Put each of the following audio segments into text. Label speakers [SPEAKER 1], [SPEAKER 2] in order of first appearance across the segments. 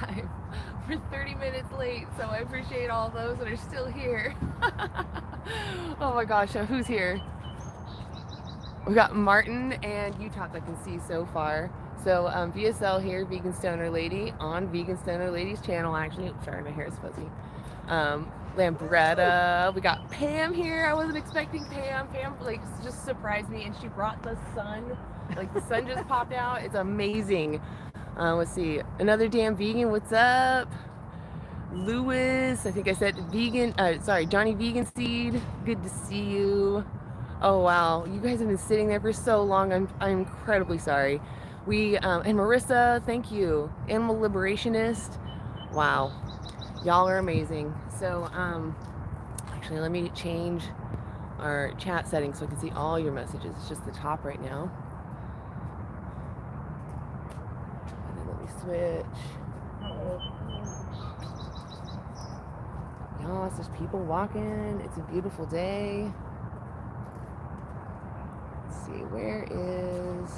[SPEAKER 1] live. We're 30 minutes late, so I appreciate all those that are still here. Oh my gosh, so who's here? We got Martin and Utah that can see so far. So VSL here, Vegan Stoner Lady, on Vegan Stoner Lady's channel actually. Oops, sorry, my hair is fuzzy. Lambretta, we got Pam here. I wasn't expecting Pam. Pam like just surprised me, and she brought the sun. Like the sun just popped out. It's amazing. Let's see, another damn vegan. What's up, Lewis? I think I said vegan. Sorry, Johnny Vegan Seed. Good to see you. Oh wow, you guys have been sitting there for so long. I'm incredibly sorry. We and Marissa, thank you. Animal Liberationist. Wow, y'all are amazing. So actually, let me change our chat settings so I can see all your messages. It's just the top right now. And then let me switch. Y'all, there's people walking. It's a beautiful day. Let's see, where is...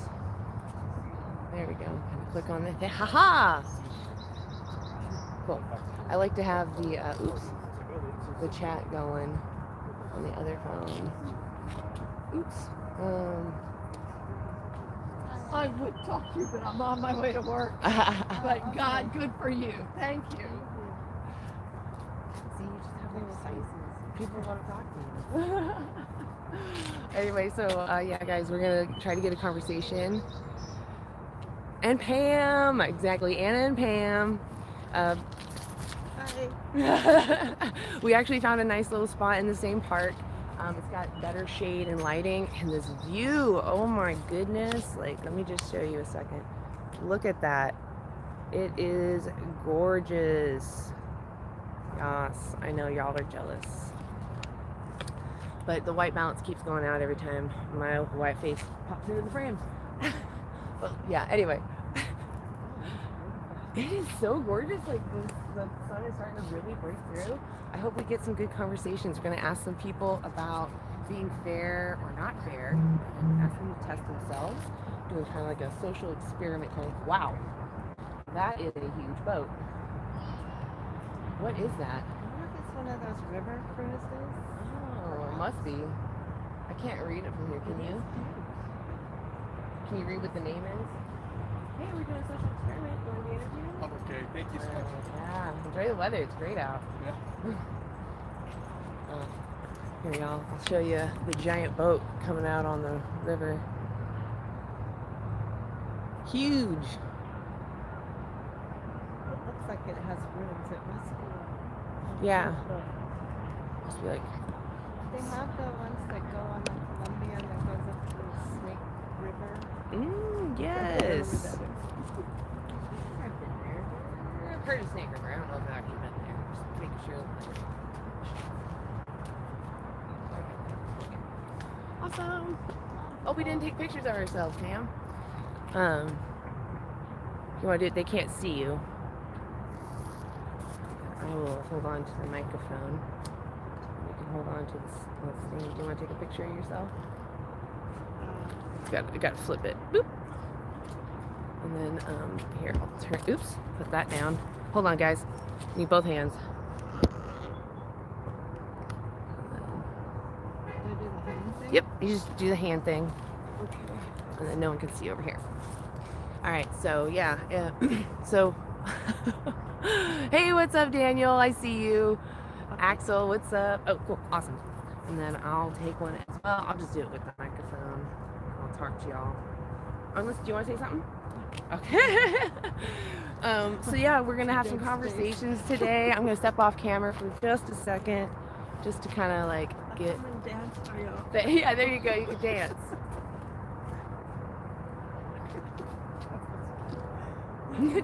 [SPEAKER 1] There we go. Kind of click on that. Haha! Cool. I like to have the the chat going on the other phone. Oops.
[SPEAKER 2] I would talk to you, but I'm on my way to work. But God, good for you. Thank you.
[SPEAKER 1] See, you just have little faces. People want to talk to you. Anyway, so yeah, guys, we're gonna try to get a conversation. And Pam, exactly, Anna and Pam.
[SPEAKER 2] Hi.
[SPEAKER 1] We actually found a nice little spot in the same park. It's got better shade and lighting, and this view, oh my goodness. Like, let me just show you a second. Look at that. It is gorgeous. Yes, I know y'all are jealous. But the white balance keeps going out every time my white face pops into the frame. Well, yeah, anyway. It is so gorgeous. Like the sun is starting to really break through. I hope we get some good conversations. We're going to ask some people about being fair or not fair, and ask them to test themselves, doing kind of like a social experiment kind of. Wow, that is a huge boat. What is that?
[SPEAKER 2] I wonder if it's one of those river cruises.
[SPEAKER 1] Oh, it must be. I can't read it from here. Can you? Can you read what the name is? Hey, we're doing a social experiment. You want to be interviewed?
[SPEAKER 3] Okay, thank you so much.
[SPEAKER 1] Yeah, enjoy the weather. It's great out.
[SPEAKER 3] Yeah.
[SPEAKER 1] Here, y'all. I'll show you the giant boat coming out on the river. Huge.
[SPEAKER 2] It looks like it has rooms. It must be.
[SPEAKER 1] Yeah. Must be like.
[SPEAKER 2] They have the ones that go on the Columbia that goes up to the Snake River.
[SPEAKER 1] Yes. I've heard of Snake River. I don't know if I've actually been there. Just making sure. Awesome. Oh, we didn't take pictures of ourselves, Pam. You want to do it? They can't see you. I will hold on to the microphone. You can hold on to this thing. Do you want to take a picture of yourself? You got to flip it. Boop. And then here, I'll turn. Oops, put that down. Hold on, guys. Need both hands.
[SPEAKER 2] Do I do the hand thing?
[SPEAKER 1] Yep, you just do the hand thing,
[SPEAKER 2] Okay.
[SPEAKER 1] and then no one can see over here. All right, so yeah. So, hey, what's up, Daniel? I see you. Axel, what's up? Oh, cool, awesome. And then I'll take one as well. I'll just do it with the microphone. I'll talk to y'all. Unless, do you want to say something? Okay. So yeah, we're gonna have some conversations today. I'm gonna step off camera for just a second, just to kind of like get.
[SPEAKER 2] Come and dance for you.
[SPEAKER 1] Yeah, there you go. You can dance.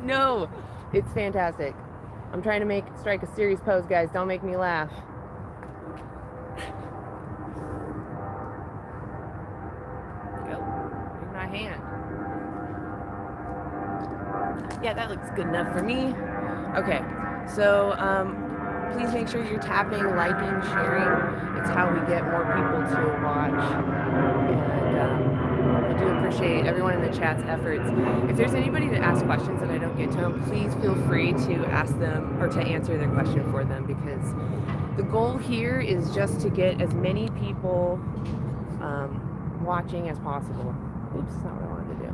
[SPEAKER 1] No, it's fantastic. I'm trying to strike a serious pose, guys. Don't make me laugh. Go. Here's my hand. Yeah, that looks good enough for me. Okay, so please make sure you're tapping, liking, sharing. It's how we get more people to watch. And I do appreciate everyone in the chat's efforts. If there's anybody that asks questions and I don't get to them, please feel free to ask them or to answer their question for them, because the goal here is just to get as many people watching as possible. Oops, that's not what I wanted to do.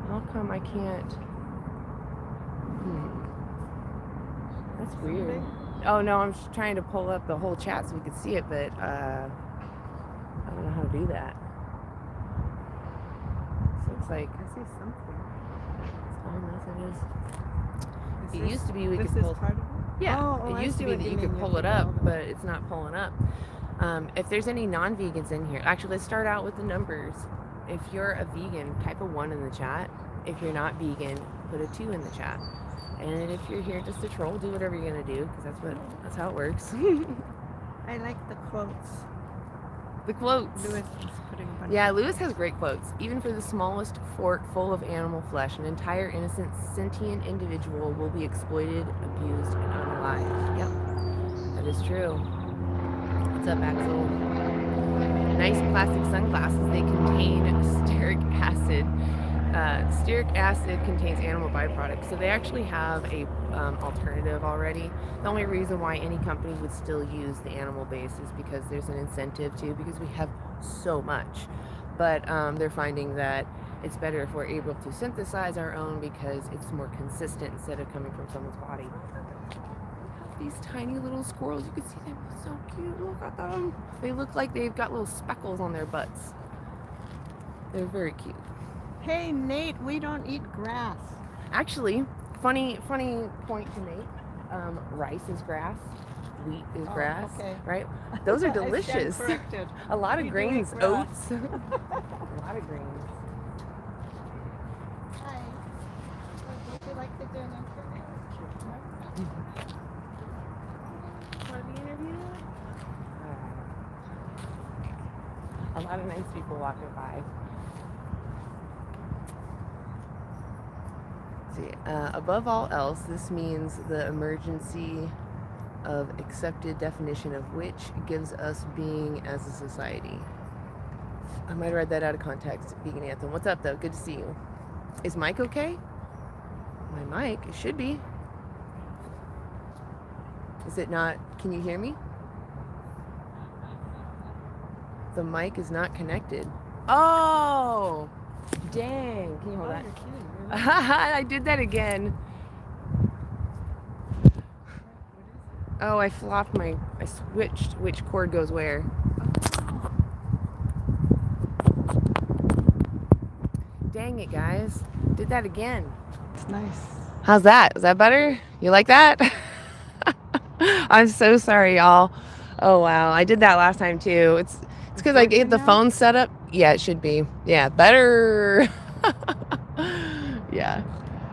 [SPEAKER 1] How come I can't? That's weird. Oh no, I'm just trying to pull up the whole chat so we could see it, but I don't know how to do that. So it's like
[SPEAKER 2] I see something.
[SPEAKER 1] It used to be we could
[SPEAKER 2] This
[SPEAKER 1] pull.
[SPEAKER 2] is part of it?
[SPEAKER 1] Yeah,
[SPEAKER 2] Oh,
[SPEAKER 1] it
[SPEAKER 2] I
[SPEAKER 1] used
[SPEAKER 2] see
[SPEAKER 1] to be
[SPEAKER 2] what
[SPEAKER 1] that
[SPEAKER 2] you
[SPEAKER 1] you
[SPEAKER 2] mean.
[SPEAKER 1] could pull it up, but it's not pulling up. If there's any non-vegans in here, actually, let's start out with the numbers. If you're a vegan, type a 1 in the chat. If you're not vegan, put a 2 in the chat. And if you're here just to troll, do whatever you're gonna do, because that's how it works.
[SPEAKER 2] I like the quotes.
[SPEAKER 1] The quotes.
[SPEAKER 2] Lewis is putting a bunch
[SPEAKER 1] Yeah,
[SPEAKER 2] of
[SPEAKER 1] Lewis has great quotes. Even for the smallest fork full of animal flesh, an entire innocent sentient individual will be exploited, abused, and unalived. Yep, that is true. What's up, Axel? Nice plastic sunglasses. They contain stearic acid. Stearic acid contains animal byproducts, so they actually have a alternative already. The only reason why any company would still use the animal base is because there's an incentive to, because we have so much. But they're finding that it's better if we're able to synthesize our own, because it's more consistent instead of coming from someone's body. These tiny little squirrels, you can see them, so cute. Look at them. They look like they've got little speckles on their butts. They're very cute.
[SPEAKER 2] Hey Nate, we don't eat grass.
[SPEAKER 1] Actually, funny point to make. Rice is grass, wheat is grass,
[SPEAKER 2] okay.
[SPEAKER 1] right? Those are
[SPEAKER 2] I stand
[SPEAKER 1] delicious.
[SPEAKER 2] corrected.
[SPEAKER 1] A lot
[SPEAKER 2] We
[SPEAKER 1] of
[SPEAKER 2] do
[SPEAKER 1] grains,
[SPEAKER 2] eat grass.
[SPEAKER 1] oats. A lot of grains.
[SPEAKER 2] Hi. Would you like to do an interview?
[SPEAKER 1] Want to be interviewed? A lot of nice people walking by. See, above all else, this means the emergency of accepted definition of which gives us being as a society. I might have read that out of context. Vegan Anthem. What's up, though? Good to see you. Is Mike okay? My mic? It should be. Is it not? Can you hear me? The mic is not connected. Oh! Dang. Can you hold that?
[SPEAKER 2] You're kidding, really?
[SPEAKER 1] I did that again. Oh, I flopped I switched which cord goes where. Dang it, guys. Did that again.
[SPEAKER 2] It's nice.
[SPEAKER 1] How's that? Is that better? You like that? I'm so sorry, y'all. Oh, wow. I did that last time, too. It's because I get the phone set up. Yeah, it should be. Yeah, better. Yeah.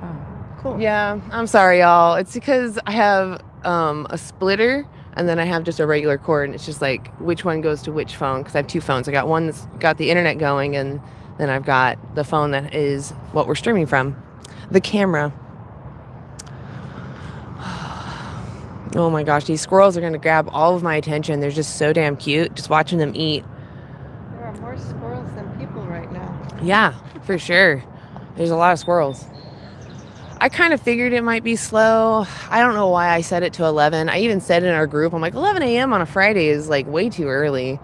[SPEAKER 2] Oh, cool.
[SPEAKER 1] Yeah, I'm sorry, y'all. It's because I have a splitter, and then I have just a regular cord, and it's just like which one goes to which phone, because I have two phones. I got one that's got the internet going, and then I've got the phone that is what we're streaming from, the camera. Oh my gosh, these squirrels are going to grab all of my attention. They're just so damn cute, just watching them eat.
[SPEAKER 2] There are more squirrels than people right now.
[SPEAKER 1] Yeah, for sure. There's a lot of squirrels. I kind of figured it might be slow. I don't know why I set it to 11. I even said in our group, I'm like, 11 a.m. on a Friday is like way too early.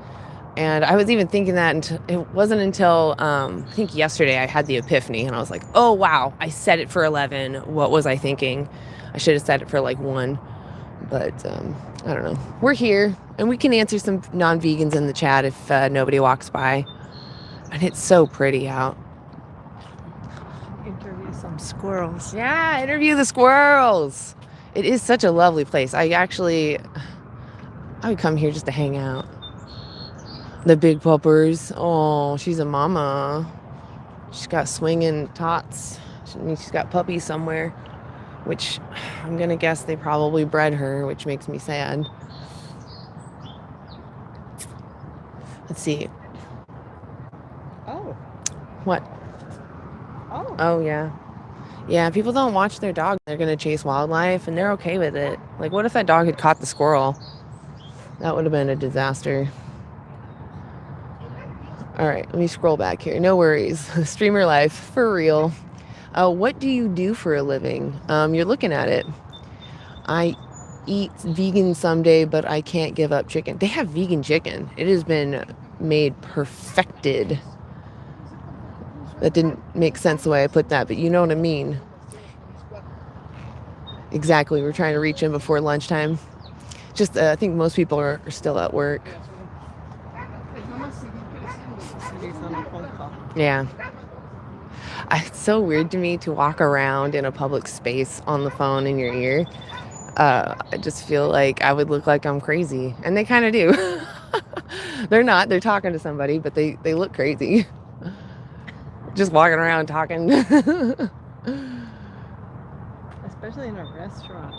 [SPEAKER 1] And I was even thinking that it wasn't until I think yesterday I had the epiphany, and I was like, oh wow, I set it for 11. What was I thinking? I should have set it for like 1. But I don't know. We're here, and we can answer some non-vegans in the chat if nobody walks by. And it's so pretty out.
[SPEAKER 2] Interview some squirrels.
[SPEAKER 1] Yeah, interview the squirrels. It is such a lovely place. I would come here just to hang out. The big puppers. Oh, she's a mama. She's got swinging tots. She's got puppies somewhere, which I'm going to guess they probably bred her, which makes me sad. Let's see.
[SPEAKER 2] Oh.
[SPEAKER 1] What?
[SPEAKER 2] Oh.
[SPEAKER 1] Oh, yeah. Yeah, people don't watch their dog. They're going to chase wildlife, and they're okay with it. Like, what if that dog had caught the squirrel? That would have been a disaster. All right, let me scroll back here. No worries. Streamer life, for real. What do you do for a living? You're looking at it. I eat vegan someday, but I can't give up chicken. They have vegan chicken. It has been made perfected. That didn't make sense the way I put that, but you know what I mean. Exactly. We're trying to reach in before lunchtime. Just, I think most people are still at work. Yeah. It's so weird to me to walk around in a public space on the phone in your ear. I just feel like I would look like I'm crazy. And they kind of do. They're not. They're talking to somebody, but they look crazy. Just walking around talking.
[SPEAKER 2] Especially in a restaurant.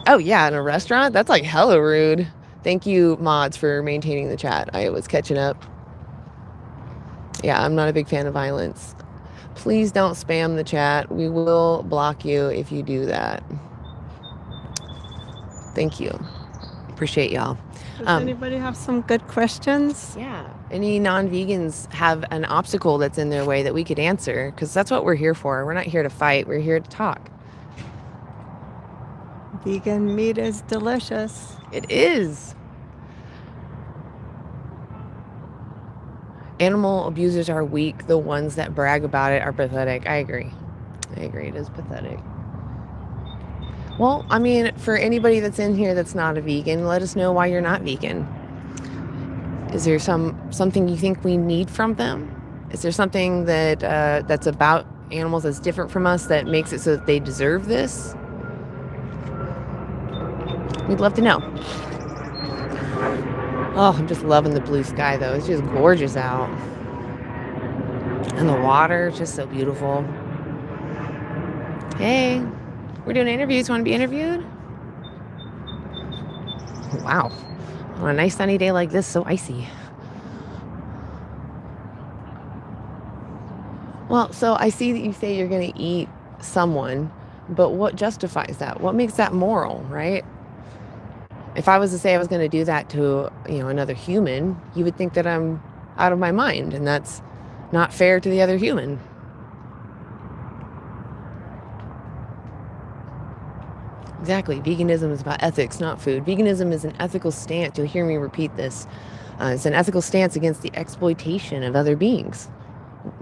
[SPEAKER 1] Oh, yeah, in a restaurant? That's like hella rude. Thank you, mods, for maintaining the chat. I was catching up. Yeah, I'm not a big fan of violence. Please don't spam the chat. We will block you if you do that. Thank you. Appreciate y'all.
[SPEAKER 2] Does anybody have some good questions?
[SPEAKER 1] Yeah. Any non-vegans have an obstacle that's in their way that we could answer? Because that's what we're here for. We're not here to fight. We're here to talk.
[SPEAKER 2] Vegan meat is delicious.
[SPEAKER 1] It is. Animal abusers are weak. The ones that brag about it are pathetic. I agree. It is pathetic. Well, I mean, for anybody that's in here that's not a vegan, let us know why you're not vegan. Is there something you think we need from them? Is there something that that's about animals that's different from us that makes it so that they deserve this? We'd love to know. Oh, I'm just loving the blue sky, though. It's just gorgeous out. And the water is just so beautiful. Hey, we're doing interviews. Want to be interviewed? Wow. On a nice sunny day like this, so icy. Well, so I see that you say you're going to eat someone, but what justifies that? What makes that moral, right? If I was to say I was going to do that to, another human, you would think that I'm out of my mind, and that's not fair to the other human. Exactly. Veganism is about ethics, not food. Veganism is an ethical stance. You'll hear me repeat this. It's an ethical stance against the exploitation of other beings.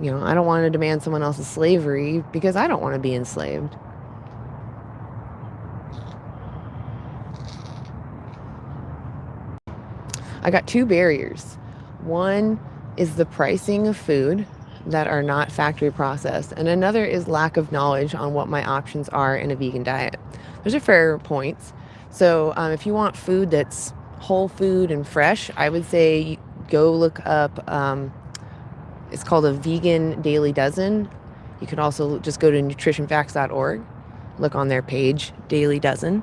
[SPEAKER 1] I don't want to demand someone else's slavery because I don't want to be enslaved. I got two barriers. One is the pricing of food that are not factory processed, and another is lack of knowledge on what my options are in a vegan diet. Those are fair points. So if you want food that's whole food and fresh, I would say go look up, it's called a vegan Dailey Dozen. You can also just go to nutritionfacts.org, look on their page, Dailey Dozen.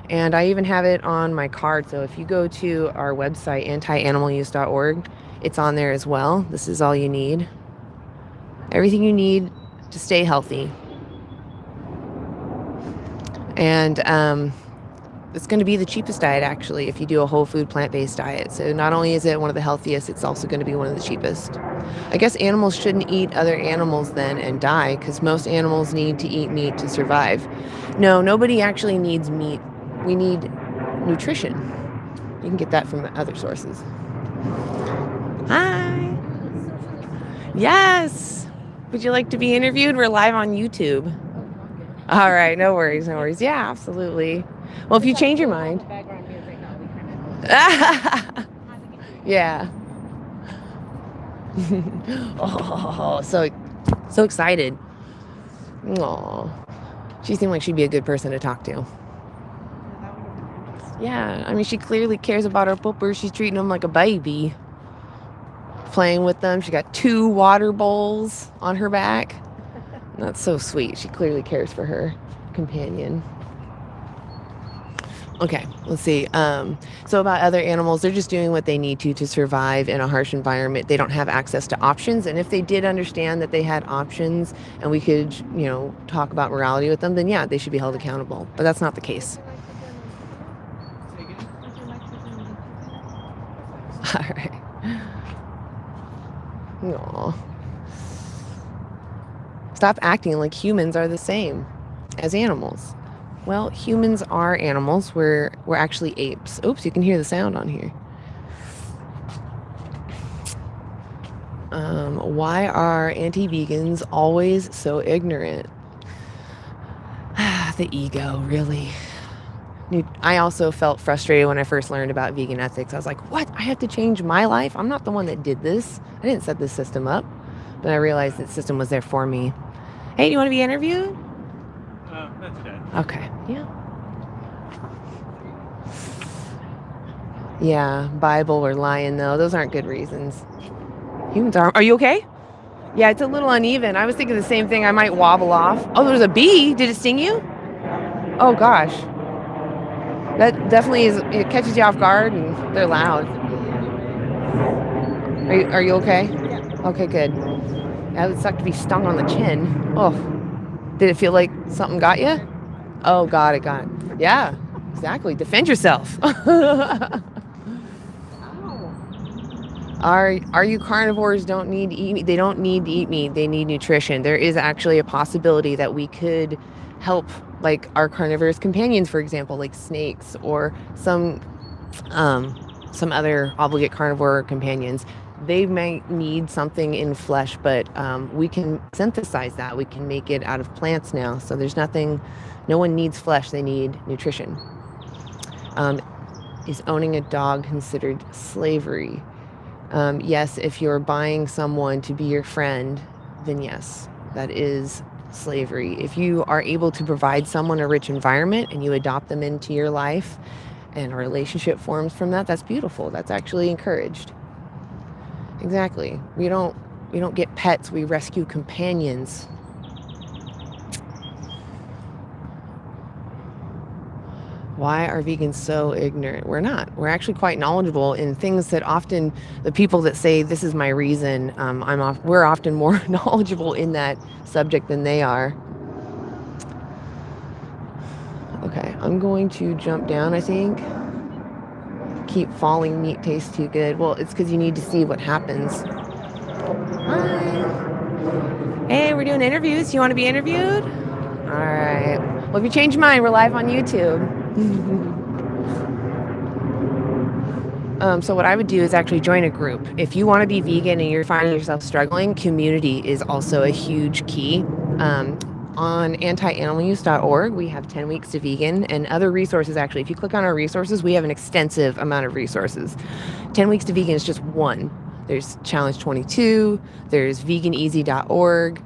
[SPEAKER 1] And I even have it on my card. So if you go to our website, antianimaluse.org, it's on there as well. This is all you need. Everything you need to stay healthy. And it's going to be the cheapest diet, actually, if you do a whole food plant-based diet. So not only is it one of the healthiest, it's also going to be one of the cheapest. I guess animals shouldn't eat other animals then and die, because most animals need to eat meat to survive. No, nobody actually needs meat. We need nutrition. You can get that from other sources. Hi. Yes. Would you like to be interviewed? We're live on YouTube. All right. No worries. No worries. Yeah, absolutely. Well, if you change your mind. Yeah. Oh, so excited. Aw. She seemed like she'd be a good person to talk to. Yeah, I mean, she clearly cares about her poopers. She's treating them like a baby. Playing with them. She got 2 water bowls on her back. That's so sweet. She clearly cares for her companion. Okay, let's see. So about other animals, they're just doing what they need to survive in a harsh environment. They don't have access to options. And if they did understand that they had options and we could, talk about morality with them, then yeah, they should be held accountable. But that's not the case. All right. Aw. Stop acting like humans are the same as animals. Well, humans are animals. We're actually apes. Oops, you can hear the sound on here. Why are anti-vegans always so ignorant? The ego, really. I also felt frustrated when I first learned about vegan ethics. I was like, what? I have to change my life? I'm not the one that did this. I didn't set this system up. But I realized that system was there for me. Hey, do you want to be interviewed?
[SPEAKER 3] Not today.
[SPEAKER 1] Okay. Yeah. Yeah, Bible or lion, though. Those aren't good reasons. Humans are you okay? Yeah, it's a little uneven. I was thinking the same thing. I might wobble off. Oh, there's a bee. Did it sting you? Oh, gosh. That definitely is. It catches you off guard, and they're loud. Are you okay?
[SPEAKER 2] Yeah.
[SPEAKER 1] Okay, good. That would suck to be stung on the chin. Oh, did it feel like something got you? Oh, got it. Yeah, exactly. Defend yourself. Are you carnivores don't need to eat meat? They don't need to eat meat. They need nutrition. There is actually a possibility that we could help, like our carnivorous companions, for example, like snakes or some other obligate carnivore companions. They might need something in flesh, but we can synthesize that. We can make it out of plants now. So there's nothing. No one needs flesh. They need nutrition. Is owning a dog considered slavery? Yes, if you're buying someone to be your friend, then yes, that is slavery. If you are able to provide someone a rich environment and you adopt them into your life and a relationship forms from that, that's beautiful. That's actually encouraged. Exactly. We don't get pets, we rescue companions. Why are vegans so ignorant? We're not. We're actually quite knowledgeable in things that often the people that say this is my reason, we're often more knowledgeable in that subject than they are. Okay, I'm going to jump down, I think. Keep falling, meat tastes too good. Well, it's because you need to see what happens. Hi. Hey, we're doing interviews. You want to be interviewed? All right. Well, if you change your mind, we're live on YouTube. So what I would do is actually join a group. If you want to be vegan and you're finding yourself struggling, community is also a huge key. On antianimaluse.org, we have 10 weeks to vegan and other resources. Actually, if you click on our resources, we have an extensive amount of resources. 10 weeks to vegan is just one. There's Challenge 22, there's veganeasy.org,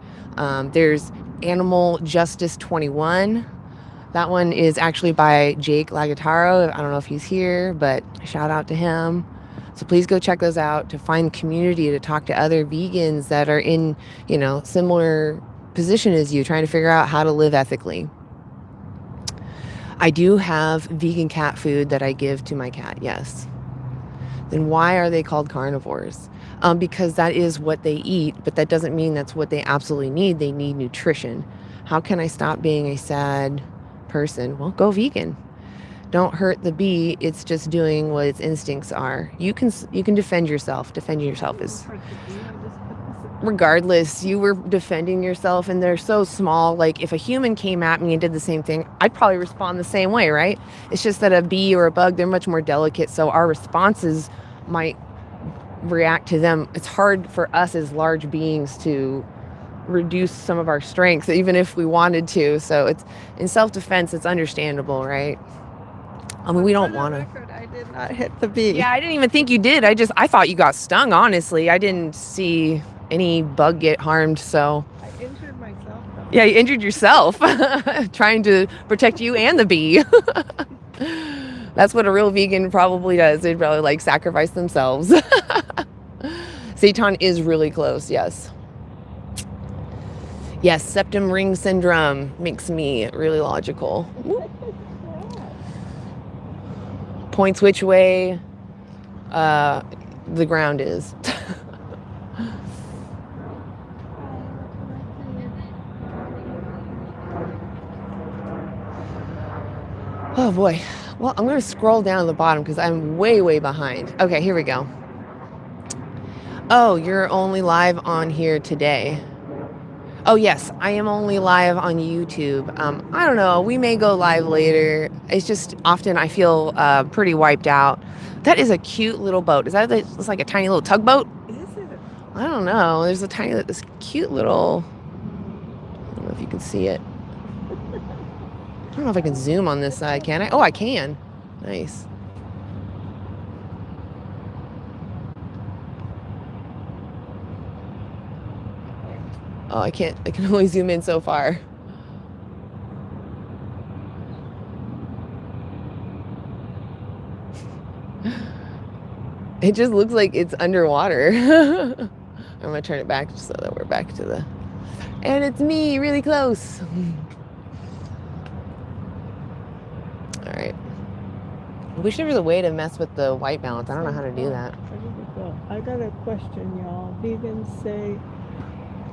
[SPEAKER 1] there's Animal Justice 21. That one is actually by Jake Lagataro. I don't know if he's here, but shout out to him. So please go check those out to find community, to talk to other vegans that are in, similar position as you, trying to figure out how to live ethically. I do have vegan cat food that I give to my cat, yes. Then why are they called carnivores? Because that is what they eat, but that doesn't mean that's what they absolutely need. They need nutrition. How can I stop being a sad person? Well, go vegan. Don't hurt the bee. It's just doing what its instincts are. You can defend yourself. Defending yourself is, regardless, you were defending yourself, and they're so small. Like if a human came at me and did the same thing, I'd probably respond the same way, right? It's just that a bee or a bug, they're much more delicate, so our responses might react to them. It's hard for us as large beings to reduce some of our strengths, even if we wanted to. So it's in self-defense, it's understandable, right? I mean, we don't want to.
[SPEAKER 2] I did not hit the bee.
[SPEAKER 1] Yeah, I didn't even think you did. I thought you got stung, honestly. I didn't see any bug get harmed, so.
[SPEAKER 2] I injured myself, though.
[SPEAKER 1] Yeah, you injured yourself trying to protect you and the bee. That's what a real vegan probably does. They'd probably sacrifice themselves. Satan is really close, yes. Yes, septum ring syndrome makes me really logical. Points which way the ground is. Oh boy. Well, I'm going to scroll down to the bottom because I'm way, way behind. Okay, here we go. Oh, you're only live on here today. Oh, yes, I am only live on YouTube. I don't know. We may go live later. It's just often I feel pretty wiped out. That is a cute little boat. Is that it's like a tiny little tugboat?
[SPEAKER 2] Is it?
[SPEAKER 1] I don't know. There's this cute little. I don't know if you can see it. I don't know if I can zoom on this side. Can I? Oh, I can. Nice. Oh, I can't. I can only zoom in so far. It just looks like it's underwater. I'm gonna turn it back so that we're back to the. And it's me, really close. All right. I wish there was a way to mess with the white balance. I don't know how to do that.
[SPEAKER 2] I got a question, y'all. Vegans say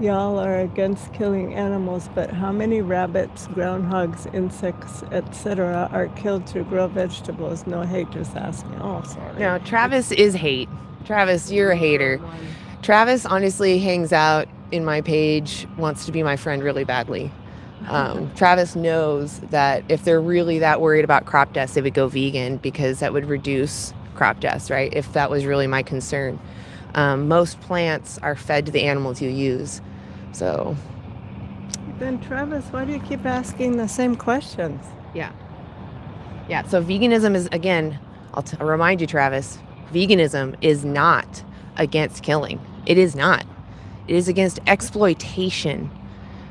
[SPEAKER 2] y'all are against killing animals, but how many rabbits, groundhogs, insects, etc. are killed to grow vegetables? No hate, just asking. Oh, sorry.
[SPEAKER 1] No, Travis is hate. Travis, you're a hater. Travis honestly hangs out in my page, wants to be my friend really badly. Travis knows that if they're really that worried about crop deaths, they would go vegan because that would reduce crop deaths, right? If that was really my concern. Most plants are fed to the animals you use. So.
[SPEAKER 2] Then Travis, why do you keep asking the same questions?
[SPEAKER 1] Yeah. So veganism is, again, I'll remind you, Travis, veganism is not against killing. It is not. It is against exploitation.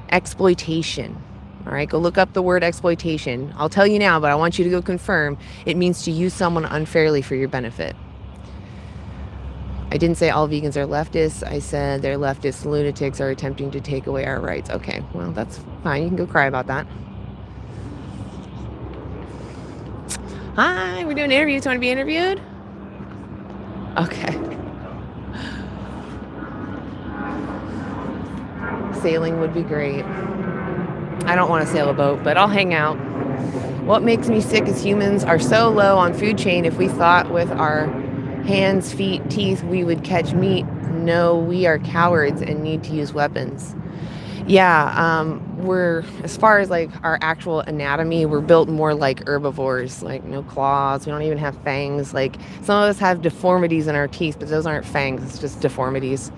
[SPEAKER 1] Exploitation. All right, go look up the word exploitation. I'll tell you now, but I want you to go confirm. It means to use someone unfairly for your benefit. I didn't say all vegans are leftists. I said they're leftist lunatics are attempting to take away our rights. Okay, well, that's fine. You can go cry about that. Hi, we're doing interviews. Want to be interviewed? Okay. Sailing would be great. I don't want to sail a boat, but I'll hang out. What makes me sick is humans are so low on food chain. If we thought with our hands, feet, teeth, we would catch meat. No, we are cowards and need to use weapons. Yeah, we're, as far as like our actual anatomy, we're built more like herbivores, like no claws. We don't even have fangs. Like some of us have deformities in our teeth, but those aren't fangs. It's just deformities.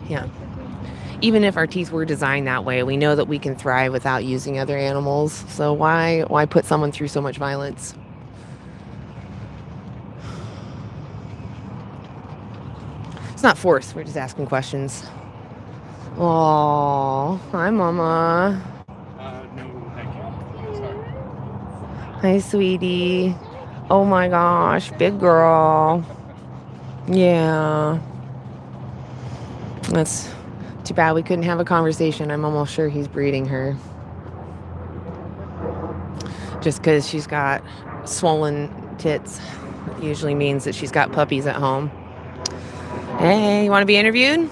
[SPEAKER 1] Yeah. Even if our teeth were designed that way, we know that we can thrive without using other animals. So why put someone through so much violence? It's not forced. We're just asking questions. Oh, hi, Mama.
[SPEAKER 3] No, thank you. Sorry.
[SPEAKER 1] Hi, sweetie. Oh my gosh, big girl. Yeah. That's too bad we couldn't have a conversation. I'm almost sure he's breeding her. Just because she's got swollen tits usually means that she's got puppies at home. Hey, you want to be interviewed?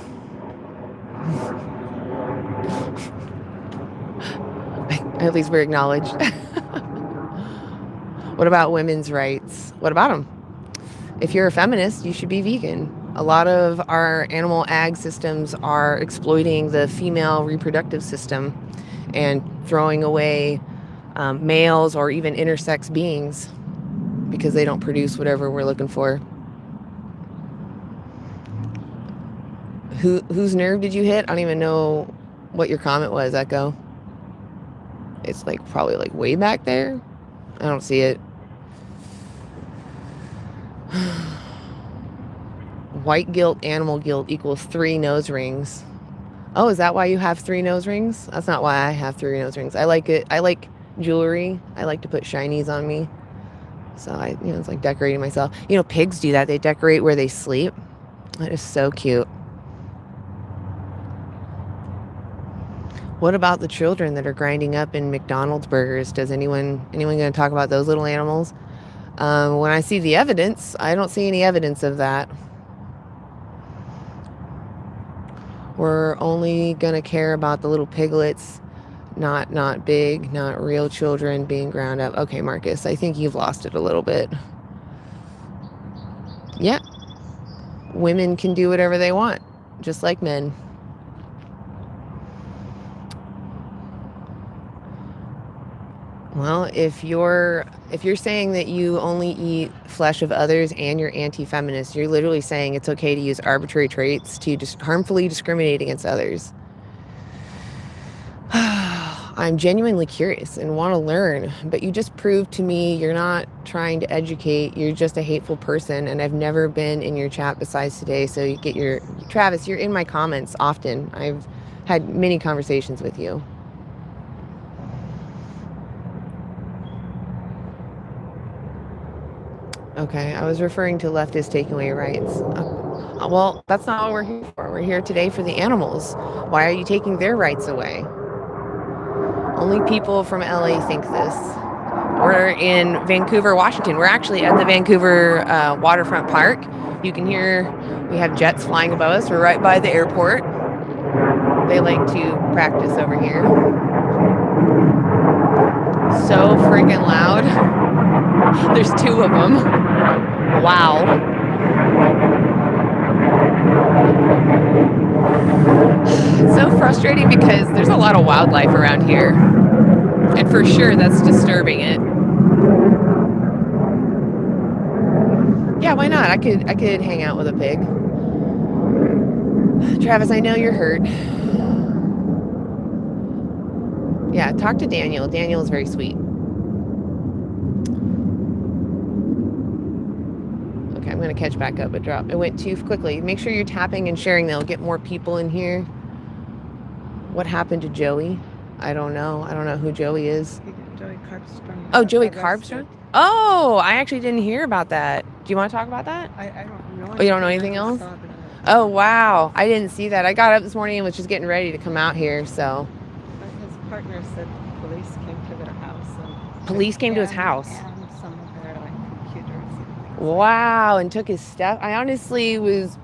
[SPEAKER 1] At least we're acknowledged. What about women's rights? What about them? If you're a feminist, you should be vegan. A lot of our animal ag systems are exploiting the female reproductive system and throwing away males or even intersex beings because they don't produce whatever we're looking for. Whose nerve did you hit? I don't even know what your comment was, Echo. It's like probably like way back there. I don't see it. White guilt, animal guilt equals 3 nose rings. Oh, is that why you have 3 nose rings? That's not why I have 3 nose rings. I like it. I like jewelry. I like to put shinies on me. So it's like decorating myself. Pigs do that. They decorate where they sleep. That is so cute. What about the children that are grinding up in McDonald's burgers? Does anyone going to talk about those little animals? When I see the evidence, I don't see any evidence of that. We're only going to care about the little piglets, not big, not real children being ground up. Okay, Marcus, I think you've lost it a little bit. Yeah. women can do whatever they want, just like men. Well, if you're saying that you only eat flesh of others and you're anti-feminist, you're literally saying it's okay to use arbitrary traits to just harmfully discriminate against others. I'm genuinely curious and want to learn, but you just proved to me you're not trying to educate. You're just a hateful person, and I've never been in your chat besides today. So you get your Travis, you're in my comments often. I've had many conversations with you. Okay, I was referring to leftists taking away rights. Well, that's not what we're here for. We're here today for the animals. Why are you taking their rights away? Only people from LA think this. We're in Vancouver, Washington. We're actually at the Vancouver waterfront park. You can hear we have jets flying above us. We're right by the airport. They like to practice over here. So freaking loud. There's 2 of them. Wow. It's so frustrating because there's a lot of wildlife around here. And for sure that's disturbing it. Yeah, why not? I could hang out with a pig. Travis, I know you're hurt. Yeah, talk to Daniel. Daniel is very sweet. Okay, I'm going to catch back up. It went too quickly. Make sure you're tapping and sharing. They'll get more people in here. What happened to Joey? I don't know. I don't know who Joey is.
[SPEAKER 2] Joey Carbstrong.
[SPEAKER 1] Oh, Joey Carbstrong? Oh, I actually didn't hear about that. Do you want to talk about that?
[SPEAKER 2] I don't know.
[SPEAKER 1] Oh, you don't know anything else? Oh, wow. I didn't see that. I got up this morning and was just getting ready to come out here, so.
[SPEAKER 2] His partner said police came to their house.
[SPEAKER 1] Police came to his house?
[SPEAKER 2] And some of their computers.
[SPEAKER 1] Wow, and took his stuff. I honestly was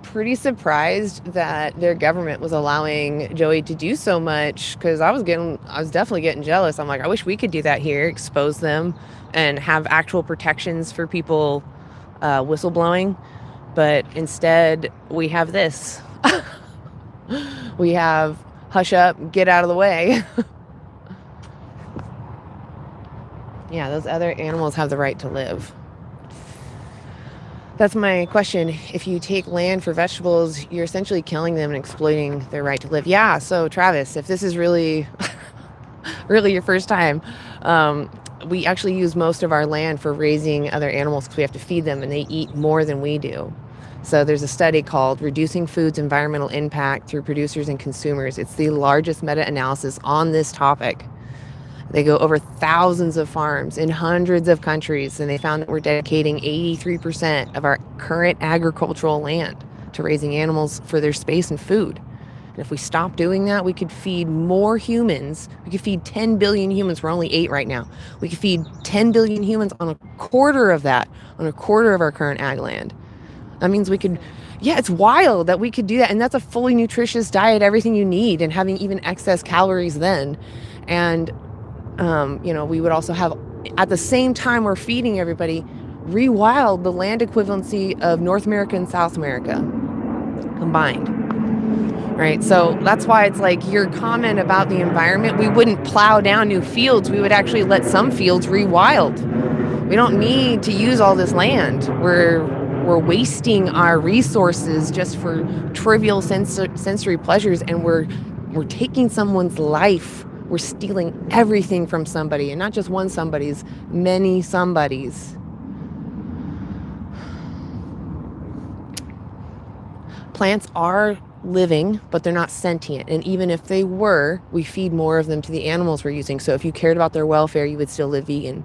[SPEAKER 1] pretty surprised that their government was allowing Joey to do so much, because I was definitely getting jealous. I'm like, I wish we could do that here, expose them and have actual protections for people whistleblowing. But instead we have this. We have hush up, get out of the way. Yeah, those other animals have the right to live. That's my question. If you take land for vegetables, you're essentially killing them and exploiting their right to live. Yeah, so Travis, if this is really, really your first time, we actually use most of our land for raising other animals because we have to feed them and they eat more than we do. So there's a study called Reducing Food's Environmental Impact Through Producers and Consumers. It's the largest meta-analysis on this topic. They go over thousands of farms in hundreds of countries, and they found that we're dedicating 83% of our current agricultural land to raising animals for their space and food. And if we stop doing that, we could feed more humans. We could feed 10 billion humans. We're only 8 right now. We could feed 10 billion humans on a quarter of that, on a quarter of our current ag land. That means we could, yeah, it's wild that we could do that. And that's a fully nutritious diet, everything you need, and having even excess calories then. And we would also have, at the same time we're feeding everybody, rewild the land equivalency of North America and South America combined, right? So that's why it's like your comment about the environment, we wouldn't plow down new fields. We would actually let some fields rewild. We don't need to use all this land. We're wasting our resources just for trivial sensory pleasures, and we're taking someone's life. We're stealing everything from somebody, and not just one somebody's, many somebodies. Plants are living, but they're not sentient. And even if they were, we feed more of them to the animals we're using. So if you cared about their welfare, you would still live vegan.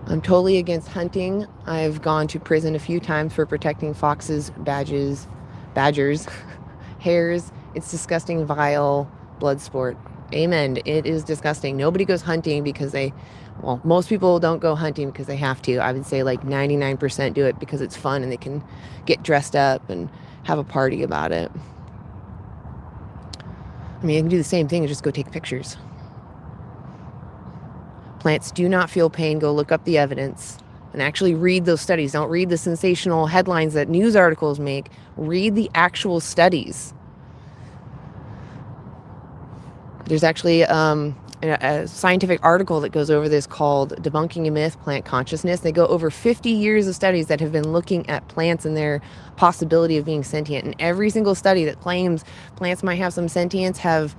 [SPEAKER 1] I'm totally against hunting. I've gone to prison a few times for protecting foxes, badgers, hares. It's disgusting, vile blood sport. Amen. It is disgusting. Nobody goes hunting because most people don't go hunting because they have to. I would say like 99% do it because it's fun and they can get dressed up and have a party about it. I mean, you can do the same thing and just go take pictures. Plants do not feel pain. Go look up the evidence and actually read those studies. Don't read the sensational headlines that news articles make. Read the actual studies. There's actually a scientific article that goes over this called Debunking a Myth, Plant Consciousness. They go over 50 years of studies that have been looking at plants and their possibility of being sentient. And every single study that claims plants might have some sentience have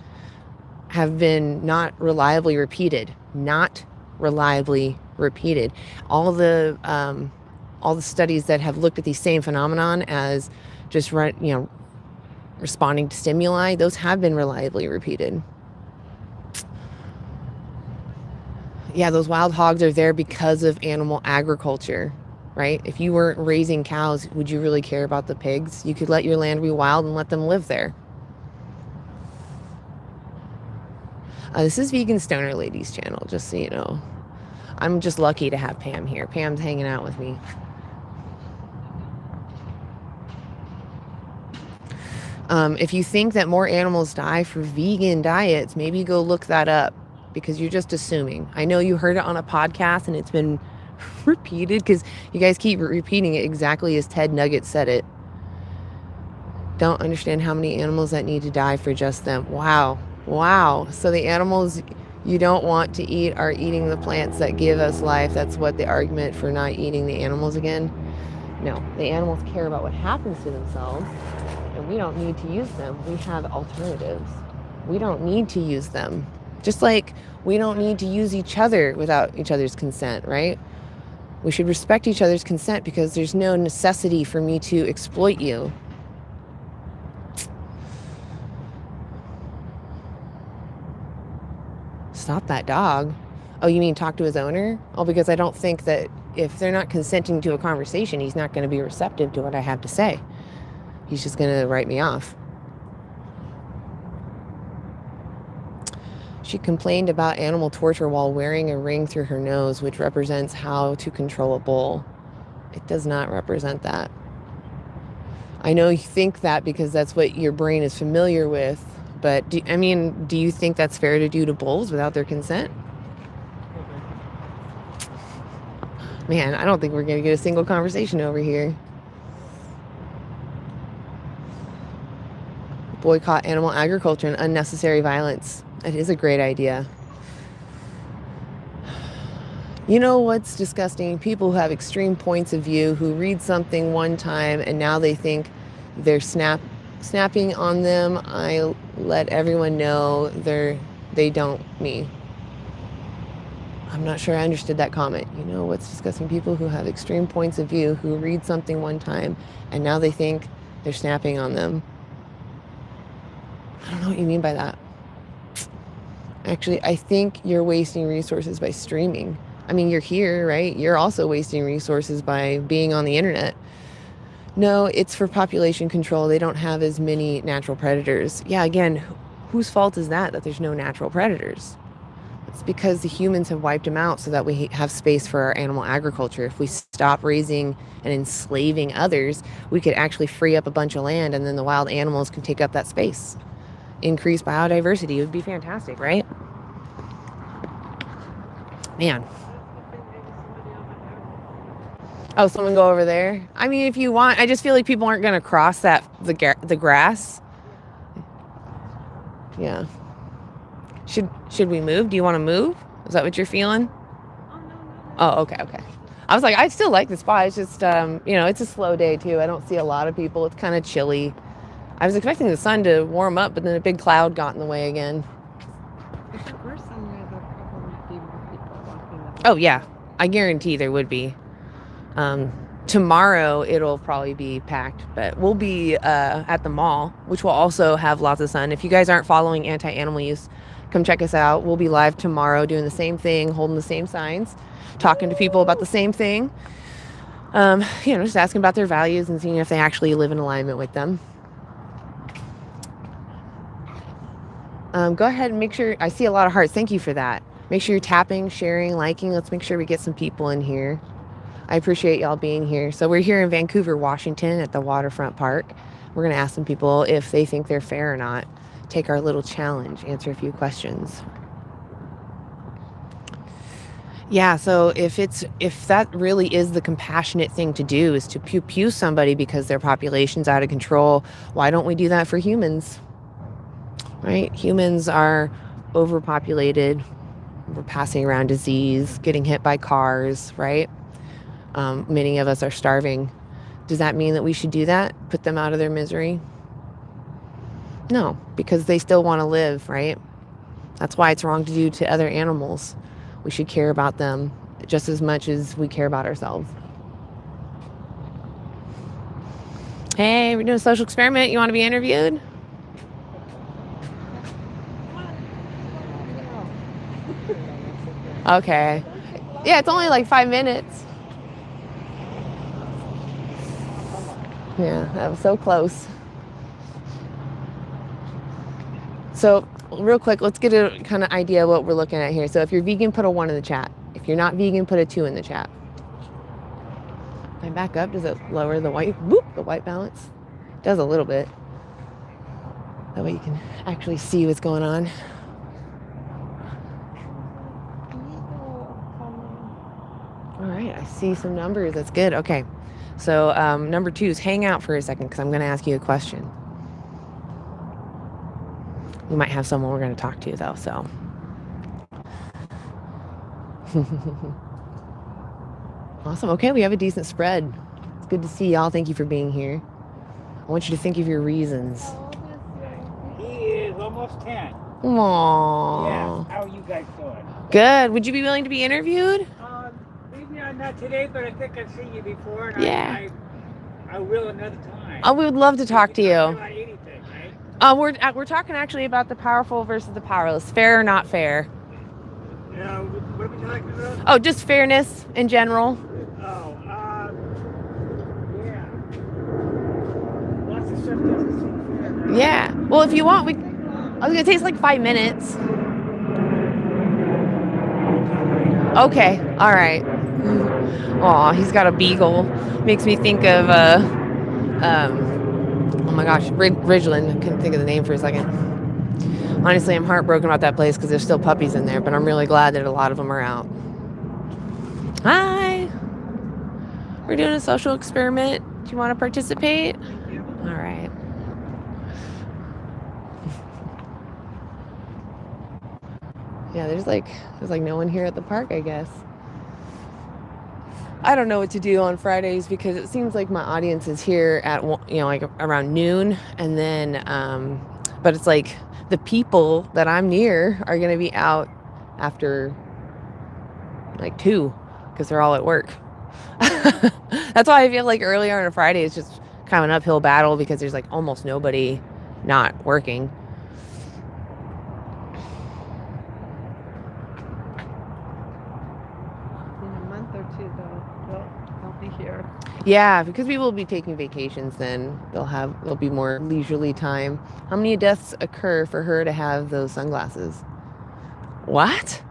[SPEAKER 1] been not reliably repeated. Not reliably repeated. All the studies that have looked at the same phenomenon as just responding to stimuli, those have been reliably repeated. Yeah, those wild hogs are there because of animal agriculture, right? If you weren't raising cows, would you really care about the pigs? You could let your land be wild and let them live there. This is Vegan Stoner Ladies channel, just so you know. I'm just lucky to have Pam here. Pam's hanging out with me. If you think that more animals die for vegan diets, maybe go look that up, because you're just assuming. I know you heard it on a podcast and it's been repeated because you guys keep repeating it exactly as Ted Nugget said it. Don't understand how many animals that need to die for just them. Wow. So the animals you don't want to eat are eating the plants that give us life. That's what the argument for not eating the animals again. No, the animals care about what happens to themselves, and we don't need to use them. We have alternatives. We don't need to use them. Just like we don't need to use each other without each other's consent, right? We should respect each other's consent because there's no necessity for me to exploit you. Stop that dog. Oh, you mean talk to his owner? Oh, because I don't think that if they're not consenting to a conversation, he's not going to be receptive to what I have to say. He's just going to write me off. She complained about animal torture while wearing a ring through her nose, which represents how to control a bull. It does not represent that. I know you think that because that's what your brain is familiar with, but do you think that's fair to do to bulls without their consent? Man, I don't think we're going to get a single conversation over here. Boycott animal agriculture and unnecessary violence. That is a great idea. You know what's disgusting? People who have extreme points of view, who read something one time and now they think they're snapping on them. I let everyone know they don't me. I'm not sure I understood that comment. You know what's disgusting? People who have extreme points of view, who read something one time and now they think they're snapping on them. I don't know what you mean by that. Actually, I think you're wasting resources by streaming. I mean, you're here, right? You're also wasting resources by being on the internet. No, it's for population control. They don't have as many natural predators. Yeah, again, whose fault is that there's no natural predators? It's because the humans have wiped them out so that we have space for our animal agriculture. If we stop raising and enslaving others, we could actually free up a bunch of land and then the wild animals can take up that space. Increase biodiversity. It would be fantastic, right? Man. Oh, someone go over there? I mean, if you want, I just feel like people aren't going to cross the grass. Yeah. Should we move? Do you want to move? Is that what you're feeling? Oh, okay. I was like, I still like the spot. It's just, it's a slow day too. I don't see a lot of people. It's kind of chilly. I was expecting the sun to warm up, but then a big cloud got in the way again.
[SPEAKER 2] Before sunrise, there'll probably be more people walking.
[SPEAKER 1] Oh, yeah. I guarantee there would be. Tomorrow, it'll probably be packed, but we'll be at the mall, which will also have lots of sun. If you guys aren't following anti-animal use, come check us out. We'll be live tomorrow doing the same thing, holding the same signs, talking to people about the same thing. Just asking about their values and seeing if they actually live in alignment with them. Go ahead and make sure, I see a lot of hearts. Thank you for that. Make sure you're tapping, sharing, liking. Let's make sure we get some people in here. I appreciate y'all being here. So we're here in Vancouver, Washington at the Waterfront Park. We're going to ask some people if they think they're fair or not. Take our little challenge, answer a few questions. Yeah, so if that really is the compassionate thing to do, is to pew somebody because their population's out of control, why don't we do that for humans? Right? Humans are overpopulated. We're passing around disease, getting hit by cars, right? Many of us are starving. Does that mean that we should do that? Put them out of their misery? No, because they still want to live, right? That's why it's wrong to do to other animals. We should care about them just as much as we care about ourselves. Hey, we're doing a social experiment. You want to be interviewed? Okay. Yeah, it's only like 5 minutes. Yeah, that was so close. So real quick, let's get a kind of idea of what we're looking at here. So if you're vegan, put a 1 in the chat. If you're not vegan, put a 2 in the chat. If I back up, does it lower the white balance? It does a little bit. That way you can actually see what's going on. All right, I see some numbers. That's good. Okay. So number 2 is hang out for a second because I'm going to ask you a question. We might have someone we're going to talk to, though, so. Awesome. Okay, we have a decent spread. It's good to see y'all. Thank you for being here. I want you to think of your reasons.
[SPEAKER 4] He is almost 10.
[SPEAKER 1] Aww.
[SPEAKER 4] Yes. How are you guys doing?
[SPEAKER 1] Good. Would you be willing to be interviewed?
[SPEAKER 4] Maybe not today, but I think I've seen you before. And
[SPEAKER 1] Yeah.
[SPEAKER 4] I will another time.
[SPEAKER 1] Oh, we would love to talk to you.
[SPEAKER 4] About anything, right?
[SPEAKER 1] We're talking actually about the powerful versus the powerless. Fair or not fair?
[SPEAKER 4] What are we talking about?
[SPEAKER 1] Oh, just fairness in general.
[SPEAKER 4] Oh, yeah. Lots of stuff doesn't seem fair.
[SPEAKER 1] Yeah. Well, if you want, it takes like 5 minutes. Okay. All right. Aw, he's got a beagle. Makes me think of oh my gosh, Ridgeland. I couldn't think of the name for a second. Honestly, I'm heartbroken about that place because there's still puppies in there, but I'm really glad that a lot of them are out. Hi. We're doing a social experiment. Do you want to participate? All right. Yeah, there's like no one here at the park, I guess. I don't know what to do on Fridays because it seems like my audience is here at, like around noon, and then but it's like the people that I'm near are going to be out after like 2 because they're all at work. That's why I feel like earlier on a Friday it's just kind of an uphill battle because there's like almost nobody not working.
[SPEAKER 2] Here.
[SPEAKER 1] Yeah, because people will be taking vacations then. There'll be more leisurely time. How many deaths occur for her to have those sunglasses? What?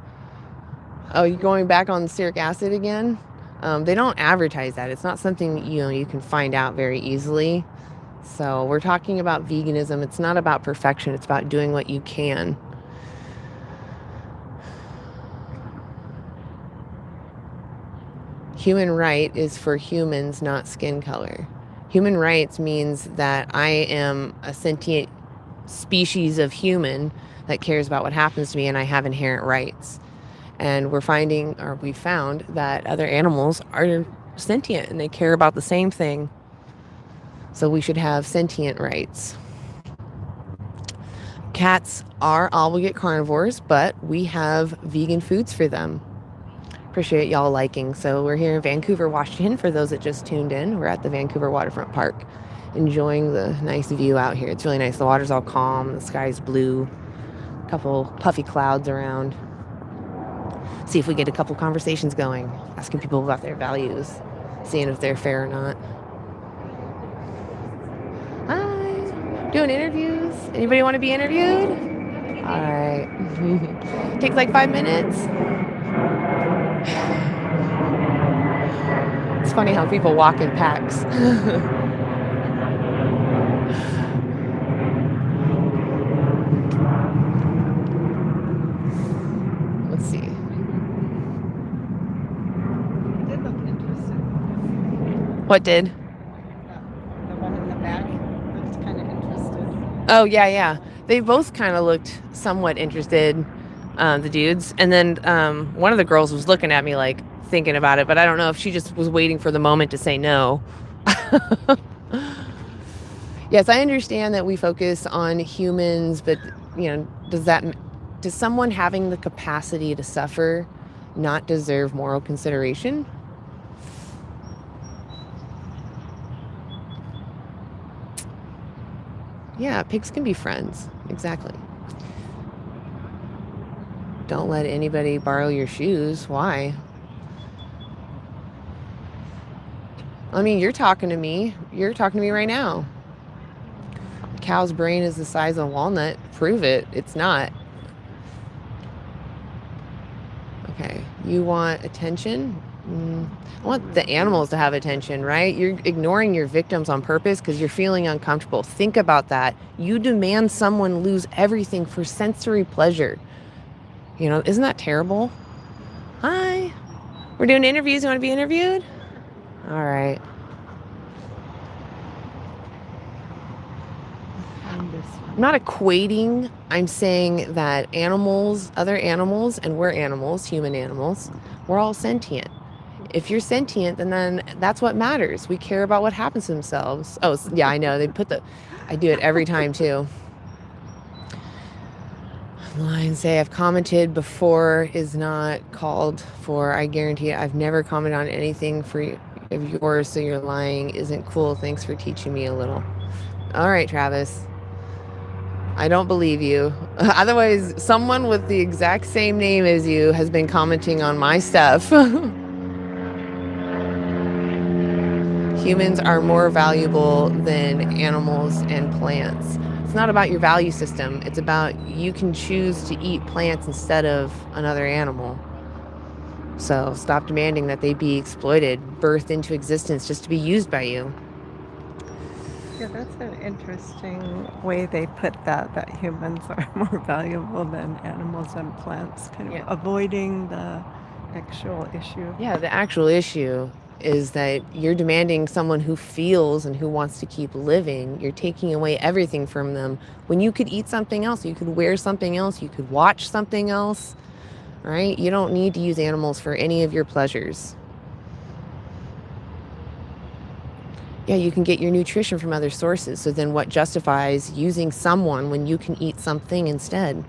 [SPEAKER 1] Oh, you're going back on stearic acid again? They don't advertise that. It's not something you can find out very easily. So we're talking about veganism. It's not about perfection. It's about doing what you can. Human right is for humans, not skin color. Human rights means that I am a sentient species of human that cares about what happens to me, and I have inherent rights. And we found that other animals are sentient and they care about the same thing. So we should have sentient rights. Cats are obligate carnivores, but we have vegan foods for them. Appreciate y'all liking. So we're here in Vancouver, Washington. For those that just tuned in, we're at the Vancouver Waterfront Park, enjoying the nice view out here. It's really nice. The water's all calm. The sky's blue. A couple puffy clouds around. See if we get a couple conversations going, asking people about their values, seeing if they're fair or not. Hi. Doing interviews. Anybody want to be interviewed? All right. Takes like 5 minutes. It's funny how people walk in packs. Let's see. What did?
[SPEAKER 2] The one in the back looks kind of interested.
[SPEAKER 1] Oh, yeah. They both kind of looked somewhat interested, the dudes. And then one of the girls was looking at me like thinking about it, but I don't know if she just was waiting for the moment to say no. Yes, I understand that we focus on humans, but does someone having the capacity to suffer not deserve moral consideration? Yeah, pigs can be friends. Exactly. Don't let anybody borrow your shoes. Why? I mean, you're talking to me. You're talking to me right now. A cow's brain is the size of a walnut. Prove it. It's not. Okay. You want attention? I want the animals to have attention, right? You're ignoring your victims on purpose because you're feeling uncomfortable. Think about that. You demand someone lose everything for sensory pleasure. Isn't that terrible? Hi. We're doing interviews. You want to be interviewed? All right. I'm not equating. I'm saying that other animals, and we're animals, human animals, we're all sentient. If you're sentient, then that's what matters. We care about what happens to themselves. Oh, yeah, I know. I do it every time too. Lions say I've commented before is not called for. I guarantee I've never commented on anything of yours, so you're lying. Isn't cool. Thanks for teaching me a little. All right, Travis. I don't believe you. Otherwise, someone with the exact same name as you has been commenting on my stuff. Humans are more valuable than animals and plants. It's not about your value system. It's about you can choose to eat plants instead of another animal. So stop demanding that they be exploited, birthed into existence just to be used by you.
[SPEAKER 2] Yeah, that's an interesting way they put that humans are more valuable than animals and plants, kind of avoiding the actual issue.
[SPEAKER 1] Yeah, the actual issue is that you're demanding someone who feels and who wants to keep living. You're taking away everything from them when you could eat something else, you could wear something else, you could watch something else, right? You don't need to use animals for any of your pleasures. Yeah, you can get your nutrition from other sources. So then what justifies using someone when you can eat something instead?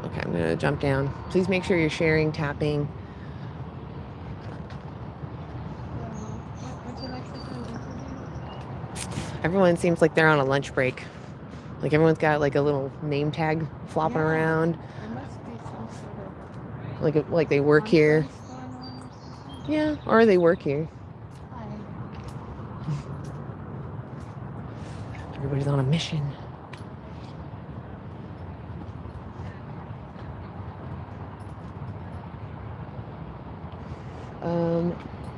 [SPEAKER 1] Okay, I'm going to jump down. Please make sure you're sharing, tapping.
[SPEAKER 2] Would you like to do an interview?
[SPEAKER 1] Everyone seems like they're on a lunch break. Like everyone's got like a little name tag flopping around.
[SPEAKER 2] There must be some sort of
[SPEAKER 1] Like they work here.
[SPEAKER 2] conference going on or something.
[SPEAKER 1] Yeah, or they work here.
[SPEAKER 2] Hi.
[SPEAKER 1] Everybody's on a mission.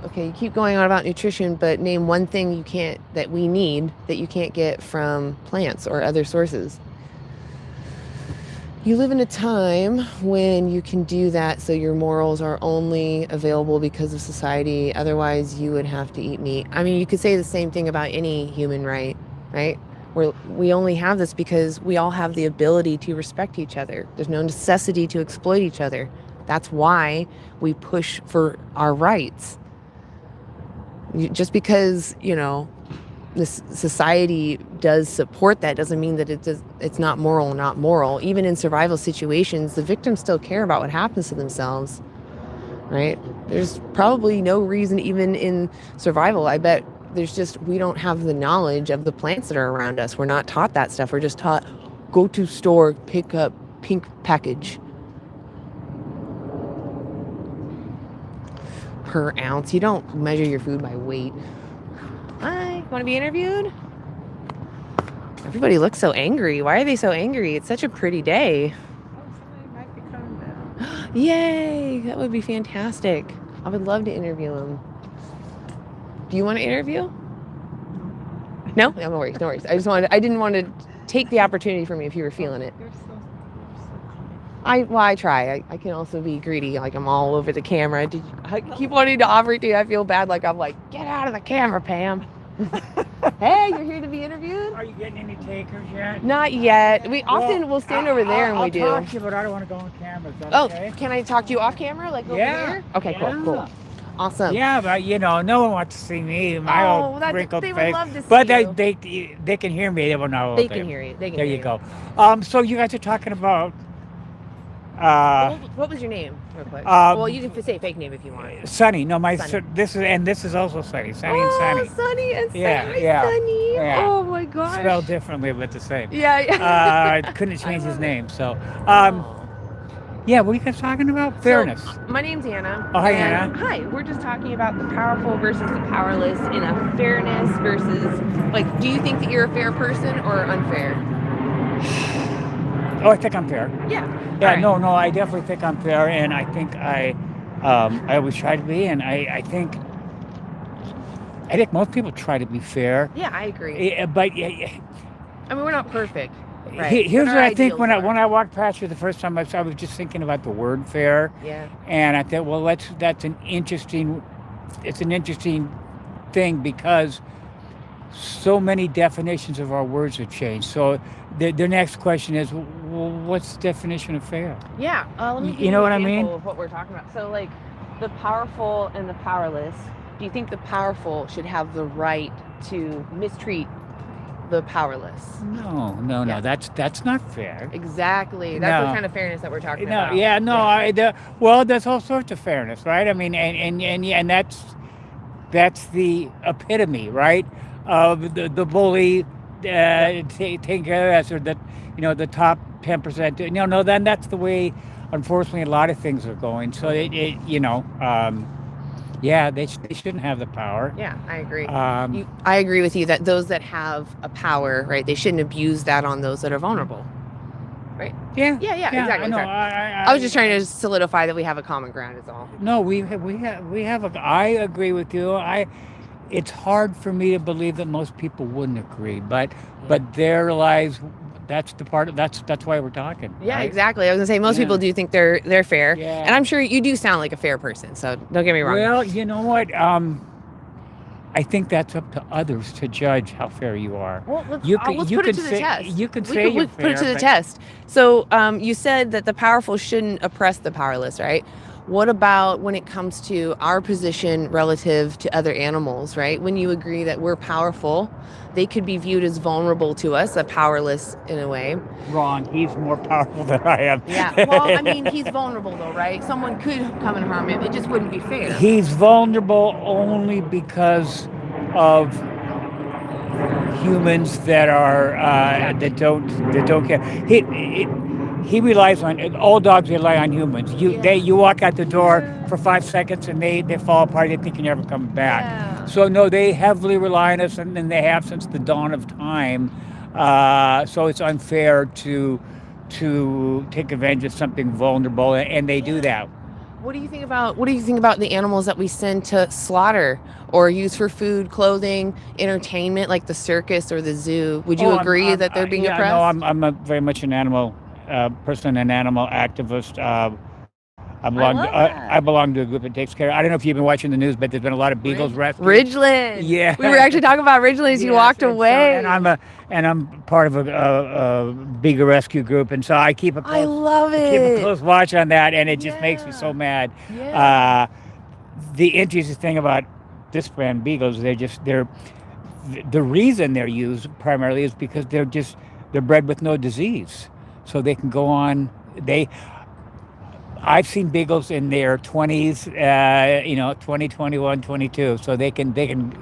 [SPEAKER 1] Okay, you keep going on about nutrition, but name one thing that we need that you can't get from plants or other sources. You live in a time when you can do that, so your morals are only available because of society. Otherwise, you would have to eat meat. I mean, you could say the same thing about any human right? We only have this because we all have the ability to respect each other. There's no necessity to exploit each other. That's why we push for our rights. Just because, this society does support that doesn't mean that it's not moral. Even in survival situations, the victims still care about what happens to themselves, right? There's probably no reason, even in survival, I bet we don't have the knowledge of the plants that are around us. We're not taught that stuff. We're just taught, go to store, pick up pink package per ounce. You don't measure your food by weight. Hi, want to be interviewed? Everybody looks so angry. Why are they so angry? It's such a pretty day.
[SPEAKER 2] Somebody might be coming down.
[SPEAKER 1] Yay, that would be fantastic. I would love to interview them. Do you want to interview? No, no worries. I didn't want to take the opportunity from you if you were feeling it.
[SPEAKER 2] You're so
[SPEAKER 1] I try. I can also be greedy. Like I'm all over the camera. I keep wanting to offer it to you. I feel bad. Like I'm like, get out of the camera, Pam. Hey, you're here to be interviewed?
[SPEAKER 4] Are you getting any takers yet?
[SPEAKER 1] Not yet. We often will stand over there and we do.
[SPEAKER 4] I'll talk to you, but I don't want to go on camera. Is that
[SPEAKER 1] Oh,
[SPEAKER 4] okay?
[SPEAKER 1] can I talk to you off camera? Like over
[SPEAKER 4] Yeah.
[SPEAKER 1] here? Okay,
[SPEAKER 4] Yeah.
[SPEAKER 1] cool. Awesome.
[SPEAKER 4] Yeah, but no one wants to see me, my old wrinkled
[SPEAKER 1] they would
[SPEAKER 4] face.
[SPEAKER 1] love to see
[SPEAKER 4] But
[SPEAKER 1] you.
[SPEAKER 4] they can hear me. They will know.
[SPEAKER 1] They can hear you. They can
[SPEAKER 4] There
[SPEAKER 1] hear
[SPEAKER 4] you go. So you guys are talking about.
[SPEAKER 1] What was your name, real quick?
[SPEAKER 4] Um,
[SPEAKER 1] Well, you can say fake name if you want.
[SPEAKER 4] Sunny. No,
[SPEAKER 1] Sunny.
[SPEAKER 4] this is also Sunny. Sunny
[SPEAKER 1] Oh,
[SPEAKER 4] and Sunny.
[SPEAKER 1] Sunny and Sunny.
[SPEAKER 4] Yeah,
[SPEAKER 1] Hi,
[SPEAKER 4] yeah,
[SPEAKER 1] Sunny.
[SPEAKER 4] yeah.
[SPEAKER 1] Oh my gosh.
[SPEAKER 4] Spelled differently, but the same.
[SPEAKER 1] Yeah.
[SPEAKER 4] Couldn't change his name. So,
[SPEAKER 1] Oh.
[SPEAKER 4] yeah. What are you guys talking about? Fairness.
[SPEAKER 1] So, my name's Anna.
[SPEAKER 4] Oh, hi,
[SPEAKER 1] and
[SPEAKER 4] Anna.
[SPEAKER 1] Hi. We're just talking about the powerful versus the powerless in a fairness versus, like, do you think that you're a fair person or unfair?
[SPEAKER 4] Oh, I think I'm fair.
[SPEAKER 1] Yeah.
[SPEAKER 4] Yeah.
[SPEAKER 1] All right.
[SPEAKER 4] No. I definitely think I'm fair, and I think I always try to be, and I think most people try to be fair.
[SPEAKER 1] Yeah, I agree.
[SPEAKER 4] But
[SPEAKER 1] I mean, we're not perfect. Right.
[SPEAKER 4] here's
[SPEAKER 1] But
[SPEAKER 4] what
[SPEAKER 1] our
[SPEAKER 4] I think
[SPEAKER 1] ideals
[SPEAKER 4] when
[SPEAKER 1] are.
[SPEAKER 4] I walked past you the first time, I was just thinking about the word fair,
[SPEAKER 1] Yeah.
[SPEAKER 4] and I thought, well, that's an interesting thing because so many definitions of our words have changed. So the next question is, well, what's the definition of fair?
[SPEAKER 1] Yeah. Let me give
[SPEAKER 4] You know what I
[SPEAKER 1] an
[SPEAKER 4] mean?
[SPEAKER 1] example of what we're talking about. So, like, the powerful and the powerless. Do you think the powerful should have the right to mistreat the powerless?
[SPEAKER 4] No,
[SPEAKER 1] Yeah.
[SPEAKER 4] that's not fair.
[SPEAKER 1] Exactly. That's
[SPEAKER 4] No.
[SPEAKER 1] the kind of fairness that we're talking
[SPEAKER 4] No,
[SPEAKER 1] about.
[SPEAKER 4] yeah, no, well, there's all sorts of fairness, right? I mean, and that's the epitome, right, of the bully taking care of us, or the top 10%. No, then that's the way, unfortunately, a lot of things are going. So yeah, they shouldn't have the power.
[SPEAKER 1] Yeah, I agree.
[SPEAKER 4] Um,
[SPEAKER 1] I agree with you that those that have a power, right, they shouldn't abuse that on those that are vulnerable. Right?
[SPEAKER 4] yeah,
[SPEAKER 1] Yeah, exactly.
[SPEAKER 4] No,
[SPEAKER 1] Sorry. I was just trying to solidify that we have a common ground is all.
[SPEAKER 4] No, we have I agree with you. It's hard for me to believe that most people wouldn't agree, but there lies. That's why we're talking.
[SPEAKER 1] Yeah,
[SPEAKER 4] right?
[SPEAKER 1] exactly. I was gonna say most
[SPEAKER 4] Yeah.
[SPEAKER 1] people do think they're fair,
[SPEAKER 4] Yeah.
[SPEAKER 1] and I'm sure you do sound like a fair person. So don't get me wrong.
[SPEAKER 4] Well, you know what? I think that's up to others to judge how fair you are.
[SPEAKER 1] Well, let's
[SPEAKER 4] You
[SPEAKER 1] put it to the test.
[SPEAKER 4] You can
[SPEAKER 1] We
[SPEAKER 4] say
[SPEAKER 1] could
[SPEAKER 4] you're
[SPEAKER 1] put it to
[SPEAKER 4] fair,
[SPEAKER 1] the
[SPEAKER 4] but-
[SPEAKER 1] test. So you said that the powerful shouldn't oppress the powerless, right? What about when it comes to our position relative to other animals, right? When you agree that we're powerful, they could be viewed as vulnerable to us, powerless in a way.
[SPEAKER 4] Wrong. He's more powerful than I am.
[SPEAKER 1] Yeah. Well, I mean, he's vulnerable though, right? Someone could come and harm him. It just wouldn't be fair.
[SPEAKER 4] He's vulnerable only because of humans that are that don't care. He relies on all dogs rely on humans. You walk out the door for 5 seconds and they fall apart. They think you're never coming back.
[SPEAKER 1] Yeah.
[SPEAKER 4] So no, they heavily rely on us, and they have since the dawn of time. So it's unfair to take advantage of something vulnerable, and they do that.
[SPEAKER 1] What do you think about the animals that we send to slaughter or use for food, clothing, entertainment, like the circus or the zoo? Would you agree that they're being oppressed?
[SPEAKER 4] No, I'm very much an animal person, an animal activist. I belong to a group that takes care. I don't know if you've been watching the news, but there's been a lot of beagles rescued.
[SPEAKER 1] Ridgeland.
[SPEAKER 4] Yeah.
[SPEAKER 1] We were actually talking about Ridgeland as you walked away.
[SPEAKER 4] And I'm part of a beagle rescue group, and so I keep a
[SPEAKER 1] I
[SPEAKER 4] close,
[SPEAKER 1] love
[SPEAKER 4] keep a
[SPEAKER 1] it.
[SPEAKER 4] close watch on that, and it just makes me so mad.
[SPEAKER 1] Yeah.
[SPEAKER 4] The interesting thing about this brand beagles, the reason they're used primarily is because they're bred with no disease, so they can go on. I've seen beagles in their 20s, 20, 21, 22, so they can.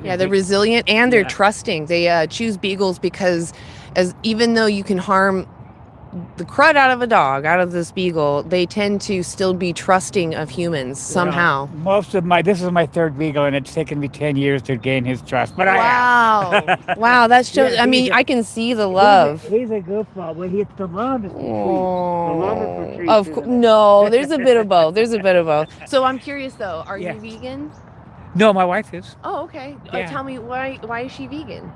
[SPEAKER 1] Yeah, they're resilient and they're
[SPEAKER 4] Yeah.
[SPEAKER 1] trusting. They choose beagles because even though you can harm the crud out of a dog, out of this beagle, they tend to still be trusting of humans somehow.
[SPEAKER 4] This is my third beagle, and it's taken me 10 years to gain his trust. But
[SPEAKER 1] Wow, that shows.
[SPEAKER 4] Yeah,
[SPEAKER 1] I mean, I can see the love.
[SPEAKER 4] He's a goofball, but it's the love is the treat. The love is the treat.
[SPEAKER 1] Of course, no. There's a bit of both. So I'm curious though. Are
[SPEAKER 4] Yeah.
[SPEAKER 1] you vegan?
[SPEAKER 4] No, my wife is.
[SPEAKER 1] Oh, okay.
[SPEAKER 4] Yeah.
[SPEAKER 1] Tell me why is she vegan?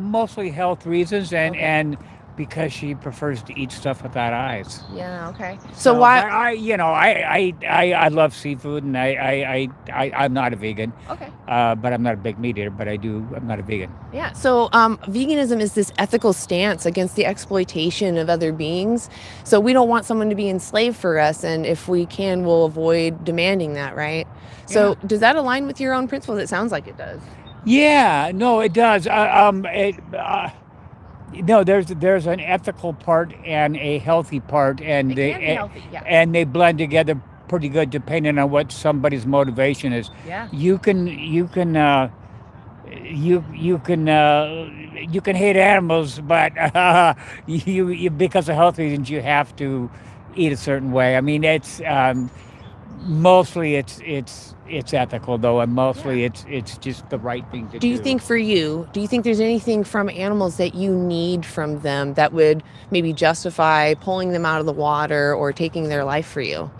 [SPEAKER 4] Mostly health reasons,
[SPEAKER 1] Okay.
[SPEAKER 4] and Because she prefers to eat stuff without eyes.
[SPEAKER 1] Yeah. Okay. So why?
[SPEAKER 4] But I love seafood, and I'm not a vegan.
[SPEAKER 1] Okay.
[SPEAKER 4] But I'm not a big meat eater. But I'm not a vegan.
[SPEAKER 1] Yeah. So veganism is this ethical stance against the exploitation of other beings. So we don't want someone to be enslaved for us, and if we can, we'll avoid demanding that, right? So does that align with your own principles? It sounds like it does.
[SPEAKER 4] Yeah, no, it does. No, there's an ethical part and a healthy part, and
[SPEAKER 1] It
[SPEAKER 4] they
[SPEAKER 1] can be healthy. Yeah.
[SPEAKER 4] and they blend together pretty good depending on what somebody's motivation is.
[SPEAKER 1] Yeah.
[SPEAKER 4] You can hate animals, but you because of health reasons you have to eat a certain way. I mean, it's mostly it's ethical though, and mostly it's just the right thing to do.
[SPEAKER 1] Do you think there's anything from animals that you need from them that would maybe justify pulling them out of the water or taking their life for you?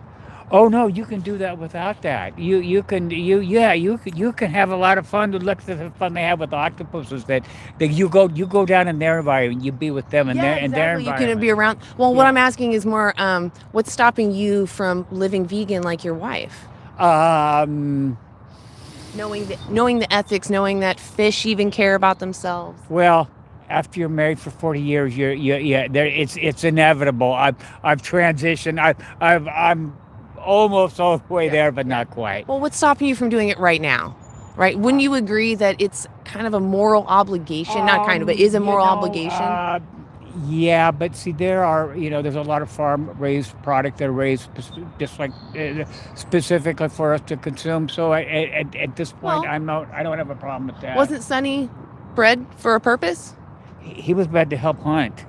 [SPEAKER 4] Oh no, you can do that without that. You can have a lot of fun. Look at the fun they have with octopuses. That you go down in their environment, you be with them in their
[SPEAKER 1] exactly. You
[SPEAKER 4] environment.
[SPEAKER 1] can be around. Well, what
[SPEAKER 4] Yeah.
[SPEAKER 1] I'm asking is more, what's stopping you from living vegan like your wife?
[SPEAKER 4] Um,
[SPEAKER 1] Knowing the ethics, knowing that fish even care about themselves.
[SPEAKER 4] well, after you're married for 40 years, it's inevitable. I've transitioned. I'm almost all the way there, but not quite.
[SPEAKER 1] Well, what's stopping you from doing it right now? Right? Wouldn't you agree that it's kind of a moral obligation? Not kind of, but is a moral obligation?
[SPEAKER 4] Yeah, but see, there's a lot of farm-raised product that are raised just like specifically for us to consume. So at this point,
[SPEAKER 1] Well-
[SPEAKER 4] I don't have a problem with that.
[SPEAKER 1] Wasn't Sonny bred for a purpose?
[SPEAKER 4] He was bred to help hunt.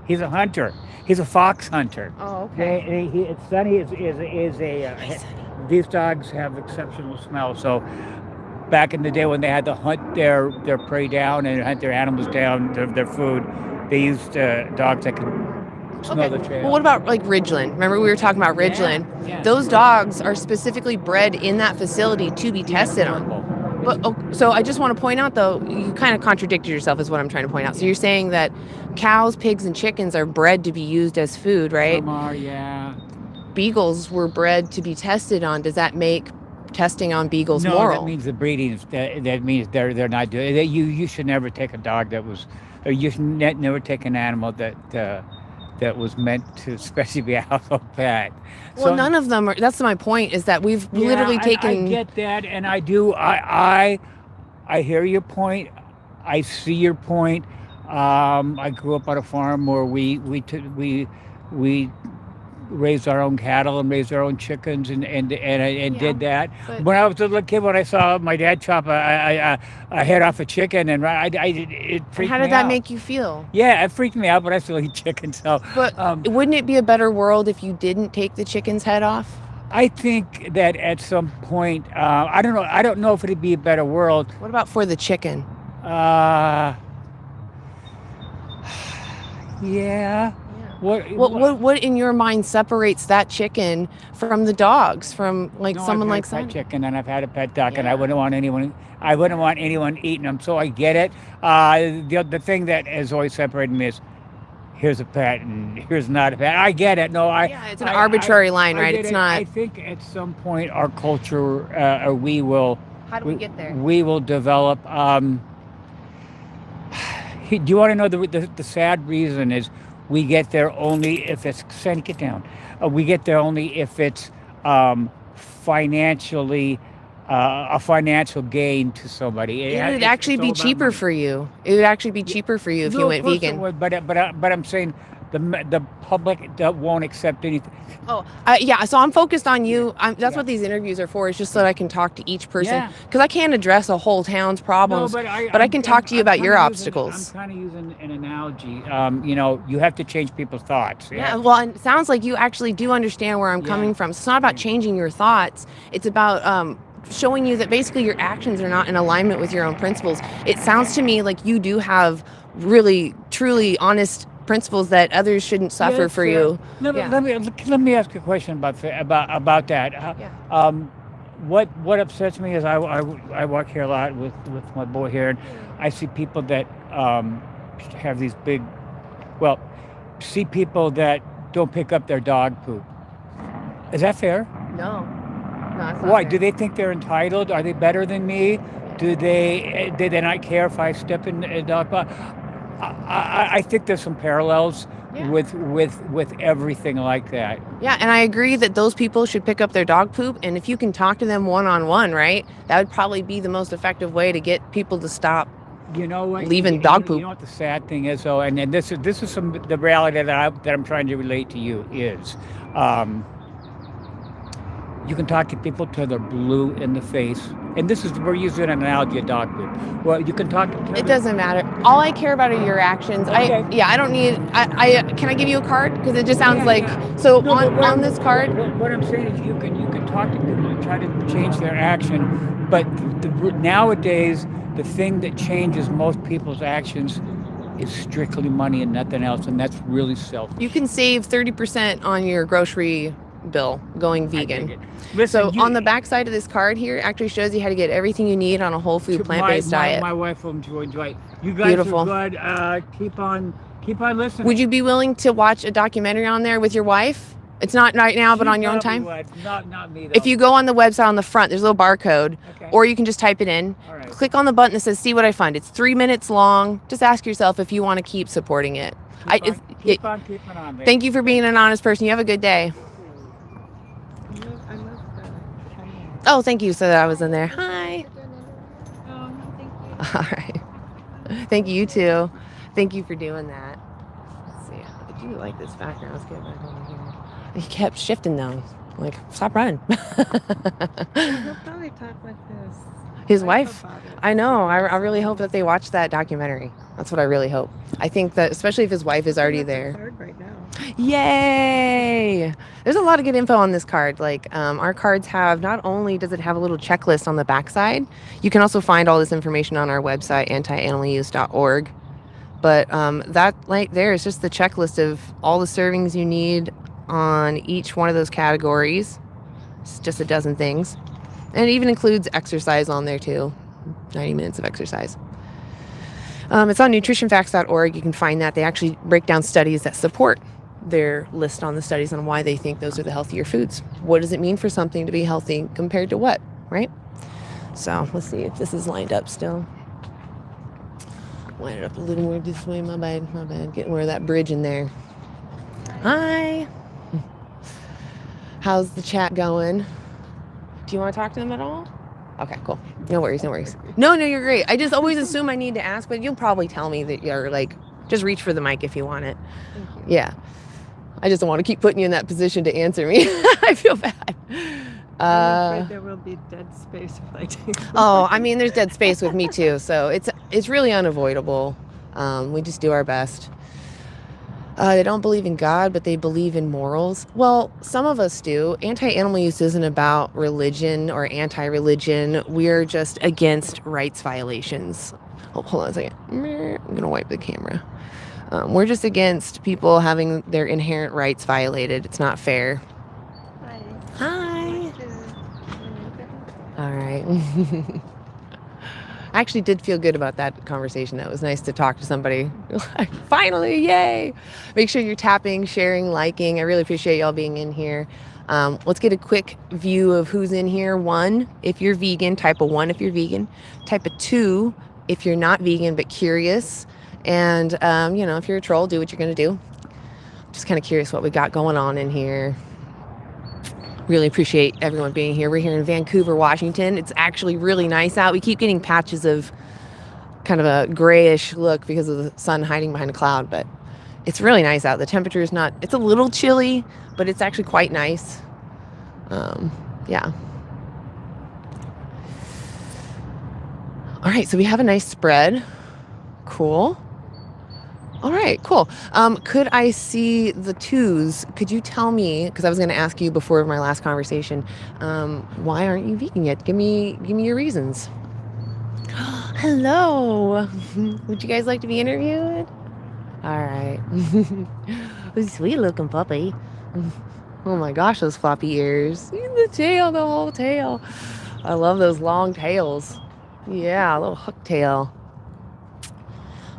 [SPEAKER 4] He's a hunter. He's a fox hunter.
[SPEAKER 1] Oh, okay.
[SPEAKER 4] Sonny is a. These dogs have exceptional smell. So back in the day when they had to hunt their prey down and hunt their animals down, their food, they used dogs that could smell the trail.
[SPEAKER 1] Well, what about like Ridgeland? Remember we were talking about Ridgeland?
[SPEAKER 4] Yeah.
[SPEAKER 1] Those dogs are specifically bred in that facility to be tested on. But so I just want to point out, though, you kind of contradicted yourself is what I'm trying to point out. So you're saying that cows, pigs, and chickens are bred to be used as food, right?
[SPEAKER 4] Some are, yeah.
[SPEAKER 1] Beagles were bred to be tested on. Does that make testing on beagles
[SPEAKER 4] No,
[SPEAKER 1] moral?
[SPEAKER 4] that means the breeding is that means they're not doing it. You should never take a dog that was, or you should never take an animal that was meant to especially be a household pet.
[SPEAKER 1] Well,
[SPEAKER 4] So-
[SPEAKER 1] none of them are. That's my point. Is that we've literally
[SPEAKER 4] Yeah,
[SPEAKER 1] taken.
[SPEAKER 4] I get that, and I do. I hear your point. I see your point. I grew up on a farm where we raised our own cattle and raised our own chickens and did that.
[SPEAKER 1] but-
[SPEAKER 4] When I was a little kid, when I saw my dad chop a head off a chicken, and it freaked me out.
[SPEAKER 1] How did that make you feel?
[SPEAKER 4] Yeah, it freaked me out, but I still eat chicken. So,
[SPEAKER 1] But wouldn't it be a better world if you didn't take the chicken's head off?
[SPEAKER 4] I think that at some point, I don't know. I don't know if it'd be a better world.
[SPEAKER 1] What about for the chicken?
[SPEAKER 4] Yeah.
[SPEAKER 1] What in your mind separates that chicken from the dogs, from like
[SPEAKER 4] No,
[SPEAKER 1] someone
[SPEAKER 4] I've
[SPEAKER 1] like
[SPEAKER 4] had a pet
[SPEAKER 1] Sonny?
[SPEAKER 4] chicken, and I've had a pet duck, and I
[SPEAKER 1] Yeah.
[SPEAKER 4] wouldn't want anyone eating them. So I get it. The thing that has always separated me is here's a pet and here's not a pet. I get it. No,
[SPEAKER 1] Yeah, it's an arbitrary line, right?
[SPEAKER 4] get
[SPEAKER 1] It's
[SPEAKER 4] it.
[SPEAKER 1] not.
[SPEAKER 4] I think at some point our culture, we will.
[SPEAKER 1] How do we get there?
[SPEAKER 4] We will develop. Do you want to know the sad reason is we get there only if it's Sandy, get down. We get there only if it's financially a financial gain to somebody.
[SPEAKER 1] It would actually be cheaper for you. It would actually be cheaper for you if you went vegan.
[SPEAKER 4] But I'm saying the public won't accept anything.
[SPEAKER 1] Oh, yeah. So I'm focused on you. That's what these interviews are for. Is just so that I can talk to each person.
[SPEAKER 4] Yeah.
[SPEAKER 1] Because I can't address a whole town's problems.
[SPEAKER 4] But
[SPEAKER 1] I can talk to you about your obstacles.
[SPEAKER 4] I'm kind of using an analogy. You have to change people's thoughts.
[SPEAKER 1] Yeah, well, and it sounds like you actually do understand where I'm coming from. So it's not about changing your thoughts. It's about showing you that basically your actions are not in alignment with your own principles. It sounds to me like you do have really, truly honest principles that others shouldn't suffer for you.
[SPEAKER 4] Let me ask you a question about that. What upsets me is I walk here a lot with my boy here, and I see people that have these big well, see people that don't pick up their dog poop. Is that fair?
[SPEAKER 1] No, no, it's not
[SPEAKER 4] Why?
[SPEAKER 1] fair.
[SPEAKER 4] Do they think they're entitled? Are they better than me? Do they not care if I step in a dog poop? I think there's some parallels
[SPEAKER 1] Yeah.
[SPEAKER 4] with everything like that.
[SPEAKER 1] Yeah, and I agree that those people should pick up their dog poop. And if you can talk to them one-on-one, right, that would probably be the most effective way to get people to stop.
[SPEAKER 4] You know what?
[SPEAKER 1] Leaving dog
[SPEAKER 4] You
[SPEAKER 1] poop.
[SPEAKER 4] know what the sad thing is, though, and this is the reality that I'm trying to relate to you is, you can talk to people till they're blue in the face, and we're using an analogy of dog poop. Well, you can talk to them.
[SPEAKER 1] It doesn't matter. All I care about are your actions.
[SPEAKER 4] Okay.
[SPEAKER 1] I don't need. Can I give you a card? Because it just sounds
[SPEAKER 4] Yeah,
[SPEAKER 1] like
[SPEAKER 4] yeah.
[SPEAKER 1] so
[SPEAKER 4] No, but
[SPEAKER 1] on this card.
[SPEAKER 4] What I'm saying is, you can talk to people and try to change their action, but nowadays the thing that changes most people's actions is strictly money and nothing else, and that's really selfish.
[SPEAKER 1] You can save 30% on your grocery bill going
[SPEAKER 4] I dig
[SPEAKER 1] vegan.
[SPEAKER 4] it. Listen,
[SPEAKER 1] So on the back side of this card here, it actually shows you how to get everything you need on a whole food plant-based diet.
[SPEAKER 4] My wife will enjoy it. You guys
[SPEAKER 1] Beautiful.
[SPEAKER 4] are good. Keep on listening.
[SPEAKER 1] Would you be willing to watch a documentary on there with your wife? It's not right now, but
[SPEAKER 4] She
[SPEAKER 1] on your own
[SPEAKER 4] probably
[SPEAKER 1] time.
[SPEAKER 4] would. Not me, though.
[SPEAKER 1] If you go on the website on the front, there's a little barcode,
[SPEAKER 4] Okay.
[SPEAKER 1] or you can just type it in.
[SPEAKER 4] All right.
[SPEAKER 1] Click on the button that says "See what I find." It's 3 minutes long. Just ask yourself if you want to keep supporting it.
[SPEAKER 4] Keep on keeping on. Lady.
[SPEAKER 1] Thank you for being an honest person. You have a good day.
[SPEAKER 2] I love the camera.
[SPEAKER 1] Oh, thank you. So that I was in there. Hi.
[SPEAKER 2] Oh, no, thank you.
[SPEAKER 1] All right. Thank you, you too. Thank you for doing that. Let's see. I do like this background. Let's get back over here. He kept shifting though. Like, stop running.
[SPEAKER 2] He'll probably talk with
[SPEAKER 1] His wife?
[SPEAKER 2] about it.
[SPEAKER 1] I know. I really hope that they watch that documentary. That's what I really hope. I think that, especially if his wife is already
[SPEAKER 2] That's a
[SPEAKER 1] there.
[SPEAKER 2] card right now.
[SPEAKER 1] Yay! There's a lot of good info on this card. Like, our cards have, not only does it have a little checklist on the backside, you can also find all this information on our website, antianimaluse.org. But that right there is just the checklist of all the servings you need on each one of those categories. It's just a dozen things. And it even includes exercise on there too. 90 minutes of exercise. It's on nutritionfacts.org. You can find that. They actually break down studies that support their list on the studies on why they think those are the healthier foods. What does it mean for something to be healthy compared to what, right? So let's see if this is lined up still. Line it up a little more this way. My bad. Getting rid of that bridge in there. Hi. How's the chat going? Do you want to talk to them at all? Okay, cool. No worries. No, you're great. I just always assume I need to ask, but you'll probably tell me that you're like, just reach for the mic if you want it.
[SPEAKER 2] Thank you.
[SPEAKER 1] Yeah. I just don't want to keep putting you in that position to answer me. I feel bad.
[SPEAKER 2] I'm afraid there will be dead space if I take
[SPEAKER 1] Oh, I mean, there's dead space with me too, so it's really unavoidable. We just do our best. They don't believe in God, but they believe in morals. Well, some of us do. Anti-animal use isn't about religion or anti-religion. We're just against rights violations. Oh, hold on a second. I'm going to wipe the camera. We're just against people having their inherent rights violated. It's not fair. Hi. All right. I actually did feel good about that conversation. That was nice to talk to somebody. Finally, yay. Make sure you're tapping, sharing, liking. I really appreciate y'all being in here. Let's get a quick view of who's in here. 1, if you're vegan. Type a 1 if you're vegan. Type a 2 if you're not vegan but curious. And, if you're a troll, do what you're going to do. Just kind of curious what we got going on in here. Really appreciate everyone being here. We're here in Vancouver, Washington. It's actually really nice out. We keep getting patches of kind of a grayish look because of the sun hiding behind a cloud, but it's really nice out. The temperature is not, it's a little chilly, but it's actually quite nice. Yeah. All right, so we have a nice spread. Cool. All right, cool. Could I see the 2s? Could you tell me, because I was going to ask you before my last conversation, why aren't you vegan yet? Give me your reasons. Hello. Would you guys like to be interviewed? All right. Sweet looking puppy. Oh my gosh, those floppy ears. See the tail, the whole tail. I love those long tails. Yeah, a little hook tail.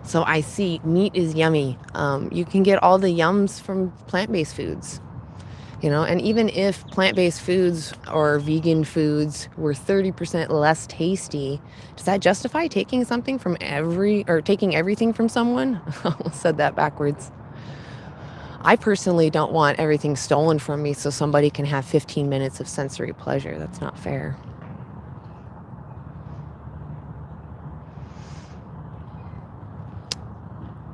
[SPEAKER 1] So I see meat is yummy. You can get all the yums from plant-based foods, you know, and even if plant-based foods or vegan foods were 30% less tasty, does that justify taking something from taking everything from someone? I almost said that backwards. I personally don't want everything stolen from me so somebody can have 15 minutes of sensory pleasure. That's not fair.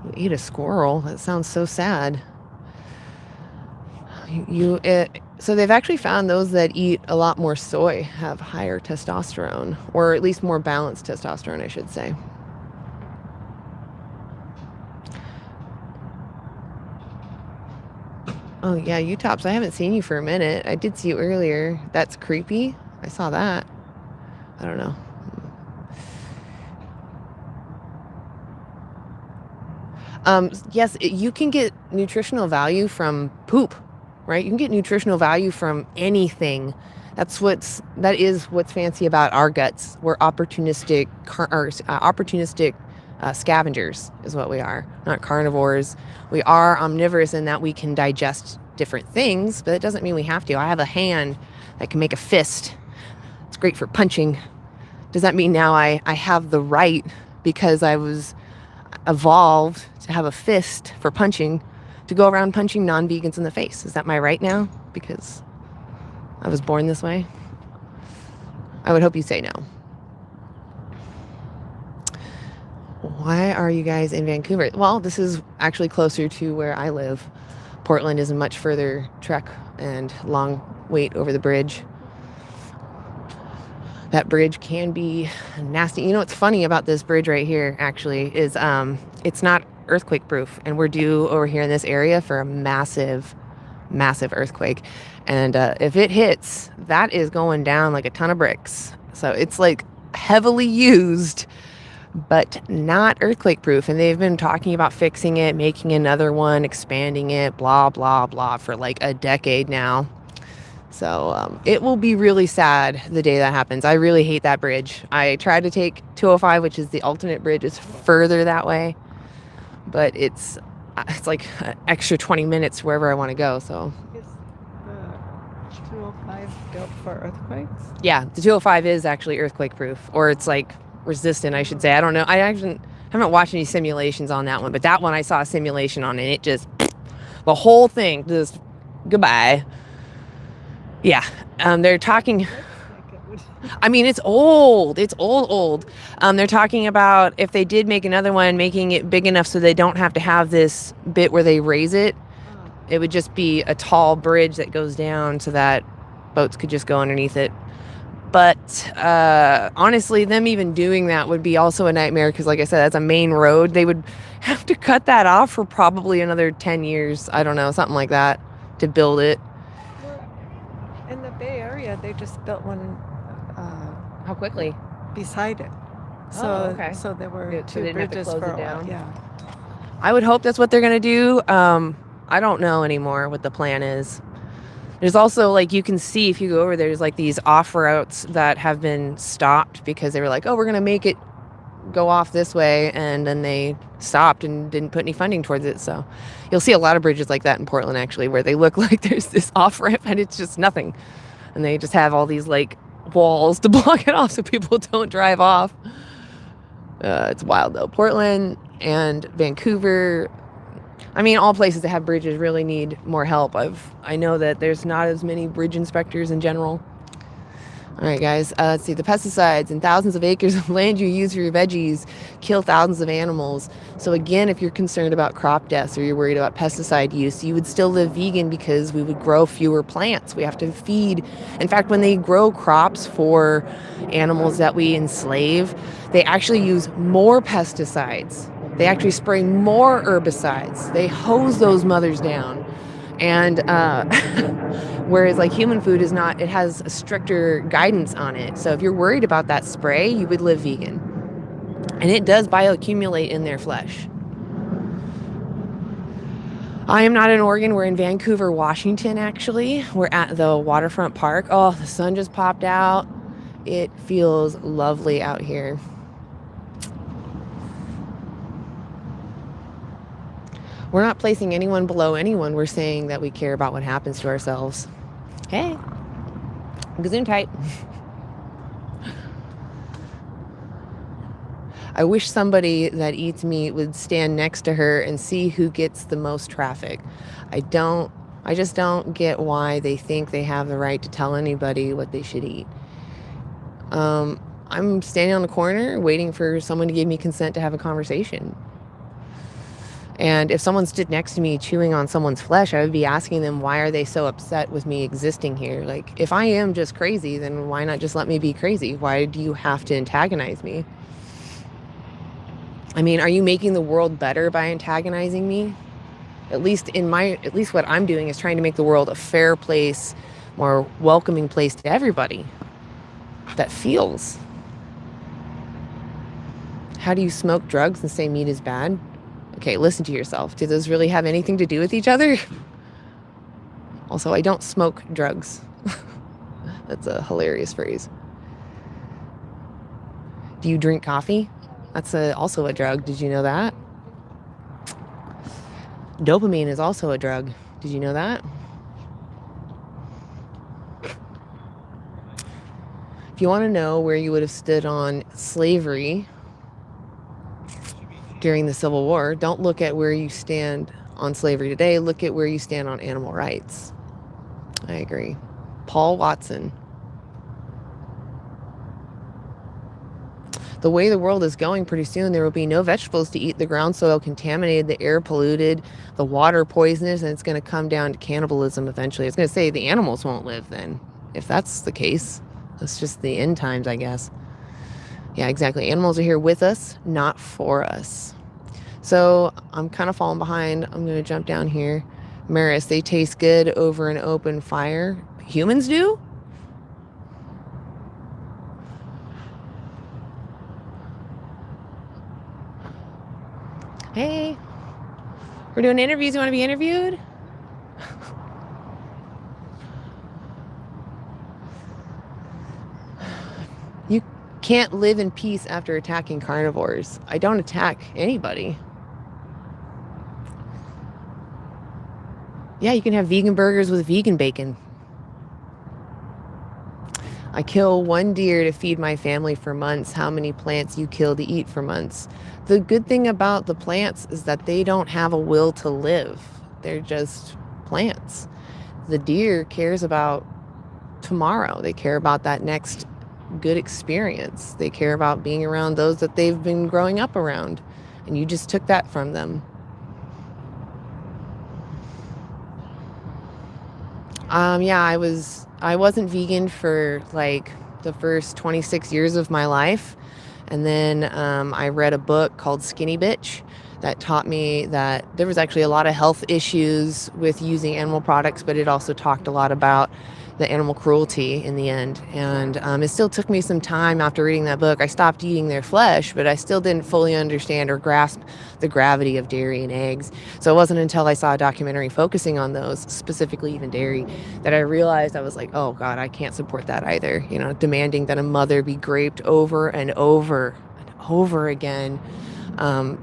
[SPEAKER 1] You eat a squirrel. That sounds so sad. So they've actually found those that eat a lot more soy have higher testosterone, or at least more balanced testosterone, I should say. Oh yeah, U-Tops, I haven't seen you for a minute. I did see you earlier. That's creepy. I saw that. I don't know. Yes, you can get nutritional value from poop, right? You can get nutritional value from anything. That is what's fancy about our guts. We're opportunistic scavengers is what we are, not carnivores. We are omnivorous in that we can digest different things, but it doesn't mean we have to. I have a hand that can make a fist. It's great for punching. Does that mean now I have the right, because I was evolved to have a fist for punching, to go around punching non-vegans in the face? Is that my right now because I was born this way? I would hope you say no. Why are you guys in Vancouver? Well, this is actually closer to where I live. Portland is a much further trek and long wait over the bridge. That bridge can be nasty. You know what's funny about this bridge right here actually is it's not earthquake proof, and we're due over here in this area for a massive earthquake. And if it hits, that is going down like a ton of bricks. So it's like heavily used, but not earthquake proof. And they've been talking about fixing it, making another one, expanding it, blah, blah, blah, for like a decade now. So it will be really sad the day that happens. I really hate that bridge. I tried to take 205, which is the alternate bridge. It's further that way, but it's like an extra 20 minutes wherever I want to go. So
[SPEAKER 2] Is the 205 built for earthquakes?
[SPEAKER 1] yeah, the 205 is actually earthquake proof, or it's like resistant, I should say. I don't know. I actually haven't watched any simulations on that one, but that one I saw a simulation on, and it just, the whole thing just, goodbye. Yeah, they're talking. I mean, it's old. It's old. They're talking about if they did make another one, making it big enough so they don't have to have this bit where they raise it. It would just be a tall bridge that goes down so that boats could just go underneath it. But honestly, them even doing that would be also a nightmare because, like I said, that's a main road. They would have to cut that off for probably another 10 years. I don't know, something like that, to build it.
[SPEAKER 2] In the Bay Area, they just built one
[SPEAKER 1] How quickly?
[SPEAKER 2] beside it. So,
[SPEAKER 1] okay.
[SPEAKER 2] so there were
[SPEAKER 1] So
[SPEAKER 2] two
[SPEAKER 1] they didn't have to
[SPEAKER 2] bridges
[SPEAKER 1] close
[SPEAKER 2] for
[SPEAKER 1] it
[SPEAKER 2] a while.
[SPEAKER 1] down?
[SPEAKER 2] Yeah.
[SPEAKER 1] I would hope that's what they're going to do. I don't know anymore what the plan is. There's also, like, you can see if you go over there, there's like these off routes that have been stopped because they were like, oh, we're going to make it go off this way. And then they stopped and didn't put any funding towards it. So you'll see a lot of bridges like that in Portland, actually, where they look like there's this off ramp and it's just nothing. And they just have all these like walls to block it off so people don't drive off. It's wild though. Portland and Vancouver, I mean, all places that have bridges really need more help. I know that there's not as many bridge inspectors in general. All right, guys, let's see. The pesticides and thousands of acres of land you use for your veggies kill thousands of animals. So again, if you're concerned about crop deaths or you're worried about pesticide use, you would still live vegan because we would grow fewer plants. We have to feed. In fact, when they grow crops for animals that we enslave, they actually use more pesticides. They actually spray more herbicides. They hose those mothers down. And whereas like human food is not, it has a stricter guidance on it. So if you're worried about that spray, you would live vegan. And it does bioaccumulate in their flesh. I am not in Oregon. We're in Vancouver, Washington, actually. We're at the waterfront park. Oh, the sun just popped out. It feels lovely out here. We're not placing anyone below anyone. We're saying that we care about what happens to ourselves. Hey, gesundheit. I wish somebody that eats meat would stand next to her and see who gets the most traffic. I just don't get why they think they have the right to tell anybody what they should eat. I'm standing on the corner waiting for someone to give me consent to have a conversation. And if someone stood next to me chewing on someone's flesh, I would be asking them, why are they so upset with me existing here? Like, if I am just crazy, then why not just let me be crazy? Why do you have to antagonize me? I mean, are you making the world better by antagonizing me? At least what I'm doing is trying to make the world a fair place, more welcoming place to everybody that feels. How do you smoke drugs and say meat is bad? Okay, listen to yourself. Do those really have anything to do with each other? Also, I don't smoke drugs. That's a hilarious phrase. Do you drink coffee? That's also a drug. Did you know that? Dopamine is also a drug. Did you know that? If you want to know where you would have stood on slavery during the Civil War, don't look at where you stand on slavery today. Look at where you stand on animal rights. I agree. Paul Watson. The way the world is going, pretty soon there will be no vegetables to eat, the ground soil contaminated, the air polluted, the water poisonous, and it's going to come down to cannibalism eventually. It's going to say the animals won't live then. If that's the case, that's just the end times, I guess. Yeah, exactly. Animals are here with us, not for us. So I'm kind of falling behind. I'm going to jump down here. Maris, they taste good over an open fire. Humans do? Hey, we're doing interviews. You want to be interviewed? You can't live in peace after attacking carnivores. I don't attack anybody. Yeah, you can have vegan burgers with vegan bacon. I kill one deer to feed my family for months. How many plants you kill to eat for months? The good thing about the plants is that they don't have a will to live. They're just plants. The deer cares about tomorrow. They care about that next good experience. They care about being around those that they've been growing up around. And you just took that from them. Yeah, I wasn't vegan for like the first 26 years of my life. And then I read a book called Skinny Bitch that taught me that there was actually a lot of health issues with using animal products, but it also talked a lot about the animal cruelty in the end. And it still took me some time after reading that book. I stopped eating their flesh, but I still didn't fully understand or grasp the gravity of dairy and eggs. So it wasn't until I saw a documentary focusing on those, specifically even dairy, that I realized I was like, oh God, I can't support that either. You know, demanding that a mother be raped over and over and over again.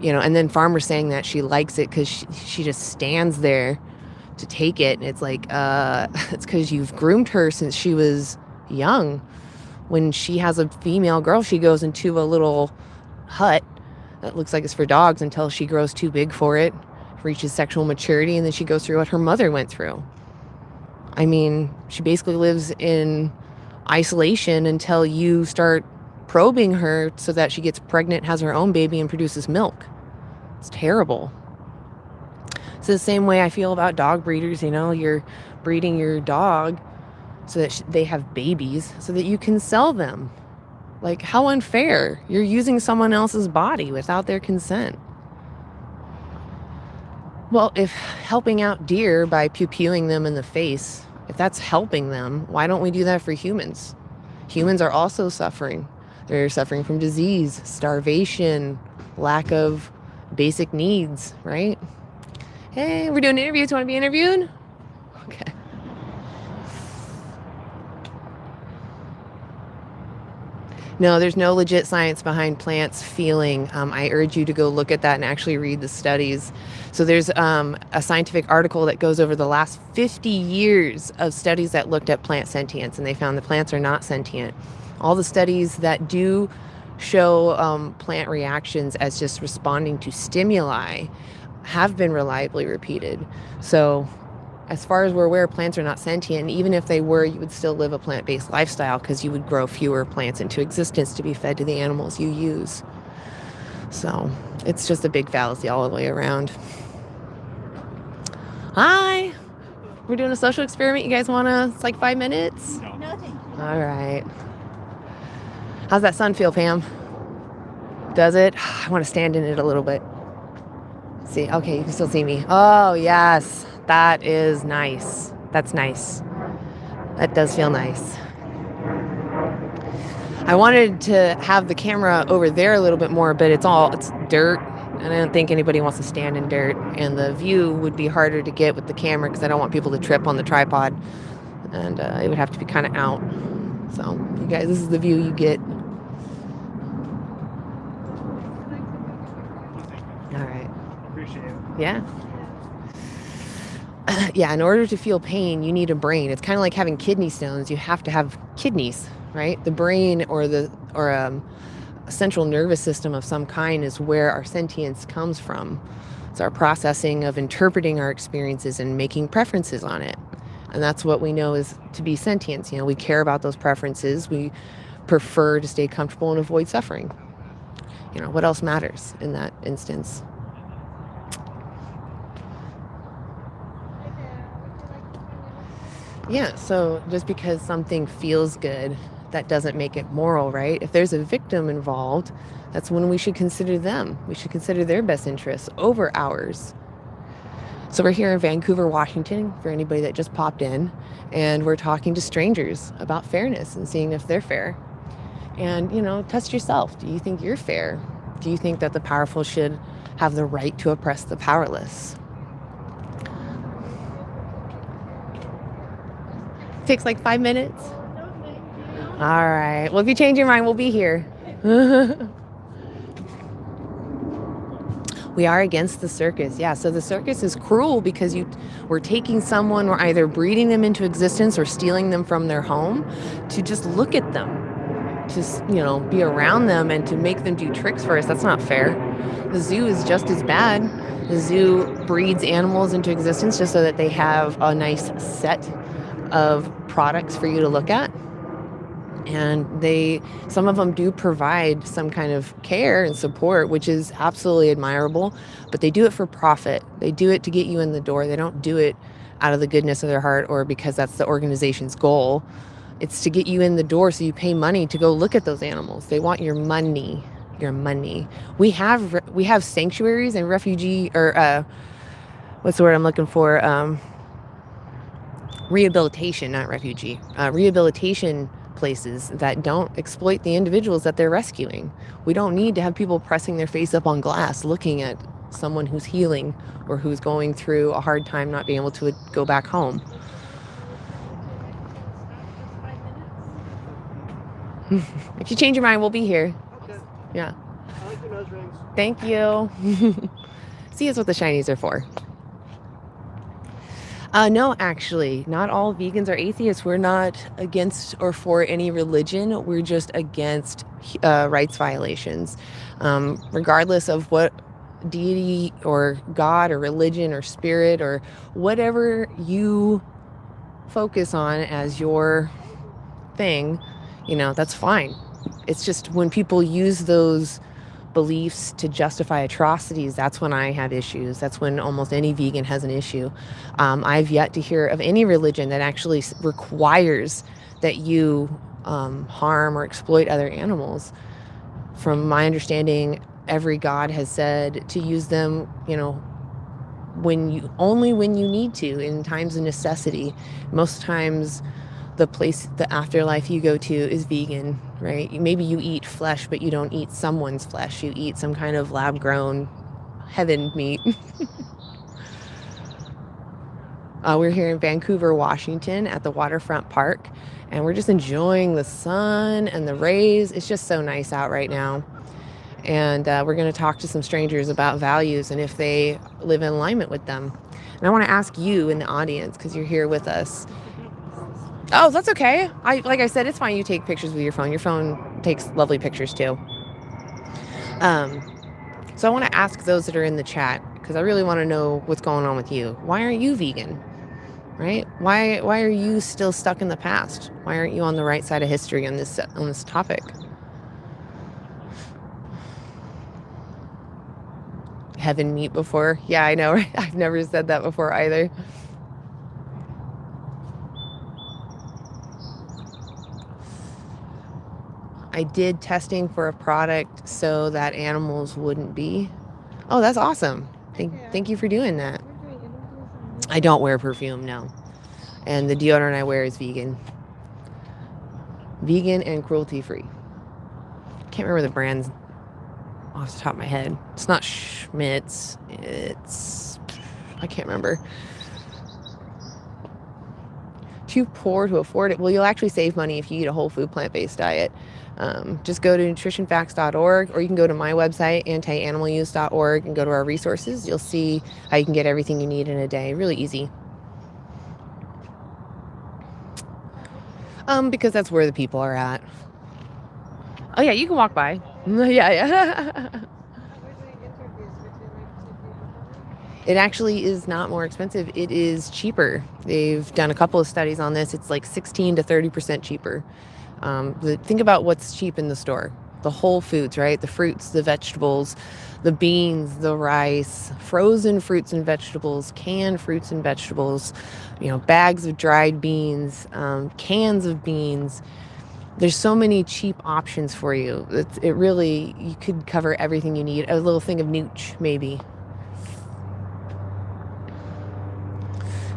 [SPEAKER 1] You know, and then farmers saying that she likes it because she just stands there to take it. And it's like, it's because you've groomed her since she was young. When she has a female girl, she goes into a little hut that looks like it's for dogs until she grows too big for it, reaches sexual maturity, and then she goes through what her mother went through. I mean, she basically lives in isolation until you start probing her so that she gets pregnant, has her own baby, and produces milk. It's terrible. It's the same way I feel about dog breeders. You know, you're breeding your dog so that they have babies so that you can sell them. Like, how unfair. You're using someone else's body without their consent. Well, if helping out deer by pew-pewing them in the face, if that's helping them, why don't we do that for humans? Humans are also suffering. They're suffering from disease, starvation, lack of basic needs, right? Hey, we're doing interviews. You want to be interviewed? Okay. No, there's no legit science behind plants feeling. I urge you to go look at that and actually read the studies. So there's a scientific article that goes over the last 50 years of studies that looked at plant sentience, and they found the plants are not sentient. All the studies that do show plant reactions as just responding to stimuli have been reliably repeated. So as far as we're aware, plants are not sentient. And even if they were, you would still live a plant-based lifestyle because you would grow fewer plants into existence to be fed to the animals you use. So it's just a big fallacy all the way around. Hi. We're doing a social experiment. You guys want to, it's like 5 minutes?
[SPEAKER 3] No.
[SPEAKER 1] All right. How's that sun feel, Pam? Does it? I want to stand in it a little bit. See, okay, you can still see me. Oh, yes. That is nice. That's nice. That does feel nice. I wanted to have the camera over there a little bit more, but it's dirt, and I don't think anybody wants to stand in dirt, and the view would be harder to get with the camera because I don't want people to trip on the tripod, and it would have to be kind of out. So, you guys, this is the view you get. All right.
[SPEAKER 3] Appreciate it.
[SPEAKER 1] Yeah. Yeah, in order to feel pain, you need a brain. It's kind of like having kidney stones. You have to have kidneys, right? The brain or a central nervous system of some kind is where our sentience comes from. It's our processing of interpreting our experiences and making preferences on it. And that's what we know is to be sentience. We care about those preferences. We prefer to stay comfortable and avoid suffering. What else matters in that instance? Yeah, so just because something feels good, that doesn't make it moral, right? If there's a victim involved, that's when we should consider them. We should consider their best interests over ours. So we're here in Vancouver, Washington, for anybody that just popped in, and we're talking to strangers about fairness and seeing if they're fair. And, test yourself. Do you think you're fair? Do you think that the powerful should have the right to oppress the powerless? Takes like 5 minutes. All right. Well, if you change your mind, we'll be here. We are against the circus. Yeah, so the circus is cruel because we're taking someone, we're either breeding them into existence or stealing them from their home to just look at them, to, be around them and to make them do tricks for us. That's not fair. The zoo is just as bad. The zoo breeds animals into existence just so that they have a nice set of products for you to look at. And some of them do provide some kind of care and support, which is absolutely admirable, but they do it for profit. They do it to get you in the door. They don't do it out of the goodness of their heart or because that's the organization's goal. It's to get you in the door so you pay money to go look at those animals. They want your money. Your money. We have sanctuaries and refugee, or what's the word I'm looking for? Rehabilitation, not refugee. Rehabilitation places that don't exploit the individuals that they're rescuing. We don't need to have people pressing their face up on glass looking at someone who's healing or who's going through a hard time not being able to go back home. If you change your mind, we'll be here.
[SPEAKER 3] Okay.
[SPEAKER 1] Yeah.
[SPEAKER 3] I like your nose rings.
[SPEAKER 1] Thank you. See, that's what the shinies are for. No, actually, not all vegans are atheists. We're not against or for any religion. We're just against rights violations. Regardless of what deity or God or religion or spirit or whatever you focus on as your thing, that's fine. It's just when people use those beliefs to justify atrocities, that's when I have issues. That's when almost any vegan has an issue. I've yet to hear of any religion that actually requires that you harm or exploit other animals. From my understanding, every god has said to use them, when you need to, in times of necessity. Most times the afterlife you go to is vegan, right? Maybe you eat flesh, but you don't eat someone's flesh. You eat some kind of lab-grown heaven meat. We're here in Vancouver, Washington at the waterfront park, and we're just enjoying the sun and the rays. It's just so nice out right now. And we're going to talk to some strangers about values and if they live in alignment with them. And I want to ask you in the audience, because you're here with us. Oh, that's okay. Like I said, it's fine. You take pictures with your phone. Your phone takes lovely pictures too. So I want to ask those that are in the chat, because I really want to know what's going on with you. Why aren't you vegan? Right? Why are you still stuck in the past? Why aren't you on the right side of history on this topic? Heaven meat before? Yeah, I know, right? I've never said that before either. I did testing for a product so that animals wouldn't be. Oh, that's awesome. Thank you for doing that. I don't wear perfume, no. And the deodorant I wear is vegan. Vegan and cruelty-free. Can't remember the brands off the top of my head. It's not Schmidt's. I can't remember. Too poor to afford it. Well, you'll actually save money if you eat a whole food plant-based diet. Just go to nutritionfacts.org, or you can go to my website, antianimaluse.org, and go to our resources. You'll see how you can get everything you need in a day. Really easy. Because that's where the people are at. Oh yeah, you can walk by. Yeah. It actually is not more expensive. It is cheaper. They've done a couple of studies on this. It's like 16 to 30% cheaper. Think about what's cheap in the store. The whole foods, right? The fruits, the vegetables, the beans, the rice, frozen fruits and vegetables, canned fruits and vegetables, bags of dried beans, cans of beans. There's so many cheap options for you. You could cover everything you need. A little thing of nooch, maybe.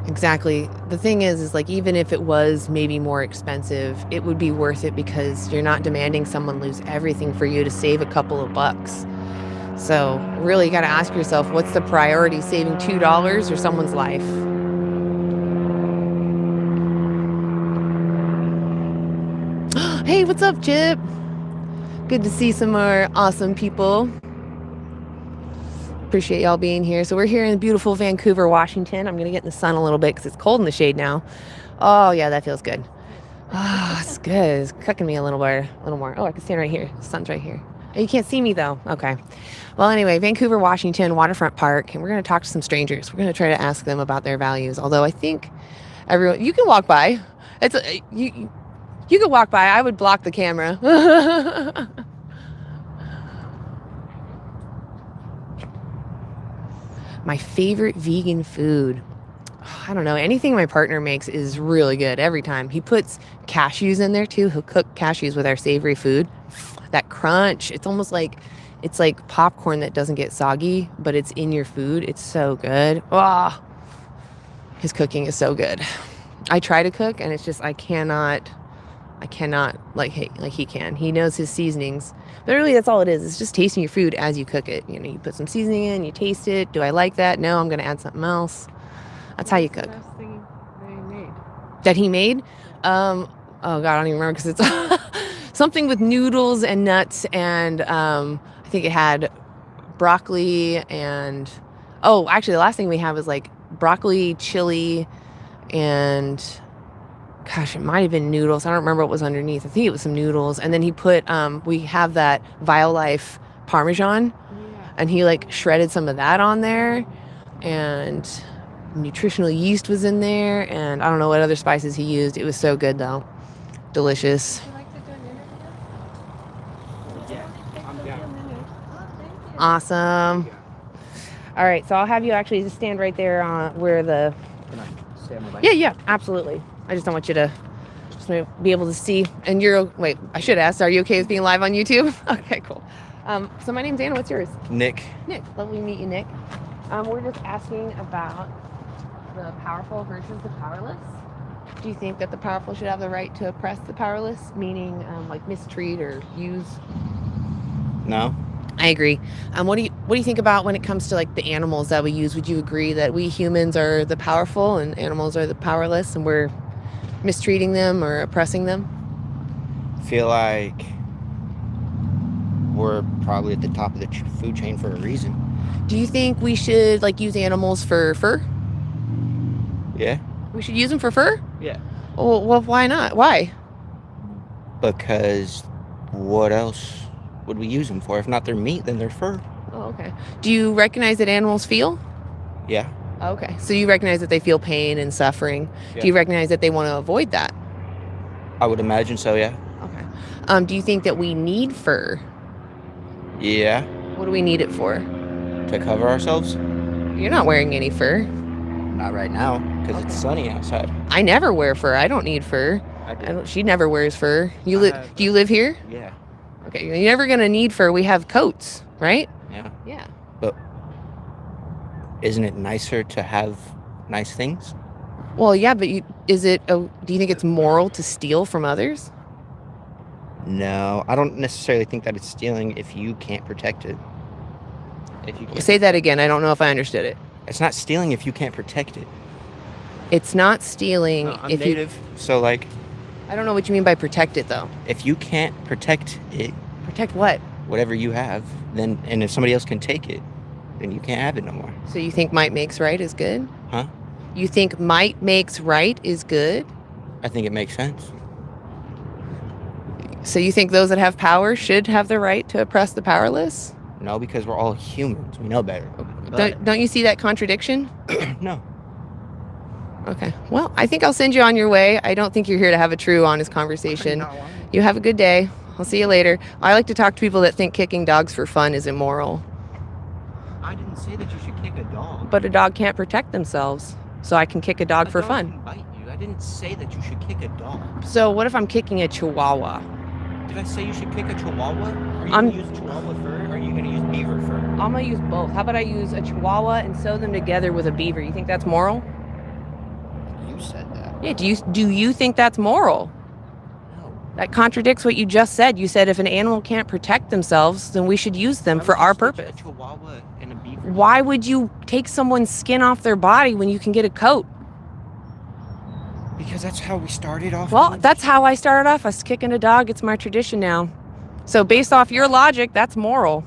[SPEAKER 1] Exactly. The thing is like, even if it was maybe more expensive, it would be worth it because you're not demanding someone lose everything for you to save a couple of bucks. So really you got to ask yourself, what's the priority, saving $2 or someone's life? Hey, what's up, Chip? Good to see some more awesome people. Appreciate y'all being here. So we're here in beautiful Vancouver, Washington. I'm going to get in the sun a little bit because it's cold in the shade now. Oh, yeah, that feels good. Oh, it's good. It's cooking me a little more. Oh, I can stand right here. The sun's right here. Oh, you can't see me, though. Okay. Well, anyway, Vancouver, Washington, waterfront park. And we're going to talk to some strangers. We're going to try to ask them about their values. Although I think everyone... You can walk by. You can walk by. I would block the camera. My favorite vegan food. I don't know. Anything my partner makes is really good every time. He puts cashews in there too. He'll cook cashews with our savory food. That crunch. It's almost like popcorn that doesn't get soggy, but it's in your food. It's so good. Oh, his cooking is so good. I try to cook and it's just, I cannot like he can. He knows his seasonings. But really, that's all it is. It's just tasting your food as you cook it. You put some seasoning in, you taste it. Do I like that? No, I'm going to add something else. That's how you cook.
[SPEAKER 2] What's the best thing they made?
[SPEAKER 1] That he made? Oh, God, I don't even remember because it's something with noodles and nuts. And I think it had broccoli and... Oh, actually, the last thing we have is like broccoli, chili, and... Gosh, it might have been noodles. I don't remember what was underneath. I think it was some noodles. And then he put, we have that Violife Parmesan. Yeah. And he like shredded some of that on there. And nutritional yeast was in there. And I don't know what other spices he used. It was so good though. Delicious.
[SPEAKER 2] Would you like to do an interview?
[SPEAKER 3] Yeah, I'm down.
[SPEAKER 2] Thank you.
[SPEAKER 1] Awesome. All right, so I'll have you actually just stand right there where the...
[SPEAKER 3] Can I stay on my bike?
[SPEAKER 1] Yeah, absolutely. I just don't want you to just be able to see. And wait, I should ask, are you okay with being live on YouTube? Okay, cool. So my name's Anna. What's yours?
[SPEAKER 3] Nick.
[SPEAKER 1] Nick. Lovely to meet you, Nick. We're just asking about the powerful versus the powerless. Do you think that the powerful should have the right to oppress the powerless, meaning like mistreat or use?
[SPEAKER 3] No.
[SPEAKER 1] I agree. What do you think about when it comes to like the animals that we use? Would you agree that we humans are the powerful and animals are the powerless, and we're mistreating them or oppressing them?
[SPEAKER 3] Feel like we're probably at the top of the food chain for a reason.
[SPEAKER 1] Do you think we should like use animals for fur?
[SPEAKER 3] Yeah.
[SPEAKER 1] We should use them for fur?
[SPEAKER 3] Yeah.
[SPEAKER 1] Well, why not? Why?
[SPEAKER 3] Because what else would we use them for? If not their meat, then their fur.
[SPEAKER 1] Oh, okay. Do you recognize that animals feel?
[SPEAKER 3] Yeah.
[SPEAKER 1] Okay. So you recognize that they feel pain and suffering.
[SPEAKER 3] Yeah.
[SPEAKER 1] Do you recognize that they want to avoid that?
[SPEAKER 3] I would imagine so, yeah.
[SPEAKER 1] Okay. Do you think that we need fur?
[SPEAKER 3] Yeah.
[SPEAKER 1] What do we need it for?
[SPEAKER 3] To cover ourselves?
[SPEAKER 1] You're not wearing any fur.
[SPEAKER 3] Not right now, because it's sunny outside.
[SPEAKER 1] I never wear fur. I don't need fur. She never wears fur. Do you live here?
[SPEAKER 3] Yeah.
[SPEAKER 1] Okay. You're never gonna need fur. We have coats, right?
[SPEAKER 3] Yeah.
[SPEAKER 1] Yeah.
[SPEAKER 3] But isn't it nicer to have nice things?
[SPEAKER 1] Well, yeah, but do you think it's moral to steal from others?
[SPEAKER 3] No, I don't necessarily think that it's stealing if you can't protect it.
[SPEAKER 1] Say that again. I don't know if I understood it.
[SPEAKER 3] It's not stealing if you can't protect it.
[SPEAKER 1] It's not stealing
[SPEAKER 3] I'm
[SPEAKER 1] if
[SPEAKER 3] native, so like,
[SPEAKER 1] I don't know what you mean by protect it though.
[SPEAKER 3] if you can't protect it,
[SPEAKER 1] Protect what?
[SPEAKER 3] whatever you have, then, and if somebody else can take it, then you can't have it no more.
[SPEAKER 1] So you think might makes right is good?
[SPEAKER 3] Huh?
[SPEAKER 1] You think might makes right is good?
[SPEAKER 3] I think it makes sense.
[SPEAKER 1] So you think those that have power should have the right to oppress the powerless?
[SPEAKER 3] No, because we're all humans. We know better. But
[SPEAKER 1] Don't you see that contradiction?
[SPEAKER 3] no.
[SPEAKER 1] Okay. Well, I think I'll send you on your way. I don't think you're here to have a true, honest conversation. You have a good day. I'll see you later. I like to talk to people that think kicking dogs for fun is immoral.
[SPEAKER 3] I didn't say that you should kick a dog.
[SPEAKER 1] But a dog can't protect themselves, so I can kick a dog for fun.
[SPEAKER 3] Can bite you. I didn't say that you should kick a dog.
[SPEAKER 1] So what if I'm kicking a chihuahua?
[SPEAKER 3] Did I say you should kick a chihuahua? Are you
[SPEAKER 1] I'm-
[SPEAKER 3] going to use chihuahua fur or are you going to use beaver fur?
[SPEAKER 1] I'm gonna use both. How about I use a chihuahua and sew them together with a beaver? You think that's moral?
[SPEAKER 3] You said that.
[SPEAKER 1] Yeah, do you think that's moral?
[SPEAKER 3] No.
[SPEAKER 1] That contradicts what you just said. You said if an animal can't protect themselves, then we should use them
[SPEAKER 3] Why
[SPEAKER 1] for
[SPEAKER 3] would you
[SPEAKER 1] our
[SPEAKER 3] switch
[SPEAKER 1] purpose.
[SPEAKER 3] A chihuahua and a beaver.
[SPEAKER 1] Why would you take someone's skin off their body when you can get a coat?
[SPEAKER 3] Because that's how we started off.
[SPEAKER 1] Well, that's how I started off. I was kicking a dog. It's my tradition now. So based off your logic, that's moral.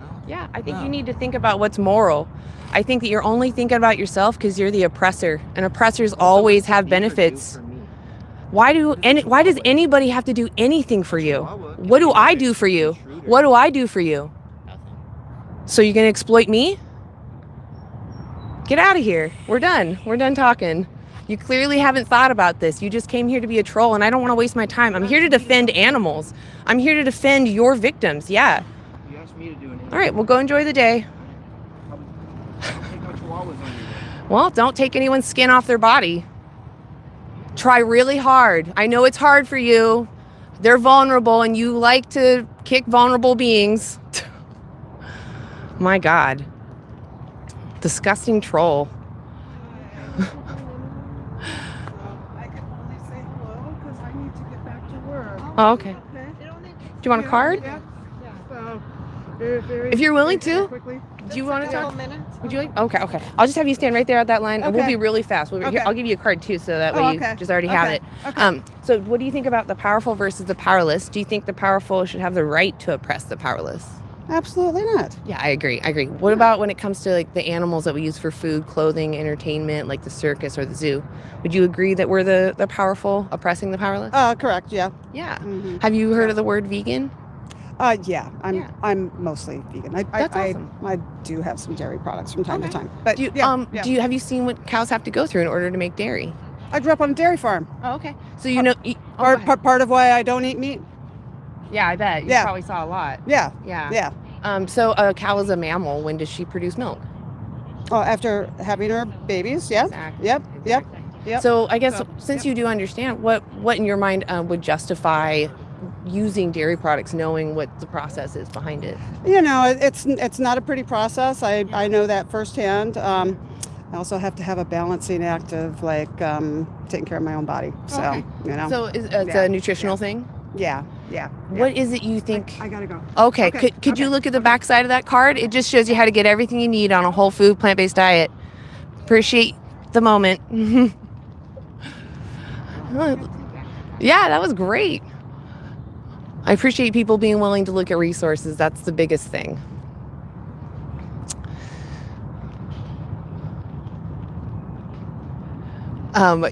[SPEAKER 3] No.
[SPEAKER 1] Yeah, I think
[SPEAKER 3] No.
[SPEAKER 1] you need to think about what's moral. I think that you're only thinking about yourself because you're the oppressor, and oppressors always have benefits. Why does anybody have to do anything for you? What do I do for you? What do I do for you?
[SPEAKER 3] Nothing.
[SPEAKER 1] So you're gonna exploit me? Get out of here. We're done. We're done talking. You clearly haven't thought about this. You just came here to be a troll, and I don't want to waste my time. I'm here to defend animals. I'm here to defend your victims. Yeah.
[SPEAKER 3] You asked me to do an
[SPEAKER 1] All right. Well, go enjoy the day.
[SPEAKER 3] Take my chihuahuas on your way.
[SPEAKER 1] Well, don't take anyone's skin off their body. Try really hard. I know it's hard for you. They're vulnerable, and you like to kick vulnerable beings. My God. Disgusting troll.
[SPEAKER 2] I can only say hello because I need to get back to work.
[SPEAKER 1] Oh, okay.
[SPEAKER 2] Okay.
[SPEAKER 1] Do you want a card?
[SPEAKER 2] Yeah. So,
[SPEAKER 1] If you're willing to.
[SPEAKER 2] Quickly.
[SPEAKER 1] Do you want to talk?
[SPEAKER 2] Minutes.
[SPEAKER 1] Would you like? Okay. I'll just have you stand right there at that line, and we'll
[SPEAKER 2] Okay.
[SPEAKER 1] be really fast.
[SPEAKER 2] Okay.
[SPEAKER 1] I'll give you a card too, so that way
[SPEAKER 2] Oh,
[SPEAKER 1] you
[SPEAKER 2] okay.
[SPEAKER 1] just already have
[SPEAKER 2] Okay.
[SPEAKER 1] it.
[SPEAKER 2] Okay.
[SPEAKER 1] So what do you think about the powerful versus the powerless? Do you think the powerful should have the right to oppress the powerless?
[SPEAKER 2] Absolutely not.
[SPEAKER 1] Yeah, I agree. What about when it comes to like the animals that we use for food, clothing, entertainment, like the circus or the zoo? Would you agree that we're the powerful oppressing the powerless?
[SPEAKER 2] Correct. Yeah.
[SPEAKER 1] Yeah.
[SPEAKER 2] Mm-hmm.
[SPEAKER 1] Have you heard of the word vegan?
[SPEAKER 2] Yeah. I'm mostly vegan.
[SPEAKER 1] That's awesome.
[SPEAKER 2] I do have some dairy products from time to time. But
[SPEAKER 1] Do you,
[SPEAKER 2] yeah.
[SPEAKER 1] have you seen what cows have to go through in order to make dairy?
[SPEAKER 2] I grew up on a dairy farm.
[SPEAKER 1] Oh, okay. So you know. Go ahead.
[SPEAKER 2] Part of why I don't eat meat.
[SPEAKER 1] Yeah, I bet. You
[SPEAKER 2] Yeah.
[SPEAKER 1] probably saw a lot.
[SPEAKER 2] Yeah.
[SPEAKER 1] Yeah.
[SPEAKER 2] Yeah.
[SPEAKER 1] So a cow is a mammal. When does she produce milk?
[SPEAKER 2] Oh, after having her babies. Yeah.
[SPEAKER 1] Exactly.
[SPEAKER 2] Yep. Yep.
[SPEAKER 1] Exactly.
[SPEAKER 2] Yep.
[SPEAKER 1] So I guess
[SPEAKER 2] So,
[SPEAKER 1] since
[SPEAKER 2] yep.
[SPEAKER 1] you do understand, what in your mind would justify using dairy products, knowing what the process is behind it?
[SPEAKER 2] You know, it's not a pretty process. I know that firsthand. I also have to have a balancing act of like taking care of my own body. So
[SPEAKER 1] Okay.
[SPEAKER 2] you know.
[SPEAKER 1] So it's
[SPEAKER 2] Yeah.
[SPEAKER 1] a nutritional thing.
[SPEAKER 2] Yeah.
[SPEAKER 5] Yeah.
[SPEAKER 1] What is it you think?
[SPEAKER 5] I gotta go.
[SPEAKER 1] Okay, could you look at the back side of that card? It just shows you how to get everything you need on a whole food, plant-based diet. Appreciate the moment. Yeah, that was great. I appreciate people being willing to look at resources. That's the biggest thing.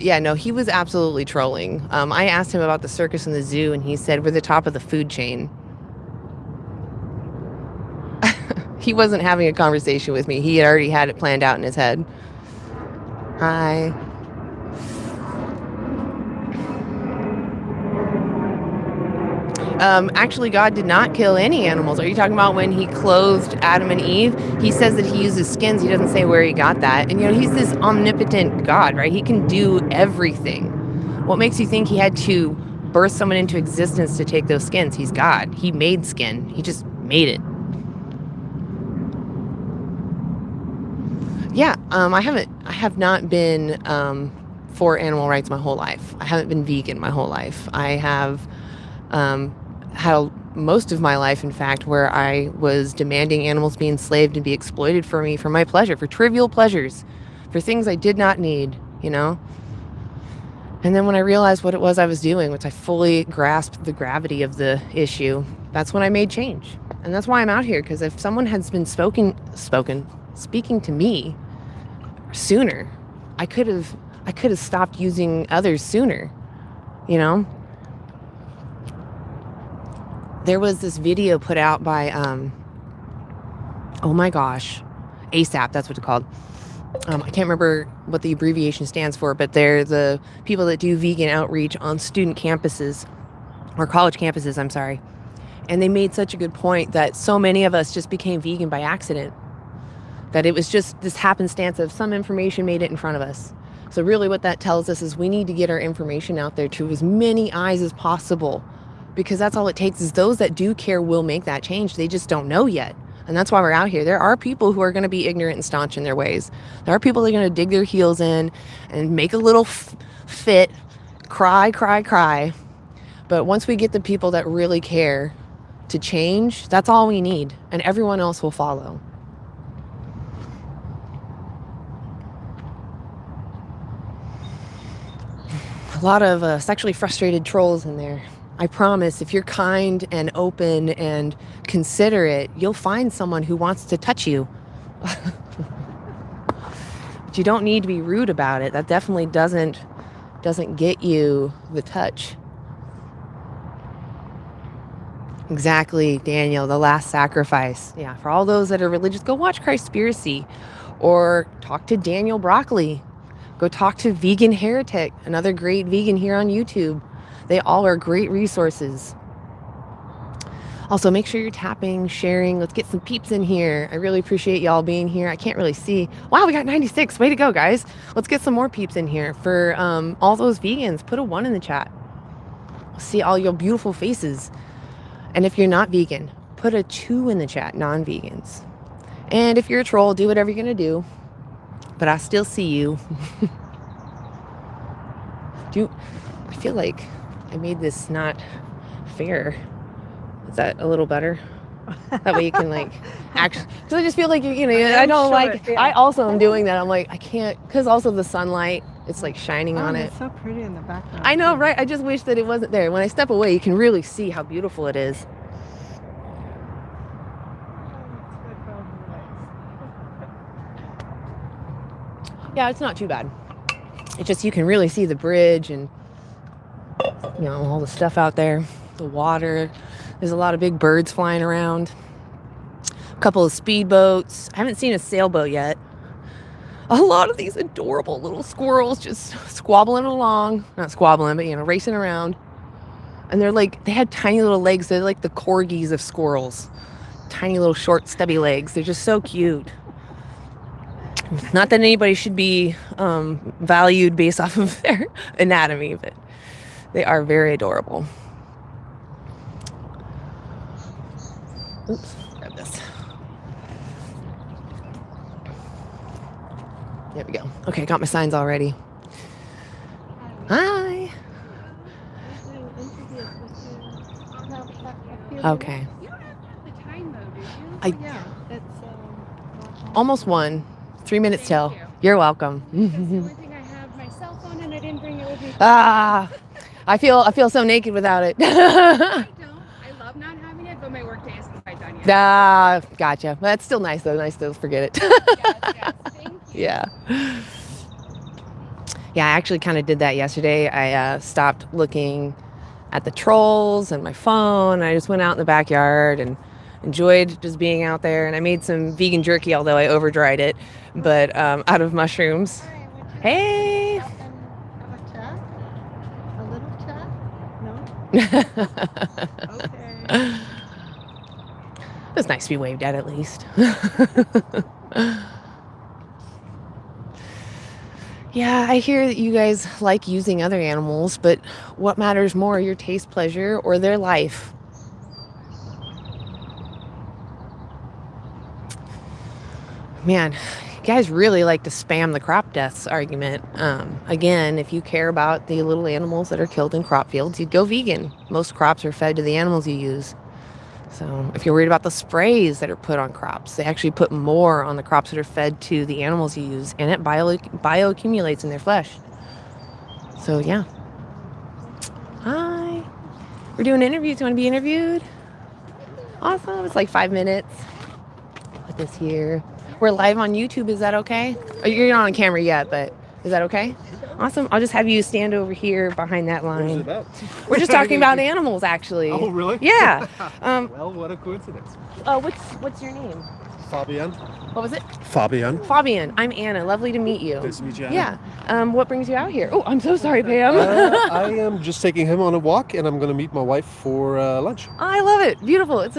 [SPEAKER 1] Yeah, no, he was absolutely trolling. I asked him about the circus and the zoo, and he said, we're the top of the food chain. He wasn't having a conversation with me. He had already had it planned out in his head. Hi. Actually, God did not kill any animals. Are you talking about when he clothed Adam and Eve? He says that he uses skins. He doesn't say where he got that. And, you know, he's this omnipotent God, right? He can do everything. What makes you think he had to birth someone into existence to take those skins? He's God. He made skin. He just made it. Yeah, I have not been for animal rights my whole life. I haven't been vegan my whole life. I have had most of my life, in fact, where I was demanding animals be enslaved and be exploited for me, for my pleasure, for trivial pleasures, for things I did not need, you know? And then when I realized what it was I was doing, which I fully grasped the gravity of the issue, that's when I made change. And that's why I'm out here, because if someone had been speaking to me sooner, I could have stopped using others sooner, you know? There was this video put out by, oh my gosh, ASAP, that's what it's called. I can't remember what the abbreviation stands for, but they're the people that do vegan outreach on student campuses, or college campuses, I'm sorry. And they made such a good point that so many of us just became vegan by accident. That it was just this happenstance of some information made it in front of us. So really what that tells us is we need to get our information out there to as many eyes as possible, because that's all it takes is those that do care will make that change. They just don't know yet. And that's why we're out here. There are people who are going to be ignorant and staunch in their ways. There are people that are going to dig their heels in and make a little fit, cry. But once we get the people that really care to change, that's all we need. And everyone else will follow. A lot of sexually frustrated trolls in there. I promise, if you're kind and open and considerate, you'll find someone who wants to touch you. But you don't need to be rude about it. That definitely doesn't get you the touch. Exactly, Daniel, the last sacrifice. Yeah, for all those that are religious, go watch Christspiracy or talk to Daniel Broccoli. Go talk to Vegan Heretic, another great vegan here on YouTube. They all are great resources. Also, make sure you're tapping, sharing. Let's get some peeps in here. I really appreciate y'all being here. I can't really see. Wow, we got 96. Way to go, guys. Let's get some more peeps in here. For all those vegans, put a 1 in the chat. I'll see all your beautiful faces. And if you're not vegan, put a 2 in the chat, non-vegans. And if you're a troll, do whatever you're going to do. But I still see you. I feel like I made this not fair. Is that a little better? That way you can like actually, because I just feel like you know I don't like it, yeah. I also am doing that. I'm like I can't, because also the sunlight, it's like shining on it.
[SPEAKER 2] It's so pretty in the background.
[SPEAKER 1] I know, right? I just wish that it wasn't there. When I step away, you can really see how beautiful it is. Yeah, it's not too bad. It's just you can really see the bridge and you know all the stuff out there, the water. There's a lot of big birds flying around. A couple of speedboats. I haven't seen a sailboat yet. A lot of these adorable little squirrels just squabbling along. Not squabbling, but you know, racing around. And they're like, they had tiny little legs. They're like the corgis of squirrels. Tiny little short stubby legs. They're just so cute. Not that anybody should be valued based off of their anatomy, but they are very adorable. Oops, grab this. There we go. Okay, got my signs already. Hi. Okay.
[SPEAKER 5] You don't have to have the time though, do you?
[SPEAKER 1] I-
[SPEAKER 2] Yeah, it's
[SPEAKER 1] Almost 1. 3 minutes
[SPEAKER 5] Thank
[SPEAKER 1] till.
[SPEAKER 5] you.
[SPEAKER 1] You're welcome.
[SPEAKER 5] That's the only thing I have my cell phone and I didn't bring it with me.
[SPEAKER 1] Ah, I feel so naked without it.
[SPEAKER 5] I don't. I love not having it, but my work day isn't quite done yet.
[SPEAKER 1] Ah, gotcha. But it's still nice though. Nice to forget it.
[SPEAKER 5] Yes, thank you.
[SPEAKER 1] Yeah. Yeah, I actually kind of did that yesterday. I stopped looking at the trolls and my phone. I just went out in the backyard and enjoyed just being out there. And I made some vegan jerky, although I over dried it, but out of mushrooms.
[SPEAKER 2] Hi, would you
[SPEAKER 1] Hey.
[SPEAKER 2] stop and have a chat? A little chat? No? Okay.
[SPEAKER 1] It was nice to be waved at least. Yeah, I hear that you guys like using other animals, but what matters more, your taste, pleasure, or their life? Man, you guys really like to spam the crop deaths argument. Again, if you care about the little animals that are killed in crop fields, you'd go vegan. Most crops are fed to the animals you use. So if you're worried about the sprays that are put on crops, they actually put more on the crops that are fed to the animals you use, and it bioaccumulates in their flesh. So yeah. Hi. We're doing interviews. Do you want to be interviewed? Awesome. It's like 5 minutes. Put this here. We're live on YouTube. Is that okay? You're not on camera yet, but is that okay? Awesome. I'll just have you stand over here behind that
[SPEAKER 6] What is it
[SPEAKER 1] line.
[SPEAKER 6] about?
[SPEAKER 1] We're just talking about animals, actually.
[SPEAKER 6] Oh, really?
[SPEAKER 1] Yeah.
[SPEAKER 6] Well, what a coincidence.
[SPEAKER 1] What's your name?
[SPEAKER 6] Fabian.
[SPEAKER 1] What was it?
[SPEAKER 6] Fabian.
[SPEAKER 1] Fabian. I'm Anna. Lovely to meet you.
[SPEAKER 6] Nice to meet you, Anna.
[SPEAKER 1] Yeah. What brings you out here? Oh, I'm so sorry, Pam.
[SPEAKER 6] I am just taking him on a walk, and I'm going to meet my wife for lunch.
[SPEAKER 1] I love it. Beautiful. It's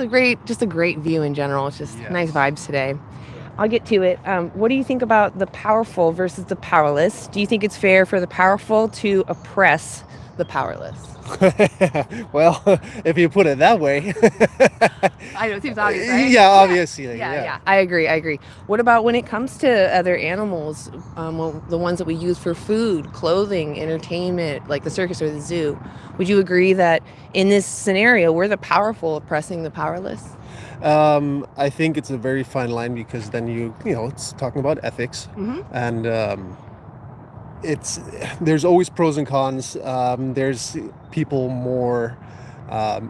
[SPEAKER 1] just a great view in general. It's just
[SPEAKER 6] Yes.
[SPEAKER 1] nice vibes today. I'll get to it. What do you think about the powerful versus the powerless? Do you think it's fair for the powerful to oppress the powerless?
[SPEAKER 6] Well, if you put it that way.
[SPEAKER 1] I know, it seems obvious, right?
[SPEAKER 6] Yeah, obviously.
[SPEAKER 1] Yeah. I agree. What about when it comes to other animals, the ones that we use for food, clothing, entertainment, like the circus or the zoo? Would you agree that in this scenario, we're the powerful oppressing the powerless?
[SPEAKER 6] I think it's a very fine line because then it's talking about ethics, and there's always pros and cons. There's people more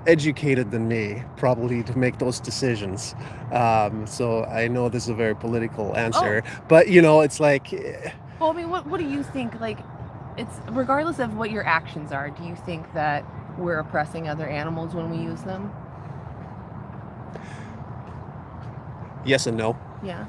[SPEAKER 6] educated than me probably to make those decisions. So I know this is a very political answer, but it's like.
[SPEAKER 1] Well, I mean, what do you think? Like, it's regardless of what your actions are. Do you think that we're oppressing other animals when we use them?
[SPEAKER 6] Yes and no.
[SPEAKER 1] Yeah.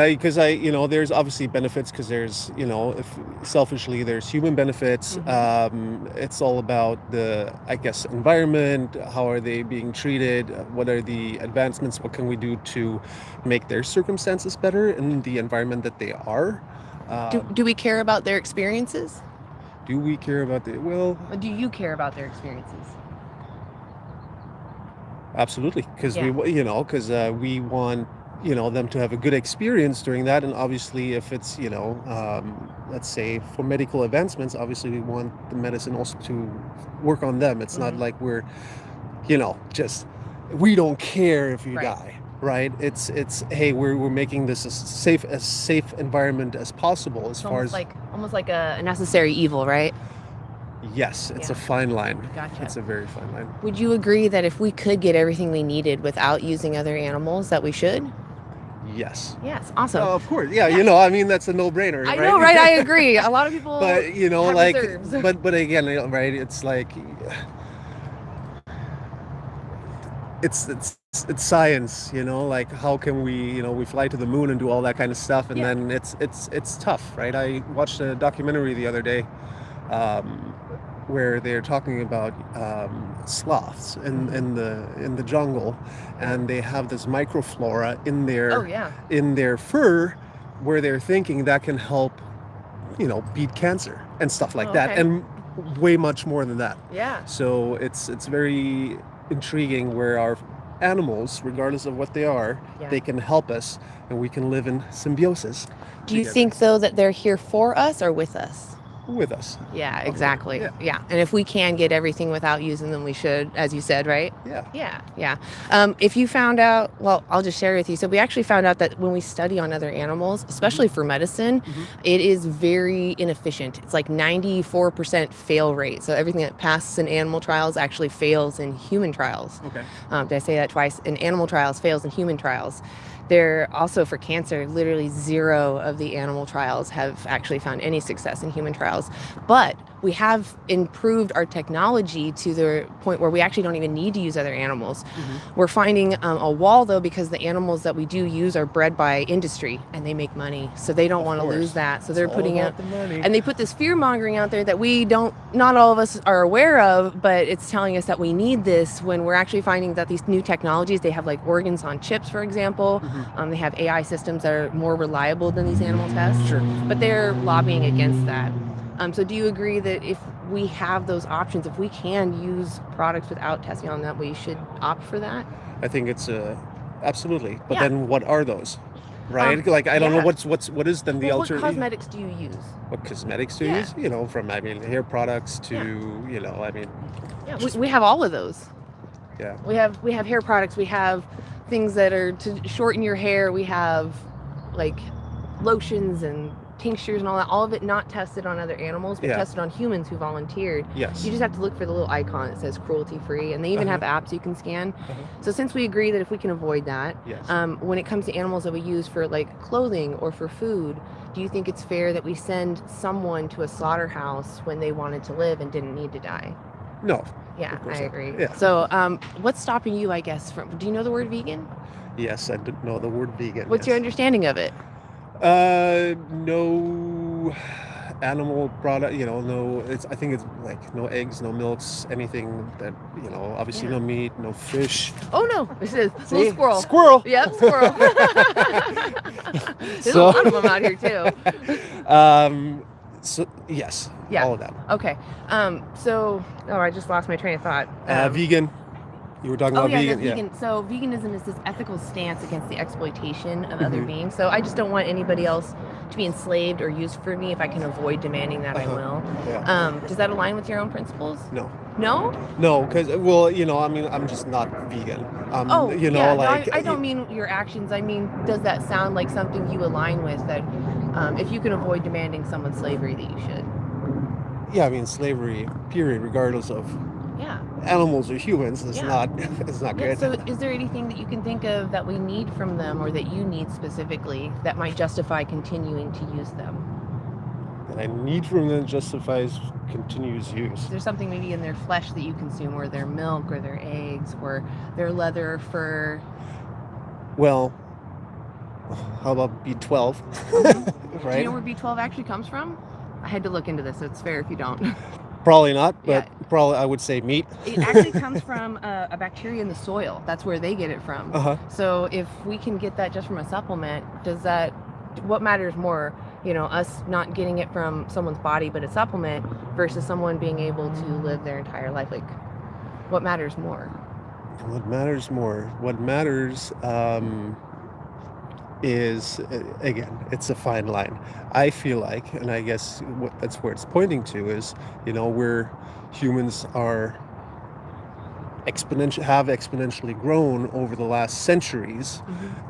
[SPEAKER 6] Because there's obviously benefits because there's, if selfishly there's human benefits. It's all about the, I guess, environment. How are they being treated? What are the advancements? What can we do to make their circumstances better in the environment that they are?
[SPEAKER 1] Do we care about their experiences?
[SPEAKER 6] Do we care about
[SPEAKER 1] Or do you care about their experiences?
[SPEAKER 6] Absolutely, because
[SPEAKER 1] Yeah.
[SPEAKER 6] we want them to have a good experience during that, and obviously if it's let's say for medical advancements, obviously we want the medicine also to work on them. It's not like we're just we don't care if you
[SPEAKER 1] Right.
[SPEAKER 6] die, right? It's hey, we're making this as safe environment as possible as far as
[SPEAKER 1] almost like a necessary evil, right?
[SPEAKER 6] yes, it's
[SPEAKER 1] Yeah.
[SPEAKER 6] a fine line.
[SPEAKER 1] Gotcha.
[SPEAKER 6] It's a very fine line.
[SPEAKER 1] Would you agree that if we could get everything we needed without using other animals, that we should?
[SPEAKER 6] Yes.
[SPEAKER 1] Yes. Awesome.
[SPEAKER 6] Of course. Yeah, that's a no-brainer,
[SPEAKER 1] I
[SPEAKER 6] right?
[SPEAKER 1] know, right? I agree. A lot of people
[SPEAKER 6] But
[SPEAKER 1] have
[SPEAKER 6] like
[SPEAKER 1] reserves.
[SPEAKER 6] but again, right, it's like it's science, like how can we fly to the moon and do all that kind of stuff, and
[SPEAKER 1] Yeah.
[SPEAKER 6] then it's tough, right? I watched a documentary the other day where they're talking about sloths in the jungle, and they have this microflora in
[SPEAKER 1] Oh yeah.
[SPEAKER 6] their fur where they're thinking that can help beat cancer and stuff like
[SPEAKER 1] Oh,
[SPEAKER 6] that,
[SPEAKER 1] okay.
[SPEAKER 6] and way much more than that.
[SPEAKER 1] Yeah.
[SPEAKER 6] So it's very intriguing where our animals, regardless of what they are,
[SPEAKER 1] Yeah.
[SPEAKER 6] they can help us, and we can live in symbiosis
[SPEAKER 1] Do you
[SPEAKER 6] together.
[SPEAKER 1] think though that they're here for us or with us?
[SPEAKER 6] with us.
[SPEAKER 1] Yeah, exactly.
[SPEAKER 6] Yeah.
[SPEAKER 1] Yeah. And if we can get everything without using them, we should, as you said, right?
[SPEAKER 6] Yeah.
[SPEAKER 1] Yeah. If you found out, well, I'll just share with you. So we actually found out that when we study on other animals, especially for medicine, it is very inefficient. It's like 94% fail rate. So everything that passes in animal trials actually fails in human trials.
[SPEAKER 6] Okay.
[SPEAKER 1] Did I say that twice? In animal trials, fails in human trials. They're also for cancer, literally 0 of the animal trials have actually found any success in human trials. But we have improved our technology to the point where we actually don't even need to use other animals. We're finding a wall, though, because the animals that we do use are bred by industry and they make money. So they don't want to lose that. So they're putting out
[SPEAKER 6] the money.
[SPEAKER 1] and they put this fear mongering out there that not all of us are aware of, but it's telling us that we need this when we're actually finding that these new technologies, they have like organs on chips, for example. They have AI systems that are more reliable than these animal tests.
[SPEAKER 6] Sure.
[SPEAKER 1] But they're lobbying against that. So do you agree that if we have those options, if we can use products without testing on that, we should opt for that?
[SPEAKER 6] I think it's absolutely. But
[SPEAKER 1] Yeah.
[SPEAKER 6] then what are those? Right? Like I don't know what is then the
[SPEAKER 1] Well, what
[SPEAKER 6] alternative.
[SPEAKER 1] cosmetics do you use?
[SPEAKER 6] What cosmetics do you
[SPEAKER 1] Yeah.
[SPEAKER 6] use? You know, from hair products to
[SPEAKER 1] Yeah, we have all of those.
[SPEAKER 6] Yeah.
[SPEAKER 1] We have hair products. We have things that are to shorten your hair. We have like lotions and tinctures and all that. All of it not tested on other animals, but
[SPEAKER 6] Yeah.
[SPEAKER 1] tested on humans who volunteered.
[SPEAKER 6] Yes.
[SPEAKER 1] You just have to look for the little icon that says cruelty free, and they even have apps you can scan. So since we agree that if we can avoid that,
[SPEAKER 6] Yes.
[SPEAKER 1] when it comes to animals that we use for like clothing or for food, do you think it's fair that we send someone to a slaughterhouse when they wanted to live and didn't need to die?
[SPEAKER 6] No.
[SPEAKER 1] Yeah,
[SPEAKER 6] Of course
[SPEAKER 1] I
[SPEAKER 6] not.
[SPEAKER 1] agree.
[SPEAKER 6] Yeah.
[SPEAKER 1] So what's stopping you, I guess, from, do you know the word vegan?
[SPEAKER 6] Yes, I didn't know the word vegan.
[SPEAKER 1] What's your understanding of it?
[SPEAKER 6] No animal product, no, I think it's like no eggs, no milks, anything that, obviously
[SPEAKER 1] Yeah.
[SPEAKER 6] no meat, no fish.
[SPEAKER 1] Oh no, this is
[SPEAKER 6] See?
[SPEAKER 1] little squirrel.
[SPEAKER 6] Squirrel.
[SPEAKER 1] Yep, squirrel. There's a lot of them out here too.
[SPEAKER 6] So yes,
[SPEAKER 1] Yeah.
[SPEAKER 6] all of that.
[SPEAKER 1] Okay. I just lost my train of thought.
[SPEAKER 6] Vegan. You were talking about vegan.
[SPEAKER 1] the vegan. So veganism is this ethical stance against the exploitation of other beings. So I just don't want anybody else to be enslaved or used for me. If I can avoid demanding that, I will.
[SPEAKER 6] Yeah.
[SPEAKER 1] Does that align with your own principles?
[SPEAKER 6] No.
[SPEAKER 1] No?
[SPEAKER 6] No, because I'm just not vegan.
[SPEAKER 1] Oh, yeah. No,
[SPEAKER 6] like
[SPEAKER 1] I don't mean your actions. I mean, does that sound like something you align with? That if you can avoid demanding someone's slavery, that you should.
[SPEAKER 6] Yeah, I mean slavery. Period. Regardless of
[SPEAKER 1] Yeah.
[SPEAKER 6] animals or humans, it's
[SPEAKER 1] Yeah.
[SPEAKER 6] not. It's not
[SPEAKER 1] Yeah,
[SPEAKER 6] good.
[SPEAKER 1] so is there anything that you can think of that we need from them or that you need specifically that might justify continuing to use them?
[SPEAKER 6] That I need from them justifies continuous use.
[SPEAKER 1] Is there something maybe in their flesh that you consume or their milk or their eggs or their leather or fur?
[SPEAKER 6] Well, how about B12?
[SPEAKER 1] Do
[SPEAKER 6] Right?
[SPEAKER 1] you know where B12 actually comes from? I had to look into this, so it's fair if you don't.
[SPEAKER 6] Probably not, but
[SPEAKER 1] Yeah.
[SPEAKER 6] probably I would say meat.
[SPEAKER 1] It actually comes from a bacteria in the soil. That's where they get it from. So if we can get that just from a supplement, what matters more? Us not getting it from someone's body, but a supplement versus someone being able to live their entire life. Like, what matters more?
[SPEAKER 6] What matters more? What matters is, again, it's a fine line. I feel like, and I guess that's where it's pointing to is, humans are have exponentially grown over the last centuries,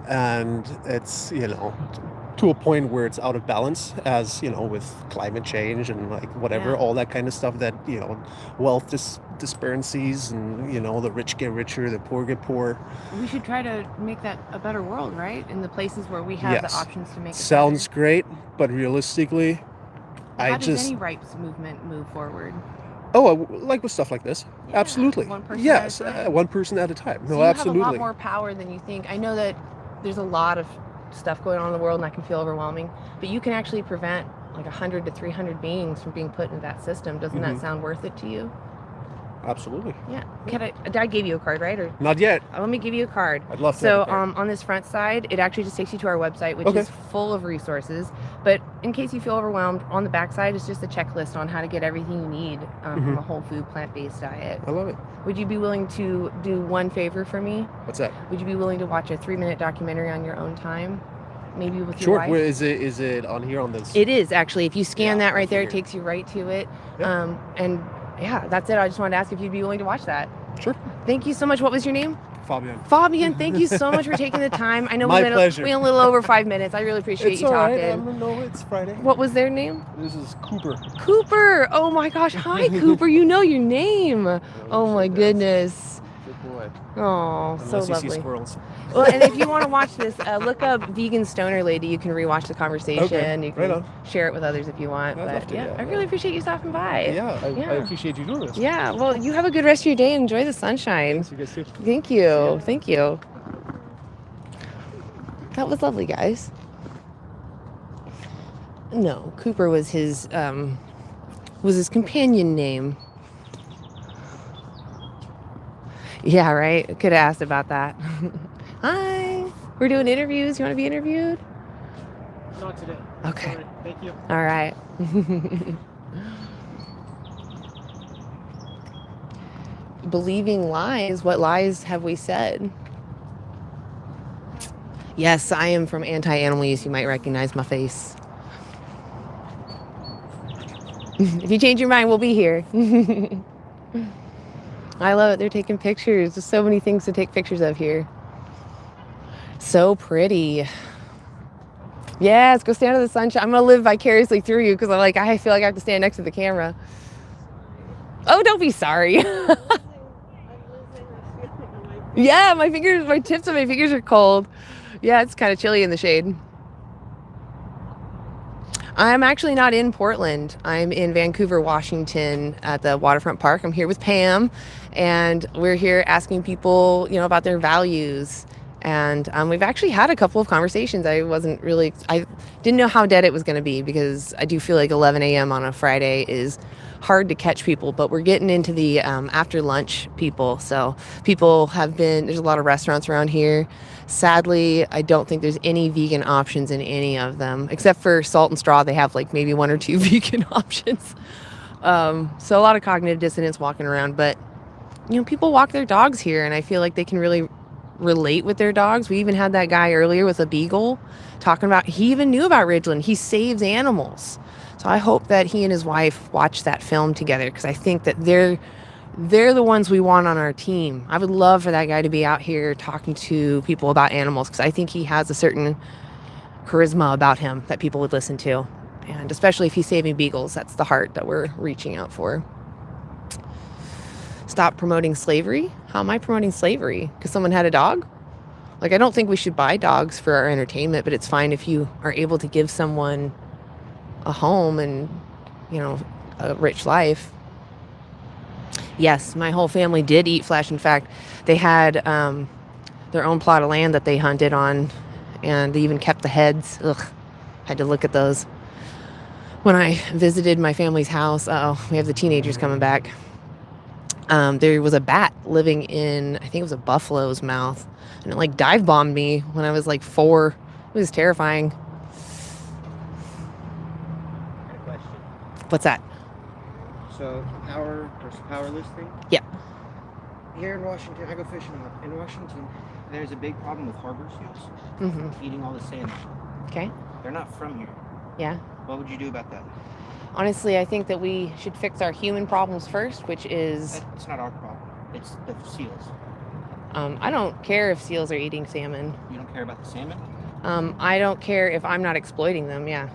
[SPEAKER 6] and it's to a point where it's out of balance, as with climate change and like whatever,
[SPEAKER 1] Yeah.
[SPEAKER 6] all that kind of stuff, that wealth disparities, and the rich get richer, the poor get poor.
[SPEAKER 1] We should try to make that a better world, right? In the places where we have
[SPEAKER 6] Yes.
[SPEAKER 1] the options to make it
[SPEAKER 6] Sounds great, but realistically,
[SPEAKER 1] better. How does any rights movement move forward?
[SPEAKER 6] like with stuff like this.
[SPEAKER 1] Yeah,
[SPEAKER 6] Absolutely.
[SPEAKER 1] one person
[SPEAKER 6] Yes,
[SPEAKER 1] at a time.
[SPEAKER 6] one person at a time.
[SPEAKER 1] So
[SPEAKER 6] No,
[SPEAKER 1] you
[SPEAKER 6] absolutely.
[SPEAKER 1] have a lot more power than you think. I know that there's a lot of stuff going on in the world and that can feel overwhelming, but you can actually prevent like 100 to 300 beings from being put into that system. Doesn't that sound worth it to you?
[SPEAKER 6] Absolutely.
[SPEAKER 1] Yeah. I gave you a card, right? Or
[SPEAKER 6] Not yet.
[SPEAKER 1] let me give you a card.
[SPEAKER 6] I'd love to.
[SPEAKER 1] So
[SPEAKER 6] have a card.
[SPEAKER 1] on this front side, it actually just takes you to our website, which
[SPEAKER 6] Okay.
[SPEAKER 1] is full of resources. But in case you feel overwhelmed, on the back side is just a checklist on how to get everything you need from a whole food, plant-based diet.
[SPEAKER 6] I love it.
[SPEAKER 1] Would you be willing to do one favor for me?
[SPEAKER 6] What's that?
[SPEAKER 1] Would you be willing to watch a 3-minute documentary on your own time? maybe with your
[SPEAKER 6] Sure.
[SPEAKER 1] wife.
[SPEAKER 6] Where is it? Is it on here on this?
[SPEAKER 1] It is actually. If you scan
[SPEAKER 6] Yeah,
[SPEAKER 1] that right
[SPEAKER 6] I
[SPEAKER 1] there, it
[SPEAKER 6] figured.
[SPEAKER 1] takes you right to it.
[SPEAKER 6] Yeah.
[SPEAKER 1] And yeah, that's it. I just wanted to ask if you'd be willing to watch that.
[SPEAKER 6] Sure.
[SPEAKER 1] Thank you so much. What was your name?
[SPEAKER 6] Fabian.
[SPEAKER 1] Fabian, thank you so much for taking the time. I know
[SPEAKER 6] My
[SPEAKER 1] we
[SPEAKER 6] pleasure.
[SPEAKER 1] went a little over 5 minutes. I really appreciate
[SPEAKER 6] It's
[SPEAKER 1] you
[SPEAKER 6] all right.
[SPEAKER 1] talking.
[SPEAKER 6] No, it's Friday.
[SPEAKER 1] What was their name?
[SPEAKER 6] This is Cooper.
[SPEAKER 1] Cooper. Oh my gosh. Hi, Cooper. You know your name. Oh my
[SPEAKER 6] shake hands.
[SPEAKER 1] goodness.
[SPEAKER 6] Good boy.
[SPEAKER 1] Oh, so
[SPEAKER 6] Unless you see
[SPEAKER 1] lovely.
[SPEAKER 6] squirrels.
[SPEAKER 1] Well, and if you want to watch this, look up Vegan Stoner Lady. You can rewatch the conversation.
[SPEAKER 6] Okay,
[SPEAKER 1] You can
[SPEAKER 6] right on.
[SPEAKER 1] share it with others if you want.
[SPEAKER 6] I'd
[SPEAKER 1] But
[SPEAKER 6] love to,
[SPEAKER 1] yeah,
[SPEAKER 6] yeah,
[SPEAKER 1] I
[SPEAKER 6] yeah.
[SPEAKER 1] really appreciate you stopping by.
[SPEAKER 6] Yeah, I
[SPEAKER 1] Yeah.
[SPEAKER 6] appreciate you doing this.
[SPEAKER 1] Yeah, well, you have a good rest of your day. Enjoy the sunshine.
[SPEAKER 6] Thanks, you guys too.
[SPEAKER 1] Thank you. Thank you. That was lovely, guys. No, Cooper was his companion name. Yeah, right. Could have asked about that. Hi. We're doing interviews. You want to be interviewed?
[SPEAKER 7] Not today.
[SPEAKER 1] Okay.
[SPEAKER 7] Sorry. Thank you.
[SPEAKER 1] All right. Believing lies. What lies have we said? Yes, I am from Anti-Animal Use. You might recognize my face. If you change your mind, we'll be here. I love it. They're taking pictures. There's so many things to take pictures of here. So pretty. Yes, go stand in the sunshine. I'm going to live vicariously through you because I feel like I have to stand next to the camera. Oh, don't be sorry. Yeah, my tips of my fingers are cold. Yeah, it's kind of chilly in the shade. I'm actually not in Portland. I'm in Vancouver, Washington at the Waterfront Park. I'm here with Pam, and we're here asking people, about their values. And we've actually had a couple of conversations. I didn't know how dead it was going to be because I do feel like 11 a.m. on a Friday is hard to catch people, but we're getting into the after lunch people. So there's a lot of restaurants around here. Sadly, I don't think there's any vegan options in any of them, except for Salt and Straw. They have maybe 1 or 2 vegan options. So a lot of cognitive dissonance walking around, but people walk their dogs here, and I feel like they can really relate with their dogs. We even had that guy earlier with a beagle talking about, he even knew about Ridgeland. He saves animals. So I hope that he and his wife watch that film together, because I think that they're the ones we want on our team. I would love for that guy to be out here talking to people about animals, because I think he has a certain charisma about him that people would listen to. And especially if he's saving beagles, that's the heart that we're reaching out for. Stop promoting slavery? How am I promoting slavery? Because someone had a dog? I don't think we should buy dogs for our entertainment, but it's fine if you are able to give someone a home and, a rich life. Yes, my whole family did eat flesh. In fact, they had their own plot of land that they hunted on, and they even kept the heads. Ugh, had to look at those. When I visited my family's house, we have the teenagers coming back. There was a bat living in, I think it was a buffalo's mouth, and it dive bombed me when I was 4. It was terrifying.
[SPEAKER 3] I got a question.
[SPEAKER 1] What's that?
[SPEAKER 3] So, power versus powerless thing?
[SPEAKER 1] Yeah.
[SPEAKER 3] Here in Washington, I go fishing a lot. In Washington, there's a big problem with harbor seals
[SPEAKER 1] Mm-hmm.
[SPEAKER 3] eating all the salmon.
[SPEAKER 1] Okay.
[SPEAKER 3] They're not from here.
[SPEAKER 1] Yeah.
[SPEAKER 3] What would you do about that?
[SPEAKER 1] Honestly, I think that we should fix our human problems first, which is,
[SPEAKER 3] It's not our problem. It's the seals.
[SPEAKER 1] I don't care if seals are eating salmon.
[SPEAKER 3] You don't care about the salmon?
[SPEAKER 1] I don't care if I'm not exploiting them, yeah.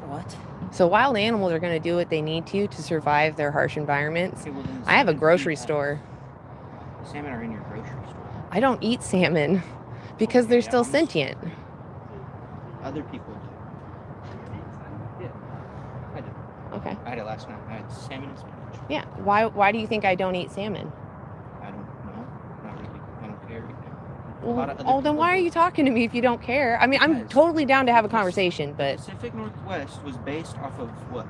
[SPEAKER 3] What?
[SPEAKER 1] So wild animals are going to do what they need to survive their harsh environments.
[SPEAKER 3] Okay, well, then
[SPEAKER 1] I have a
[SPEAKER 3] salmon
[SPEAKER 1] grocery
[SPEAKER 3] feed us.
[SPEAKER 1] store.
[SPEAKER 3] The salmon are in your grocery store.
[SPEAKER 1] I don't eat salmon because they're still sentient.
[SPEAKER 3] Other people do. Yeah, I do.
[SPEAKER 1] Okay.
[SPEAKER 3] I had it last night. I had salmon and spinach.
[SPEAKER 1] Yeah. Why do you think I don't eat salmon?
[SPEAKER 3] I don't know. Not really. I don't care.
[SPEAKER 1] Then why are you talking to me if you don't care? I mean, I'm
[SPEAKER 3] Guys,
[SPEAKER 1] totally down to have a conversation, but
[SPEAKER 3] Pacific Northwest was based off of what?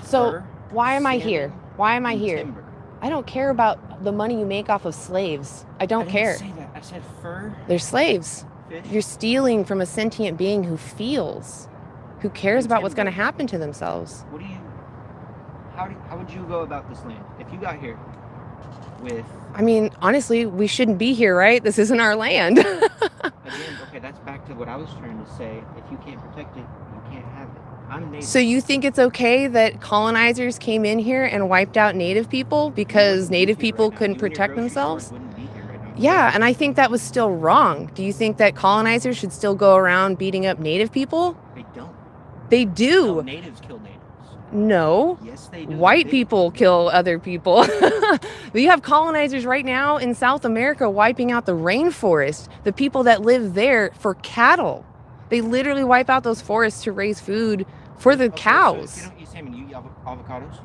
[SPEAKER 1] so
[SPEAKER 3] Fur,
[SPEAKER 1] why am I
[SPEAKER 3] salmon,
[SPEAKER 1] here? Why am I
[SPEAKER 3] and
[SPEAKER 1] here?
[SPEAKER 3] timber.
[SPEAKER 1] I don't care about the money you make off of slaves. I don't care.
[SPEAKER 3] I didn't say that. I said fur,
[SPEAKER 1] They're slaves.
[SPEAKER 3] fish.
[SPEAKER 1] You're stealing from a sentient being who feels, who cares
[SPEAKER 3] And
[SPEAKER 1] about what's going to
[SPEAKER 3] timber.
[SPEAKER 1] happen to themselves.
[SPEAKER 3] How would you go about this land? If you got here, with
[SPEAKER 1] I mean, honestly, we shouldn't be here, right? This isn't our land.
[SPEAKER 3] again. Okay, that's back to what I was trying to say. If you can't protect it, you can't have it. I'm native.
[SPEAKER 1] So you think it's okay that colonizers came in here and wiped out native people because native people couldn't protect themselves?
[SPEAKER 3] Wouldn't be here right now.
[SPEAKER 1] Yeah, and I think that was still wrong. Do you think that colonizers should still go around beating up native people?
[SPEAKER 3] They don't.
[SPEAKER 1] They
[SPEAKER 3] No,
[SPEAKER 1] do.
[SPEAKER 3] natives kill natives.
[SPEAKER 1] No.
[SPEAKER 3] Yes, they do.
[SPEAKER 1] White
[SPEAKER 3] They-
[SPEAKER 1] people kill other people. We have colonizers right now in South America wiping out the rainforest, the people that live there for cattle. They literally wipe out those forests to raise food for the
[SPEAKER 3] Okay, so
[SPEAKER 1] cows.
[SPEAKER 3] if you don't eat salmon, you eat avocados.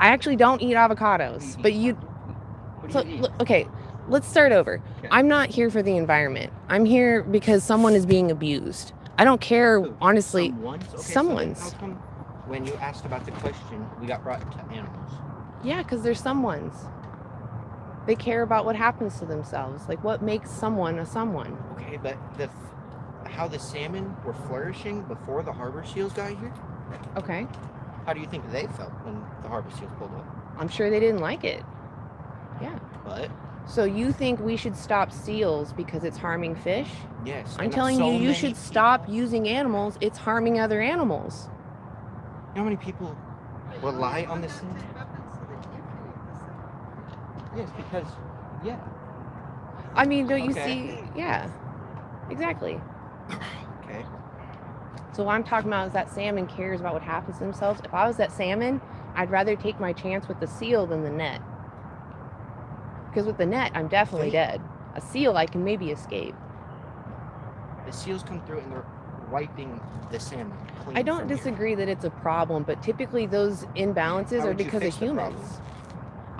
[SPEAKER 1] I actually don't eat avocados, but you.
[SPEAKER 3] What do
[SPEAKER 1] So,
[SPEAKER 3] you eat?
[SPEAKER 1] look, okay, let's start over.
[SPEAKER 3] Okay.
[SPEAKER 1] I'm not here for the environment. I'm here because someone is being abused. I don't care,
[SPEAKER 3] Who?
[SPEAKER 1] honestly.
[SPEAKER 3] Someone's? Okay,
[SPEAKER 1] someone's.
[SPEAKER 3] So then how come when you asked about the question, we got brought to animals?
[SPEAKER 1] Yeah, because they're someone's. They care about what happens to themselves. Like, what makes someone a someone?
[SPEAKER 3] Okay, but how the salmon were flourishing before the harbor seals got here?
[SPEAKER 1] Okay.
[SPEAKER 3] How do you think they felt when the harbor seals pulled up?
[SPEAKER 1] I'm sure they didn't like it. Yeah.
[SPEAKER 3] But
[SPEAKER 1] So you think we should stop seals because it's harming fish?
[SPEAKER 3] yes,
[SPEAKER 1] I'm
[SPEAKER 3] and
[SPEAKER 1] telling
[SPEAKER 3] so
[SPEAKER 1] you, you
[SPEAKER 3] many
[SPEAKER 1] should
[SPEAKER 3] people-
[SPEAKER 1] stop using animals. It's harming other animals.
[SPEAKER 3] You know how many people rely on this? Yes, because yeah.
[SPEAKER 1] I mean, don't you
[SPEAKER 3] Okay.
[SPEAKER 1] see? Yeah. Exactly.
[SPEAKER 3] Okay.
[SPEAKER 1] So what I'm talking about is that salmon cares about what happens to themselves. If I was that salmon, I'd rather take my chance with the seal than the net. Because with the net, I'm definitely dead. A seal, I can maybe escape.
[SPEAKER 3] The seals come through and they're wiping the salmon clean.
[SPEAKER 1] I don't
[SPEAKER 3] from here.
[SPEAKER 1] disagree that it's a problem, but typically those imbalances
[SPEAKER 3] How
[SPEAKER 1] are
[SPEAKER 3] would you
[SPEAKER 1] because
[SPEAKER 3] fix
[SPEAKER 1] of
[SPEAKER 3] the
[SPEAKER 1] humans.
[SPEAKER 3] problem?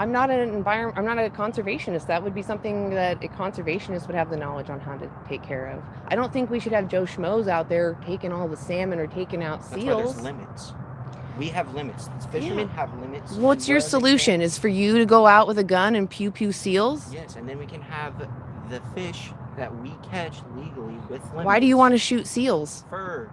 [SPEAKER 1] I'm not I'm not a conservationist. That would be something that a conservationist would have the knowledge on how to take care of. I don't think we should have Joe Schmoes out there taking all the salmon or taking out
[SPEAKER 3] That's why
[SPEAKER 1] seals.
[SPEAKER 3] there's limits. We have limits. These fishermen have limits.
[SPEAKER 1] What's
[SPEAKER 3] and
[SPEAKER 1] your
[SPEAKER 3] where they
[SPEAKER 1] solution?
[SPEAKER 3] can-
[SPEAKER 1] Is for you to go out with a gun and pew pew seals?
[SPEAKER 3] Yes, and then we can have the fish that we catch legally with limits.
[SPEAKER 1] Why do you want to shoot seals?
[SPEAKER 3] fur?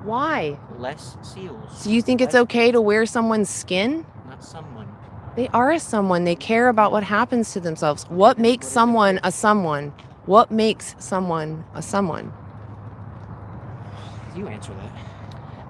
[SPEAKER 1] Why?
[SPEAKER 3] Less seals.
[SPEAKER 1] So you think it's
[SPEAKER 3] Less-
[SPEAKER 1] okay to wear someone's skin?
[SPEAKER 3] Not someone.
[SPEAKER 1] They are a someone. They care about what happens to themselves. What makes someone a someone? What makes someone a someone?
[SPEAKER 3] You answer that.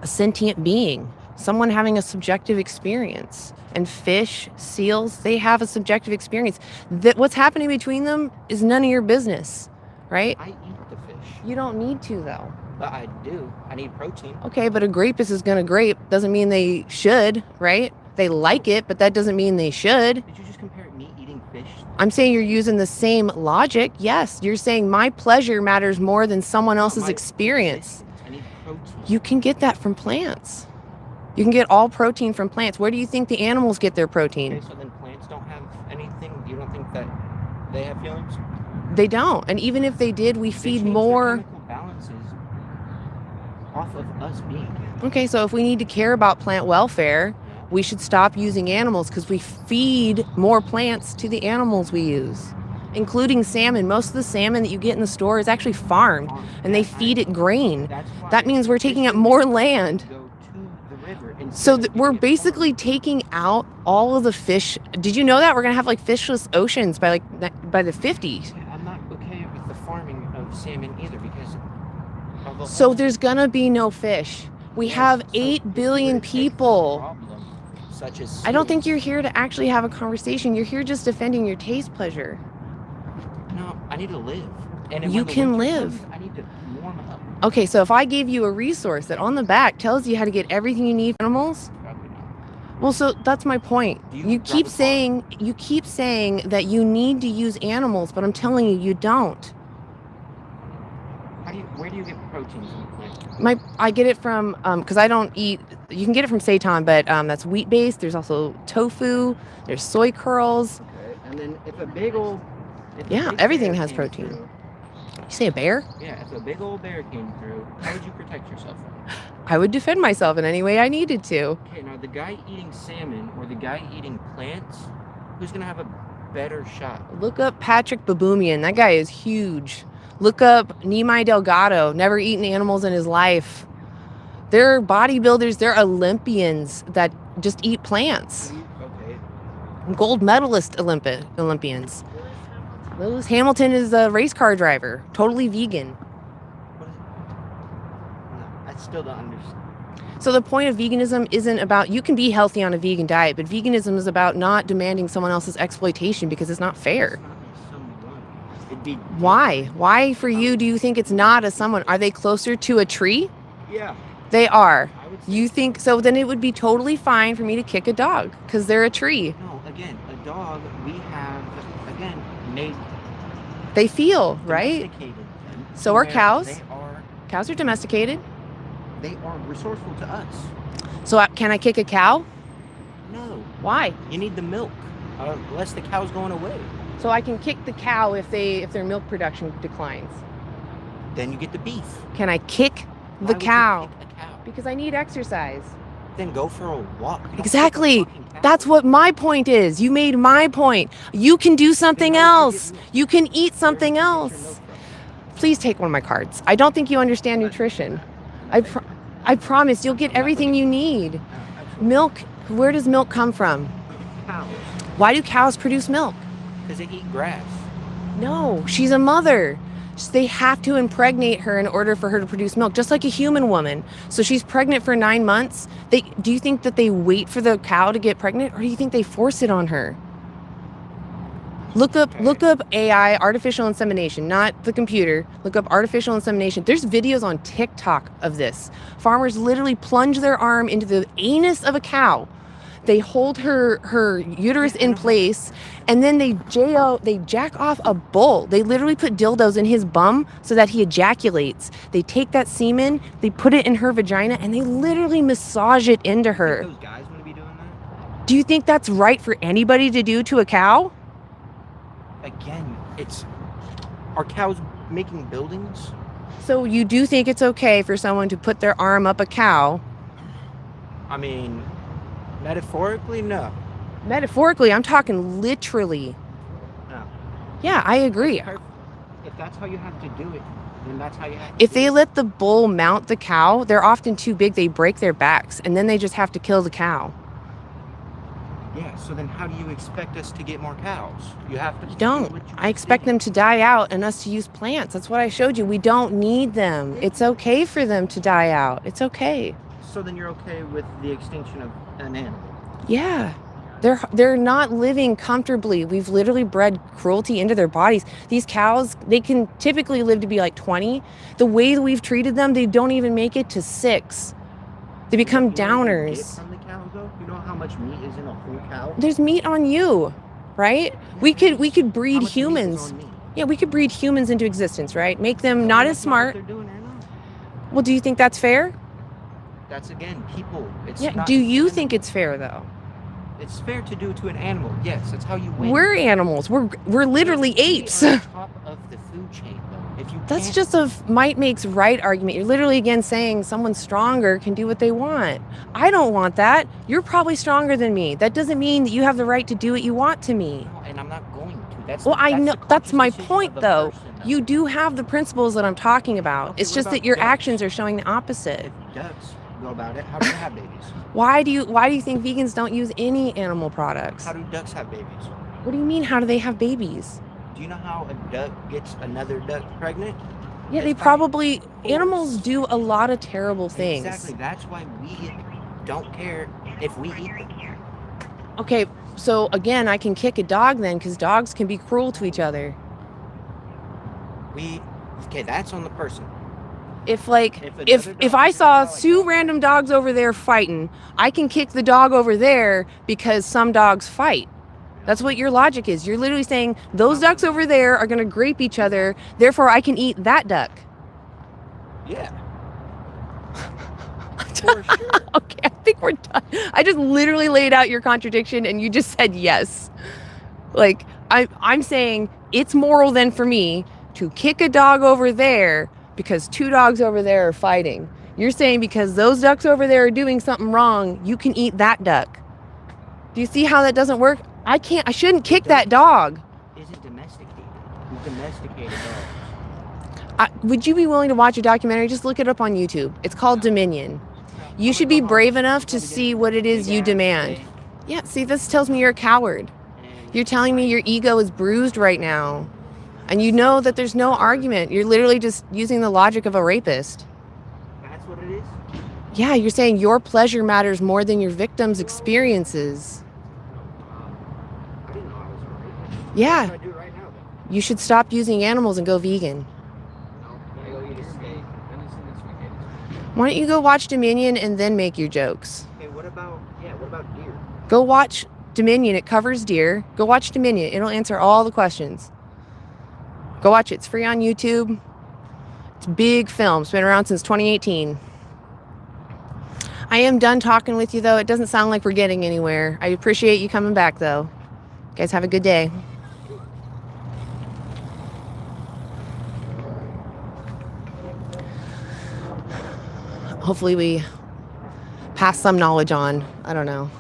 [SPEAKER 1] A sentient being. Someone having a subjective experience. And fish, seals, they have a subjective experience. That what's happening between them is none of your business, right?
[SPEAKER 3] I eat the fish,
[SPEAKER 1] You don't need to though.
[SPEAKER 3] but I do. I need protein.
[SPEAKER 1] Okay, but a grapist is gonna grape. Doesn't mean they should, right? They like it, but that doesn't mean they should.
[SPEAKER 3] Did you just compare me eating fish?
[SPEAKER 1] I'm saying you're using the same logic. Yes, you're saying my pleasure matters more than someone else's
[SPEAKER 3] My
[SPEAKER 1] experience.
[SPEAKER 3] existence. I need protein.
[SPEAKER 1] You can get that from plants. You can get all protein from plants. Where do you think the animals get their protein?
[SPEAKER 3] Okay, so then plants don't have anything? You don't think that they have feelings?
[SPEAKER 1] They don't. And even if they did, we
[SPEAKER 3] They
[SPEAKER 1] feed
[SPEAKER 3] change their
[SPEAKER 1] more.
[SPEAKER 3] chemical balances off of us being here.
[SPEAKER 1] Okay, so if we need to care about plant welfare, we should stop using animals because we feed more plants to the animals we use, including salmon. Most of the salmon that you get in the store is actually farmed, and they feed it grain.
[SPEAKER 3] That's why
[SPEAKER 1] That means we're taking up
[SPEAKER 3] fishermen
[SPEAKER 1] more land.
[SPEAKER 3] Go to the river instead
[SPEAKER 1] So
[SPEAKER 3] of
[SPEAKER 1] we're
[SPEAKER 3] getting it
[SPEAKER 1] basically
[SPEAKER 3] farmed.
[SPEAKER 1] taking out all of the fish. Did you know that we're gonna have like fishless oceans by by the 50s?
[SPEAKER 3] I'm not okay with the farming of salmon either because of the
[SPEAKER 1] So
[SPEAKER 3] whole-
[SPEAKER 1] there's gonna be no fish. We
[SPEAKER 3] Yes,
[SPEAKER 1] have
[SPEAKER 3] so
[SPEAKER 1] 8
[SPEAKER 3] if
[SPEAKER 1] billion
[SPEAKER 3] we're taking
[SPEAKER 1] people.
[SPEAKER 3] problem, such as
[SPEAKER 1] I don't think
[SPEAKER 3] seals-
[SPEAKER 1] you're here to actually have a conversation. You're here just defending your taste pleasure.
[SPEAKER 3] No, I need to live. And then
[SPEAKER 1] You
[SPEAKER 3] when the
[SPEAKER 1] can
[SPEAKER 3] winter
[SPEAKER 1] live.
[SPEAKER 3] comes, I need to warm up.
[SPEAKER 1] Okay, so if I gave you a resource that on the back tells you how to get everything you need from animals,
[SPEAKER 3] Probably not.
[SPEAKER 1] well, so that's my point.
[SPEAKER 3] Do you
[SPEAKER 1] You
[SPEAKER 3] drive
[SPEAKER 1] keep
[SPEAKER 3] a car?
[SPEAKER 1] saying that you need to use animals, but I'm telling you, you don't.
[SPEAKER 3] Where do you get protein from plants?
[SPEAKER 1] I get it from because I don't eat. You can get it from seitan, but that's wheat based. There's also tofu. There's soy curls.
[SPEAKER 3] Okay, and then if a big old
[SPEAKER 1] Yeah, everything has protein. You say a bear?
[SPEAKER 3] Yeah, if a big old bear came through, how would you protect yourself from it?
[SPEAKER 1] I would defend myself in any way I needed to.
[SPEAKER 3] Okay, now the guy eating salmon or the guy eating plants, who's gonna have a better shot?
[SPEAKER 1] Look up Patrick Baboumian. That guy is huge. Look up Nimai Delgado. Never eaten animals in his life. They're bodybuilders. They're Olympians that just eat plants.
[SPEAKER 3] Okay.
[SPEAKER 1] gold medalist Olympians. Lewis Hamilton is a race car driver, totally vegan.
[SPEAKER 3] What is it? No, I still don't understand.
[SPEAKER 1] So the point of veganism isn't about, you can be healthy on a vegan diet, but veganism is about not demanding someone else's exploitation because it's not fair.
[SPEAKER 3] It's not a someone. It'd be
[SPEAKER 1] Why? Why for you do you think it's not a someone? Are they closer to a tree?
[SPEAKER 3] Yeah.
[SPEAKER 1] They are.
[SPEAKER 3] I would say
[SPEAKER 1] You think so? Then it would be totally fine for me to kick a dog because they're a tree.
[SPEAKER 3] no. Again, a dog. We have again made
[SPEAKER 1] They feel, right?
[SPEAKER 3] domesticated them
[SPEAKER 1] So
[SPEAKER 3] to
[SPEAKER 1] are
[SPEAKER 3] where
[SPEAKER 1] cows.
[SPEAKER 3] They
[SPEAKER 1] Cows are domesticated.
[SPEAKER 3] are resourceful to us.
[SPEAKER 1] So can I kick a cow?
[SPEAKER 3] No,
[SPEAKER 1] Why?
[SPEAKER 3] you need the milk. Unless the cow's going away,
[SPEAKER 1] So I can kick the cow if their milk production declines.
[SPEAKER 3] then you get the beef.
[SPEAKER 1] Can I kick
[SPEAKER 3] Why
[SPEAKER 1] the
[SPEAKER 3] would you
[SPEAKER 1] cow?
[SPEAKER 3] kick a cow?
[SPEAKER 1] Because I need exercise.
[SPEAKER 3] Then go for a walk. Don't kick a
[SPEAKER 1] Exactly.
[SPEAKER 3] fucking cow.
[SPEAKER 1] That's what my point is. You made my point. You can do something
[SPEAKER 3] Then why would you
[SPEAKER 1] else.
[SPEAKER 3] get milk?
[SPEAKER 1] You can eat
[SPEAKER 3] Where did
[SPEAKER 1] something
[SPEAKER 3] you get your
[SPEAKER 1] else.
[SPEAKER 3] milk from?
[SPEAKER 1] Please take one of my cards. I don't think you understand nutrition. I promise you'll get everything you need.
[SPEAKER 3] Absolutely.
[SPEAKER 1] Milk, where does milk come from?
[SPEAKER 3] Cows,
[SPEAKER 1] Why do cows produce milk?
[SPEAKER 3] because they eat grass.
[SPEAKER 1] No, she's a mother. They have to impregnate her in order for her to produce milk, just like a human woman. So she's pregnant for 9 months. Do you think that they wait for the cow to get pregnant, or do you think they force it on her? Look up AI, artificial insemination, not the computer. Look up artificial insemination. There's videos on TikTok of this. Farmers literally plunge their arm into the anus of a cow. They hold her uterus in place, and then they jack off a bull. They literally put dildos in his bum so that he ejaculates. They take that semen, they put it in her vagina, and they literally massage it into her.
[SPEAKER 3] Those guys want to be doing that?
[SPEAKER 1] Do you think that's right for anybody to do to a cow?
[SPEAKER 3] Again, are cows making buildings?
[SPEAKER 1] So you do think it's okay for someone to put their arm up a cow?
[SPEAKER 3] I mean, metaphorically, no.
[SPEAKER 1] Metaphorically, I'm talking literally.
[SPEAKER 3] No.
[SPEAKER 1] Yeah, I agree.
[SPEAKER 3] If that's how you have to do it, then that's how you have to
[SPEAKER 1] If
[SPEAKER 3] do
[SPEAKER 1] they
[SPEAKER 3] it.
[SPEAKER 1] let the bull mount the cow, they're often too big. They break their backs, and then they just have to kill the cow.
[SPEAKER 3] Yeah, so then how do you expect us to get more cows? You have to
[SPEAKER 1] You
[SPEAKER 3] do
[SPEAKER 1] don't.
[SPEAKER 3] what you
[SPEAKER 1] I expect
[SPEAKER 3] did.
[SPEAKER 1] them to die out and us to use plants. That's what I showed you. We don't need them. It's okay for them to die out. It's okay.
[SPEAKER 3] So then you're okay with the extinction of an animal?
[SPEAKER 1] Yeah. They're not living comfortably. We've literally bred cruelty into their bodies. These cows, they can typically live to be like 20. The way that we've treated them, they don't even make it to 6. They become
[SPEAKER 3] You know what you get
[SPEAKER 1] downers.
[SPEAKER 3] from the cow, though? You know how much meat is in a whole cow?
[SPEAKER 1] There's meat on you, right? We could
[SPEAKER 3] How
[SPEAKER 1] breed
[SPEAKER 3] much meat is
[SPEAKER 1] humans.
[SPEAKER 3] on me?
[SPEAKER 1] Yeah, we could breed humans into existence, right? Make them
[SPEAKER 3] So
[SPEAKER 1] not
[SPEAKER 3] that's
[SPEAKER 1] as
[SPEAKER 3] what
[SPEAKER 1] smart.
[SPEAKER 3] they're doing right now.
[SPEAKER 1] Well, do you think that's fair?
[SPEAKER 3] That's again people. It's
[SPEAKER 1] Yeah.
[SPEAKER 3] not
[SPEAKER 1] Do you
[SPEAKER 3] animals.
[SPEAKER 1] think it's fair though?
[SPEAKER 3] It's fair to do to an animal? Yes, that's how you win.
[SPEAKER 1] We're animals. We're literally
[SPEAKER 3] We
[SPEAKER 1] apes.
[SPEAKER 3] are on top of the food chain, though. If you
[SPEAKER 1] That's
[SPEAKER 3] can't-
[SPEAKER 1] just a might makes right argument. You're literally again saying someone stronger can do what they want. I don't want that. You're probably stronger than me. That doesn't mean that you have the right to do what you want to me.
[SPEAKER 3] No, and I'm not going to. That's
[SPEAKER 1] Well, I
[SPEAKER 3] that's
[SPEAKER 1] know
[SPEAKER 3] the
[SPEAKER 1] that's my
[SPEAKER 3] conscious decision
[SPEAKER 1] point
[SPEAKER 3] of the
[SPEAKER 1] though.
[SPEAKER 3] person,
[SPEAKER 1] You do have the principles that I'm talking about.
[SPEAKER 3] Okay,
[SPEAKER 1] It's
[SPEAKER 3] what
[SPEAKER 1] just
[SPEAKER 3] about
[SPEAKER 1] that your
[SPEAKER 3] ducks?
[SPEAKER 1] actions are showing the opposite.
[SPEAKER 3] If ducks go about it, how do they have babies?
[SPEAKER 1] Why do you think vegans don't use any animal products?
[SPEAKER 3] How do ducks have babies?
[SPEAKER 1] What do you mean how do they have babies?
[SPEAKER 3] Do you know how a duck gets another duck pregnant?
[SPEAKER 1] Yeah, they
[SPEAKER 3] It's by
[SPEAKER 1] probably
[SPEAKER 3] force.
[SPEAKER 1] animals do a lot of terrible things.
[SPEAKER 3] Exactly. That's why we don't care if we eat them.
[SPEAKER 1] Okay, so again, I can kick a dog then because dogs can be cruel to each other.
[SPEAKER 3] Okay, that's on the person.
[SPEAKER 1] If
[SPEAKER 3] another
[SPEAKER 1] if
[SPEAKER 3] dog
[SPEAKER 1] I
[SPEAKER 3] is
[SPEAKER 1] saw
[SPEAKER 3] gonna
[SPEAKER 1] two random dogs over there fighting, I can kick the dog over there because some dogs fight. That's what your logic is. You're literally saying those ducks over there are going to grape each other, therefore I can eat that duck.
[SPEAKER 3] Yeah. For sure.
[SPEAKER 1] Okay, I think we're done. I just literally laid out your contradiction and you just said yes. Like I'm saying it's moral then for me to kick a dog over there because two dogs over there are fighting. You're saying because those ducks over there are doing something wrong, you can eat that duck. Do you see how that doesn't work? I shouldn't kick that dog.
[SPEAKER 3] Isn't domesticated. Who's domesticated dogs?
[SPEAKER 1] Would you be willing to watch a documentary? Just look it up on YouTube. It's called Dominion. You should be brave enough to see what it is you demand. Yeah, see, this tells me you're a coward. You're telling me your ego is bruised right now. And you know that there's no argument. You're literally just using the logic of a rapist.
[SPEAKER 3] That's what it is?
[SPEAKER 1] Yeah, you're saying your pleasure matters more than your victim's experiences.
[SPEAKER 3] I didn't know I was a rapist.
[SPEAKER 1] Yeah.
[SPEAKER 3] What should I do right now, then?
[SPEAKER 1] You should stop using animals and go vegan.
[SPEAKER 3] No, I go eat a steak.
[SPEAKER 1] Why don't you go watch Dominion and then make your jokes?
[SPEAKER 3] Okay, what about deer?
[SPEAKER 1] Go watch Dominion. It covers deer. Go watch Dominion. It'll answer all the questions. Go watch it. It's free on YouTube. It's a big film. It's been around since 2018. I am done talking with you, though. It doesn't sound like we're getting anywhere. I appreciate you coming back, though. You guys have a good day. Hopefully we pass some knowledge on. I don't know.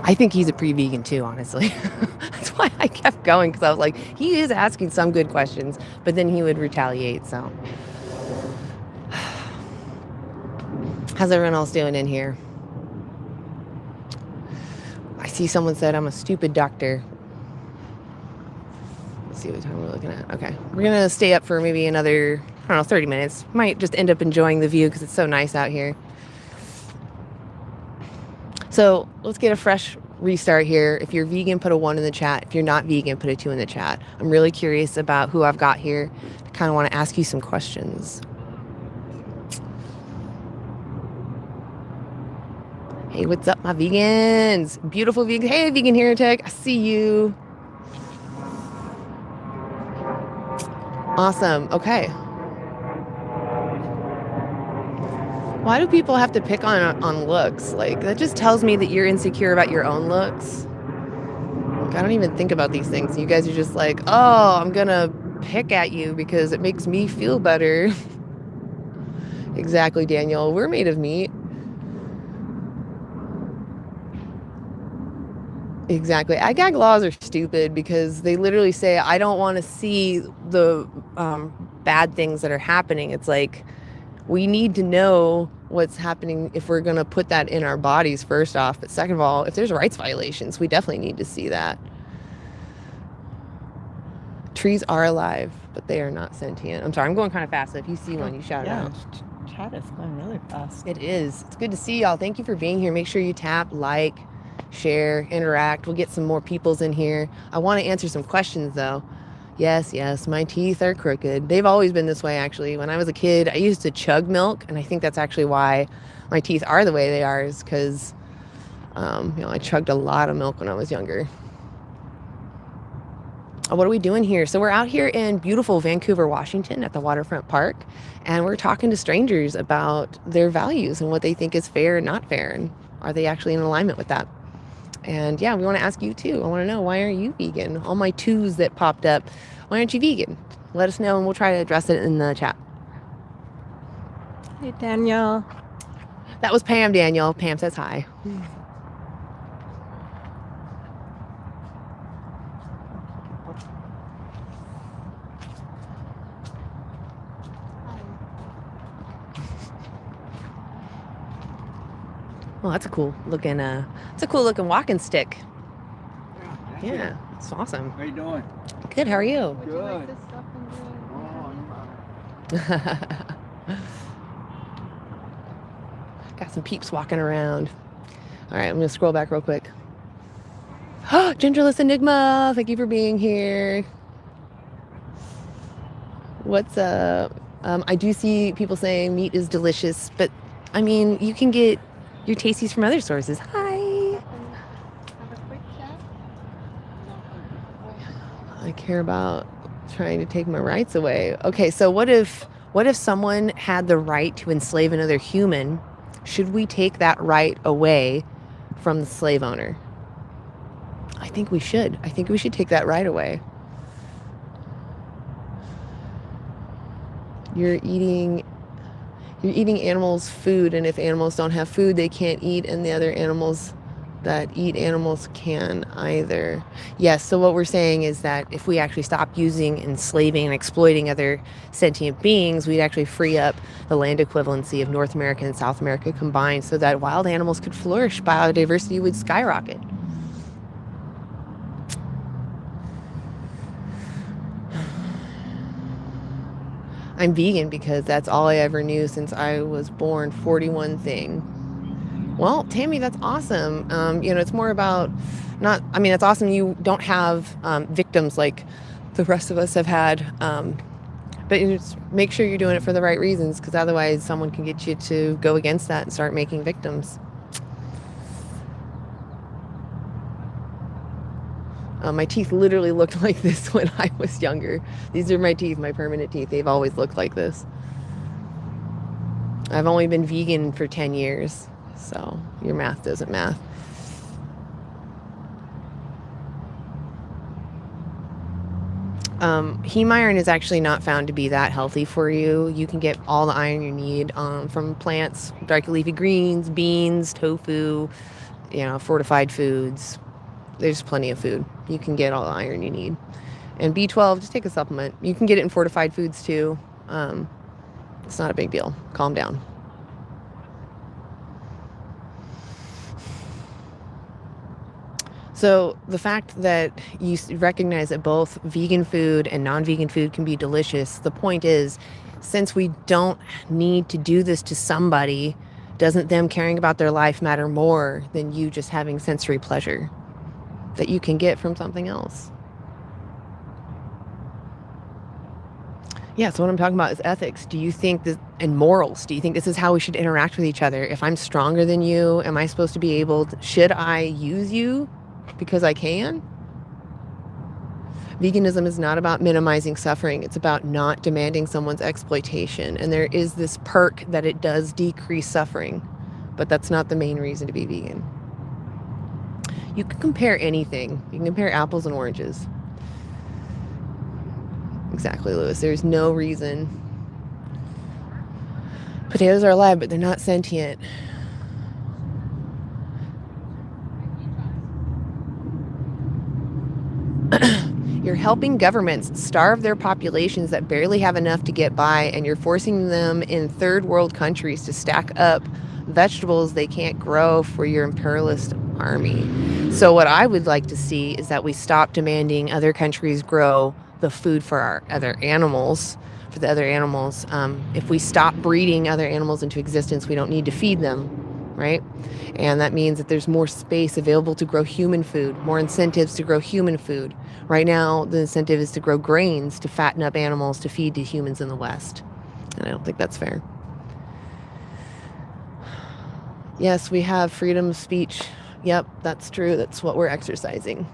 [SPEAKER 1] I think he's a pre-vegan too, honestly. That's why I kept going, because I was like, he is asking some good questions, but then he would retaliate, so. How's everyone else doing in here? I see someone said I'm a stupid doctor. Let's see what time we're looking at. Okay, we're gonna stay up for maybe another, I don't know, 30 minutes. Might just end up enjoying the view because it's so nice out here. So let's get a fresh restart here. If you're vegan, put a 1 in the chat. If you're not vegan, put a 2 in the chat. I'm really curious about who I've got here. I kind of want to ask you some questions. Hey, what's up, my vegans? Beautiful vegans. Hey, vegan heretic. I see you. Awesome. Okay. Why do people have to pick on looks? Like, that just tells me that you're insecure about your own looks. Like, I don't even think about these things. You guys are just like, oh, I'm gonna pick at you because it makes me feel better. Exactly, Daniel. We're made of meat. Exactly. Ag laws are stupid because they literally say, I don't want to see the bad things that are happening. It's like, we need to know what's happening if we're going to put that in our bodies, first off. But second of all, if there's rights violations, we definitely need to see that. Trees are alive, but they are not sentient. I'm sorry, I'm going kind of fast. So if you see one, you shout it out.
[SPEAKER 2] Chat is going really fast.
[SPEAKER 1] It is. It's good to see y'all. Thank you for being here. Make sure you tap, like, share, interact. We'll get some more peoples in here. I want to answer some questions, though. Yes, my teeth are crooked. They've always been this way, actually. When I was a kid, I used to chug milk, and I think that's actually why my teeth are the way they are, is because, I chugged a lot of milk when I was younger. What are we doing here? So we're out here in beautiful Vancouver, Washington at the Waterfront Park, and we're talking to strangers about their values and what they think is fair and not fair, and are they actually in alignment with that? And yeah, we want to ask you too. I want to know, why aren't you vegan? All my 2s that popped up, why aren't you vegan? Let us know and we'll try to address it in the chat.
[SPEAKER 2] Hey, Daniel.
[SPEAKER 1] That was Pam, Daniel. Pam says hi. Well, that's a cool looking walking stick. Yeah, it's awesome.
[SPEAKER 4] How you doing?
[SPEAKER 1] Good, how are you?
[SPEAKER 5] Would you like
[SPEAKER 4] Good.
[SPEAKER 5] this stuff in
[SPEAKER 1] Got some peeps walking around. All right, I'm gonna scroll back real quick. Genderless Enigma, thank you for being here. What's up? I do see people saying meat is delicious, but I mean, you can get your tasties from other sources. Hi.
[SPEAKER 5] have a quick chat?
[SPEAKER 1] I care about trying to take my rights away. Okay, so what if someone had the right to enslave another human? Should we take that right away from the slave owner? I think we should. I think we should take that right away. You're eating animals' food, and if animals don't have food, they can't eat, and the other animals that eat animals can either. Yes, so what we're saying is that if we actually stop using, enslaving, and exploiting other sentient beings, we'd actually free up the land equivalency of North America and South America combined so that wild animals could flourish, biodiversity would skyrocket. I'm vegan because that's all I ever knew since I was born. 41 thing. Well, Tammy, that's awesome. It's more about it's awesome you don't have victims like the rest of us have had. But just make sure you're doing it for the right reasons, because otherwise someone can get you to go against that and start making victims. My teeth literally looked like this when I was younger. These are my teeth, my permanent teeth. They've always looked like this. I've only been vegan for 10 years, so your math doesn't math. Heme iron is actually not found to be that healthy for you. You can get all the iron you need from plants, dark leafy greens, beans, tofu, fortified foods. There's plenty of food. You can get all the iron you need. And B12, just take a supplement. You can get it in fortified foods too. It's not a big deal. Calm down. So the fact that you recognize that both vegan food and non-vegan food can be delicious, the point is, since we don't need to do this to somebody, doesn't them caring about their life matter more than you just having sensory pleasure that you can get from something else? Yeah, so what I'm talking about is ethics. Do you think this, and morals, do you think this is how we should interact with each other? If I'm stronger than you, am I supposed to be able to, should I use you because I can? Veganism is not about minimizing suffering. It's about not demanding someone's exploitation. And there is this perk that it does decrease suffering, but that's not the main reason to be vegan. You can compare anything. You can compare apples and oranges. Exactly, Lewis. There's no reason. Potatoes are alive, but they're not sentient. You're helping governments starve their populations that barely have enough to get by, and you're forcing them in third world countries to stack up vegetables they can't grow for your imperialist army. So what I would like to see is that we stop demanding other countries grow the food for our other animals, for the other animals. If we stop breeding other animals into existence, we don't need to feed them, right? And that means that there's more space available to grow human food, more incentives to grow human food. Right now, the incentive is to grow grains to fatten up animals to feed to humans in the West. And I don't think that's fair. Yes, we have freedom of speech. Yep, that's true. That's what we're exercising.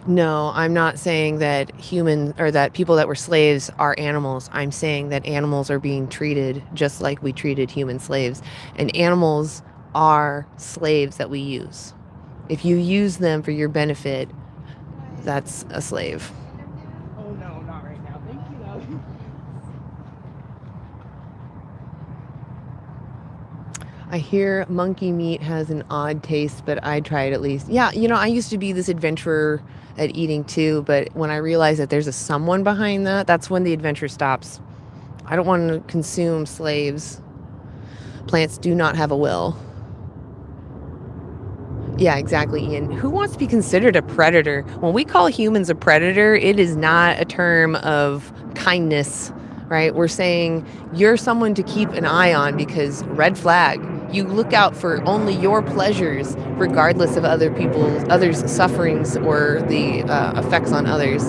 [SPEAKER 1] No, I'm not saying that that people that were slaves are animals. I'm saying that animals are being treated just like we treated human slaves. And animals are slaves that we use. If you use them for your benefit, that's a slave.
[SPEAKER 7] Oh no, not right now. Thank you though.
[SPEAKER 1] I hear monkey meat has an odd taste, but I'd try it at least. Yeah, I used to be this adventurer at eating too, but when I realized that there's a someone behind that, that's when the adventure stops. I don't want to consume slaves. Plants do not have a will. Yeah, exactly, Ian. Who wants to be considered a predator? When we call humans a predator, it is not a term of kindness, right? We're saying you're someone to keep an eye on because red flag. You look out for only your pleasures, regardless of others' sufferings or the effects on others.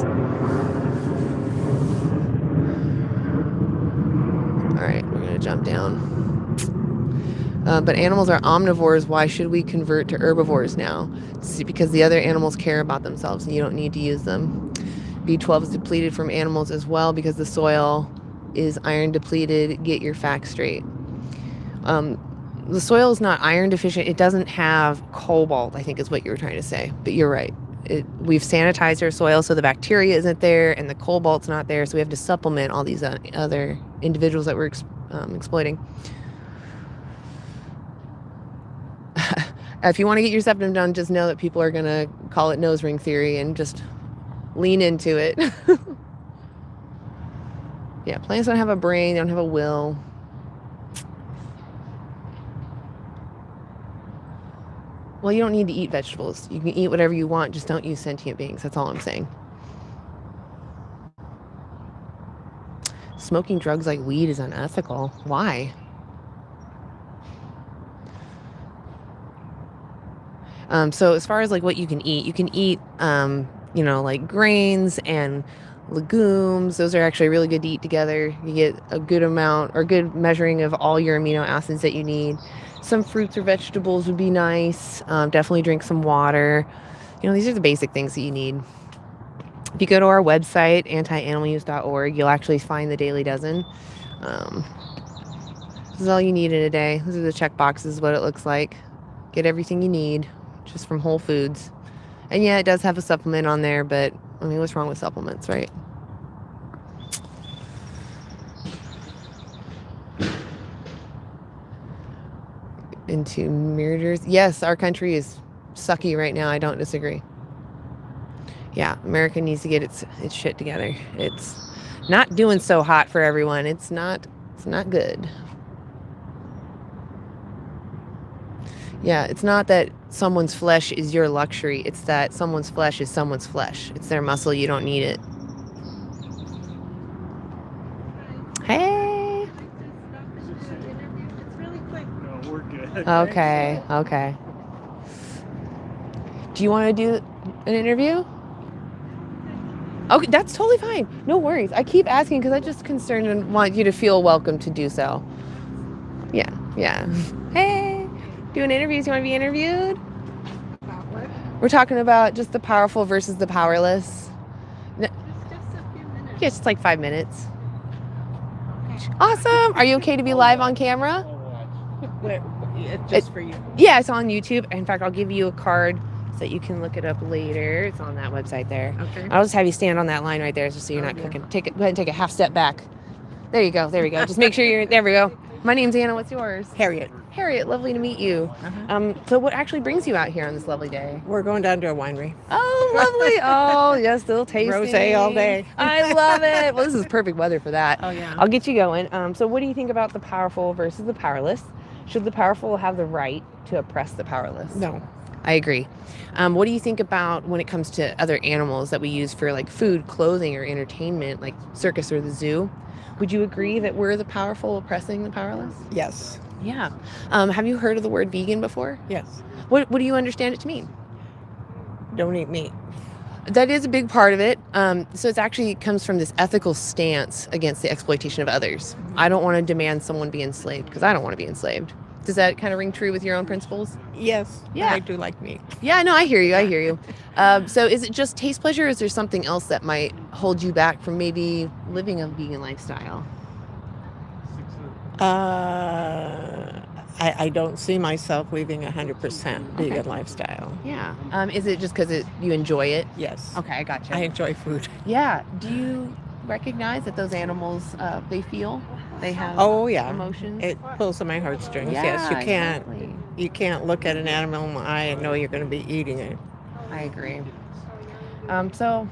[SPEAKER 1] All right, we're gonna jump down. But animals are omnivores. Why should we convert to herbivores now? It's because the other animals care about themselves and you don't need to use them. B12 is depleted from animals as well because the soil is iron depleted. Get your facts straight. The soil is not iron deficient. It doesn't have cobalt, I think is what you were trying to say. But you're right. We've sanitized our soil so the bacteria isn't there and the cobalt's not there. So we have to supplement all these other individuals that we're exploiting. If you want to get your septum done, just know that people are going to call it nose ring theory and just lean into it. Yeah, plants don't have a brain, they don't have a will. Well, you don't need to eat vegetables. You can eat whatever you want, just don't use sentient beings. That's all I'm saying. Smoking drugs like weed is unethical. Why? So as far as like what you can eat, like grains and legumes. Those are actually really good to eat together. You get a good amount or good measuring of all your amino acids that you need. Some fruits or vegetables would be nice. Definitely drink some water. These are the basic things that you need. If you go to our website, antianimaluse.org, you'll actually find the Dailey Dozen. This is all you need in a day. These are the check boxes, what it looks like. Get everything you need just from Whole Foods. And yeah, it does have a supplement on there, but I mean, what's wrong with supplements, right? Into murders. Yes, our country is sucky right now. I don't disagree. Yeah, America needs to get its shit together. It's not doing so hot for everyone. It's not good. Yeah, it's not that someone's flesh is your luxury. It's that someone's flesh is someone's flesh. It's their muscle. You don't need it. Hey.
[SPEAKER 2] It's really quick.
[SPEAKER 7] No, we're good.
[SPEAKER 1] Okay. Do you want to do an interview? Okay, that's totally fine. No worries. I keep asking because I'm just concerned and want you to feel welcome to do so. Yeah. Hey, doing interviews. You want to be interviewed?
[SPEAKER 2] About what?
[SPEAKER 1] We're talking about just the powerful versus the powerless.
[SPEAKER 2] Just a few minutes.
[SPEAKER 1] Yeah, it's like 5 minutes. Awesome. Are you okay to be live on camera?
[SPEAKER 2] It's just for you.
[SPEAKER 1] Yeah, it's on YouTube. In fact, I'll give you a card so that you can look it up later. It's on that website there.
[SPEAKER 2] Okay.
[SPEAKER 1] I'll just have you stand on that line right there just so you're not cooking. Go ahead and take a half step back. There you go. Just make sure you're, there we go. My name's Anna. What's yours?
[SPEAKER 8] Harriet.
[SPEAKER 1] Harriet, lovely to meet you. So what actually brings you out here on this lovely day?
[SPEAKER 8] We're going down to a winery.
[SPEAKER 1] Oh, lovely. Oh, yes, still tasty.
[SPEAKER 8] Rosé all day.
[SPEAKER 1] I love it. Well, this is perfect weather for that.
[SPEAKER 8] Oh, yeah.
[SPEAKER 1] I'll get you going. So what do you think about the powerful versus the powerless? Should the powerful have the right to oppress the powerless?
[SPEAKER 8] No.
[SPEAKER 1] I agree. What do you think about when it comes to other animals that we use for like food, clothing, or entertainment, like circus or the zoo? Would you agree that we're the powerful oppressing the powerless?
[SPEAKER 8] Yes.
[SPEAKER 1] Yeah. Have you heard of the word vegan before?
[SPEAKER 8] Yes.
[SPEAKER 1] What do you understand it to mean?
[SPEAKER 8] Don't eat meat.
[SPEAKER 1] That is a big part of it. So it actually comes from this ethical stance against the exploitation of others. I don't want to demand someone be enslaved because I don't want to be enslaved. Does that kind of ring true with your own principles?
[SPEAKER 8] Yes.
[SPEAKER 1] Yeah.
[SPEAKER 8] I do like meat.
[SPEAKER 1] Yeah, no, I hear you. So is it just taste pleasure, or is there something else that might hold you back from maybe living a vegan lifestyle?
[SPEAKER 8] I don't see myself living 100% vegan lifestyle.
[SPEAKER 1] Yeah. Is it just because you enjoy it?
[SPEAKER 8] Yes.
[SPEAKER 1] Okay, I gotcha.
[SPEAKER 8] I enjoy food.
[SPEAKER 1] Yeah. Do you recognize that those animals, they feel? They have
[SPEAKER 8] Oh, yeah.
[SPEAKER 1] emotions?
[SPEAKER 8] It pulls on my heartstrings.
[SPEAKER 1] Yeah,
[SPEAKER 8] Yes,
[SPEAKER 1] exactly.
[SPEAKER 8] you can't look at an animal in the eye and know you're going to be eating it.
[SPEAKER 1] I agree. So,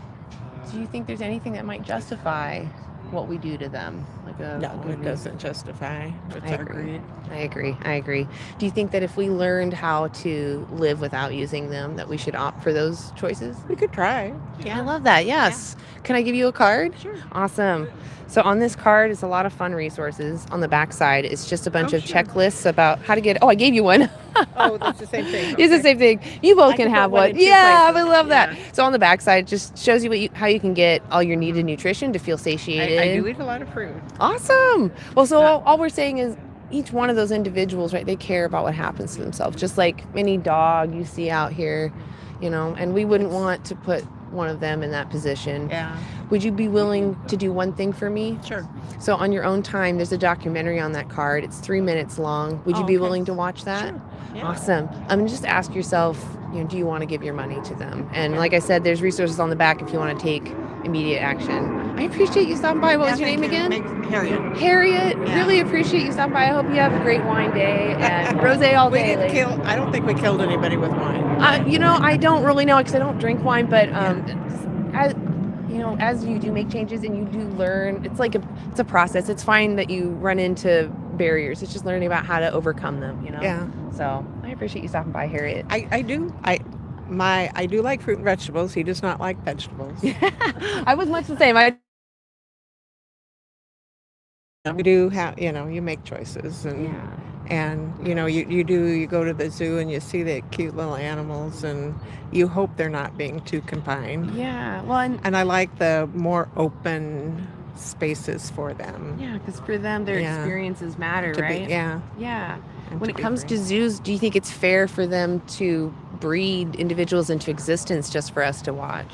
[SPEAKER 1] do you think there's anything that might justify what we do to them? Like a
[SPEAKER 8] No,
[SPEAKER 1] good
[SPEAKER 8] it doesn't justify. It's
[SPEAKER 1] I
[SPEAKER 8] our
[SPEAKER 1] agree.
[SPEAKER 8] greed.
[SPEAKER 1] I agree. Do you think that if we learned how to live without using them, that we should opt for those choices?
[SPEAKER 8] We could try.
[SPEAKER 1] I love that. Yes. Can I give you a card?
[SPEAKER 8] Sure.
[SPEAKER 1] Awesome. So on this card is a lot of fun resources. On the back side, it's just a bunch of
[SPEAKER 8] sure.
[SPEAKER 1] checklists about how to get. Oh, I gave you one.
[SPEAKER 8] Oh, that's the same thing.
[SPEAKER 1] It's the
[SPEAKER 8] Okay.
[SPEAKER 1] same thing. You both
[SPEAKER 8] I
[SPEAKER 1] can
[SPEAKER 8] can
[SPEAKER 1] have
[SPEAKER 8] put one
[SPEAKER 1] one.
[SPEAKER 8] in two
[SPEAKER 1] Yeah, I
[SPEAKER 8] places.
[SPEAKER 1] would love that.
[SPEAKER 8] Yeah.
[SPEAKER 1] So on the back side, just shows you how you can get all your needed nutrition to feel satiated.
[SPEAKER 8] I do eat a lot of fruit.
[SPEAKER 1] Awesome. Well, so all we're saying is each one of those individuals, right, they care about what happens to themselves, just like any dog you see out here, and we wouldn't want to put one of them in that position.
[SPEAKER 8] Yeah.
[SPEAKER 1] Would you be willing to do one thing for me?
[SPEAKER 8] Sure.
[SPEAKER 1] So on your own time, there's a documentary on that card. It's 3 minutes long. Would you be
[SPEAKER 8] okay.
[SPEAKER 1] willing to watch that?
[SPEAKER 8] Sure. Yeah.
[SPEAKER 1] Awesome. Just ask yourself, do you want to give your money to them? And like I said, there's resources on the back if you want to take immediate action. I appreciate you stopping by. What was your name again?
[SPEAKER 8] Harriet.
[SPEAKER 1] Harriet.
[SPEAKER 8] Yeah.
[SPEAKER 1] Really appreciate you stopping by. I hope you have a great wine day and rosé all
[SPEAKER 8] We
[SPEAKER 1] day.
[SPEAKER 8] didn't kill. I don't think we killed anybody with wine.
[SPEAKER 1] I don't really know because I don't drink wine, but as you do make changes and you do learn, it's a process. It's fine that you run into barriers. It's just learning about how to overcome them.
[SPEAKER 8] Yeah.
[SPEAKER 1] So I appreciate you stopping by, Harriet.
[SPEAKER 8] I do. I do like fruit and vegetables. He does not like vegetables.
[SPEAKER 1] I was much the same. I
[SPEAKER 8] You do have, you make choices, and you go to the zoo and you see the cute little animals, and you hope they're not being too confined.
[SPEAKER 1] Yeah. Well,
[SPEAKER 8] And I like the more open spaces for them.
[SPEAKER 1] yeah, because for them, their
[SPEAKER 8] Yeah.
[SPEAKER 1] experiences matter,
[SPEAKER 8] To
[SPEAKER 1] right?
[SPEAKER 8] be, yeah.
[SPEAKER 1] Yeah.
[SPEAKER 8] and
[SPEAKER 1] When
[SPEAKER 8] to
[SPEAKER 1] it
[SPEAKER 8] be
[SPEAKER 1] comes
[SPEAKER 8] free.
[SPEAKER 1] to zoos, do you think it's fair for them to breed individuals into existence just for us to watch?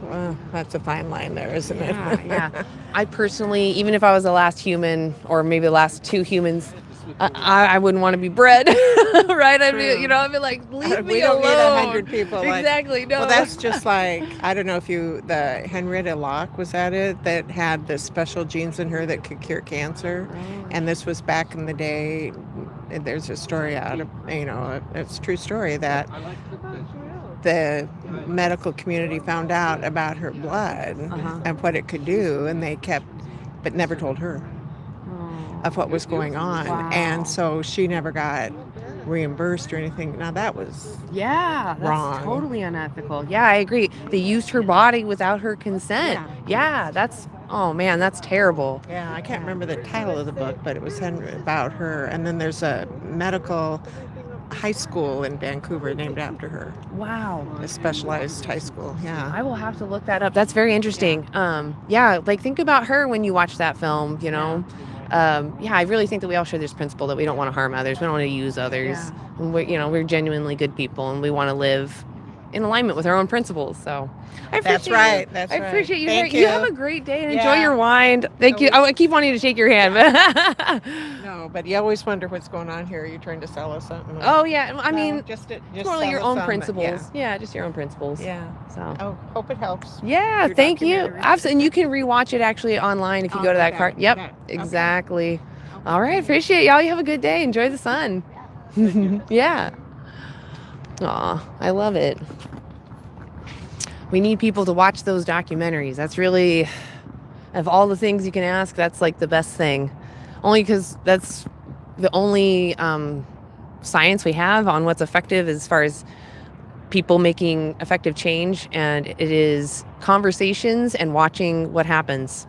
[SPEAKER 8] Well, that's a fine line there, isn't
[SPEAKER 1] Yeah,
[SPEAKER 8] it?
[SPEAKER 1] yeah. I personally, even if I was the last human or maybe the last two humans, I wouldn't want to be bred, right? I'd be,
[SPEAKER 8] True.
[SPEAKER 1] I'd be like, leave me
[SPEAKER 8] We don't
[SPEAKER 1] alone.
[SPEAKER 8] need 100 people.
[SPEAKER 1] Exactly. No.
[SPEAKER 8] Well, that's just like, I don't know if the Henrietta Locke was at it, that had the special genes in her that could cure cancer. And this was back in the day. There's a story out of, it's a true story that the medical community found out about her blood and what it could do, and they but never told her of what was going on.
[SPEAKER 1] Wow.
[SPEAKER 8] And so she never got reimbursed or anything. Now that was
[SPEAKER 1] Yeah, that's
[SPEAKER 8] wrong.
[SPEAKER 1] totally unethical. Yeah, I agree. They used her body without her consent. Yeah, oh man, that's terrible.
[SPEAKER 8] Yeah, I can't remember the title of the book, but it was about her. And then there's a medical high school in Vancouver named after her,
[SPEAKER 1] Wow.
[SPEAKER 8] a specialized high school. Yeah.
[SPEAKER 1] I will have to look that up. That's very interesting. Yeah, like think about her when you watch that film, I really think that we all share this principle that we don't want to harm others. We don't want to use others.
[SPEAKER 8] Yeah.
[SPEAKER 1] And we're genuinely good people, and we want to live in alignment with our own principles. So I appreciate
[SPEAKER 8] That's right.
[SPEAKER 1] you.
[SPEAKER 8] That's
[SPEAKER 1] I
[SPEAKER 8] right.
[SPEAKER 1] appreciate you.
[SPEAKER 8] Thank
[SPEAKER 1] You
[SPEAKER 8] you.
[SPEAKER 1] have a great day and
[SPEAKER 8] Yeah.
[SPEAKER 1] enjoy your wine. Thank you. I keep wanting to shake your hand, but
[SPEAKER 8] No, but you always wonder what's going on here. Are you trying to sell us something?
[SPEAKER 1] oh yeah. I
[SPEAKER 8] No,
[SPEAKER 1] mean,
[SPEAKER 8] just
[SPEAKER 1] it's more like your
[SPEAKER 8] sell us
[SPEAKER 1] own
[SPEAKER 8] some,
[SPEAKER 1] principles. Yeah, just your own principles.
[SPEAKER 8] Yeah.
[SPEAKER 1] So.
[SPEAKER 8] Oh, hope it helps.
[SPEAKER 1] Yeah,
[SPEAKER 8] Your
[SPEAKER 1] thank you.
[SPEAKER 8] documentary.
[SPEAKER 1] Absolutely. And you can rewatch it actually online if you go to that card. Yep,
[SPEAKER 8] Okay.
[SPEAKER 1] exactly. All right, appreciate y'all. You have a good day. Enjoy the sun. Yeah. Aw, I love it. We need people to watch those documentaries. That's really, of all the things you can ask, that's like the best thing. Only because that's the only science we have on what's effective as far as people making effective change, and it is conversations and watching what happens.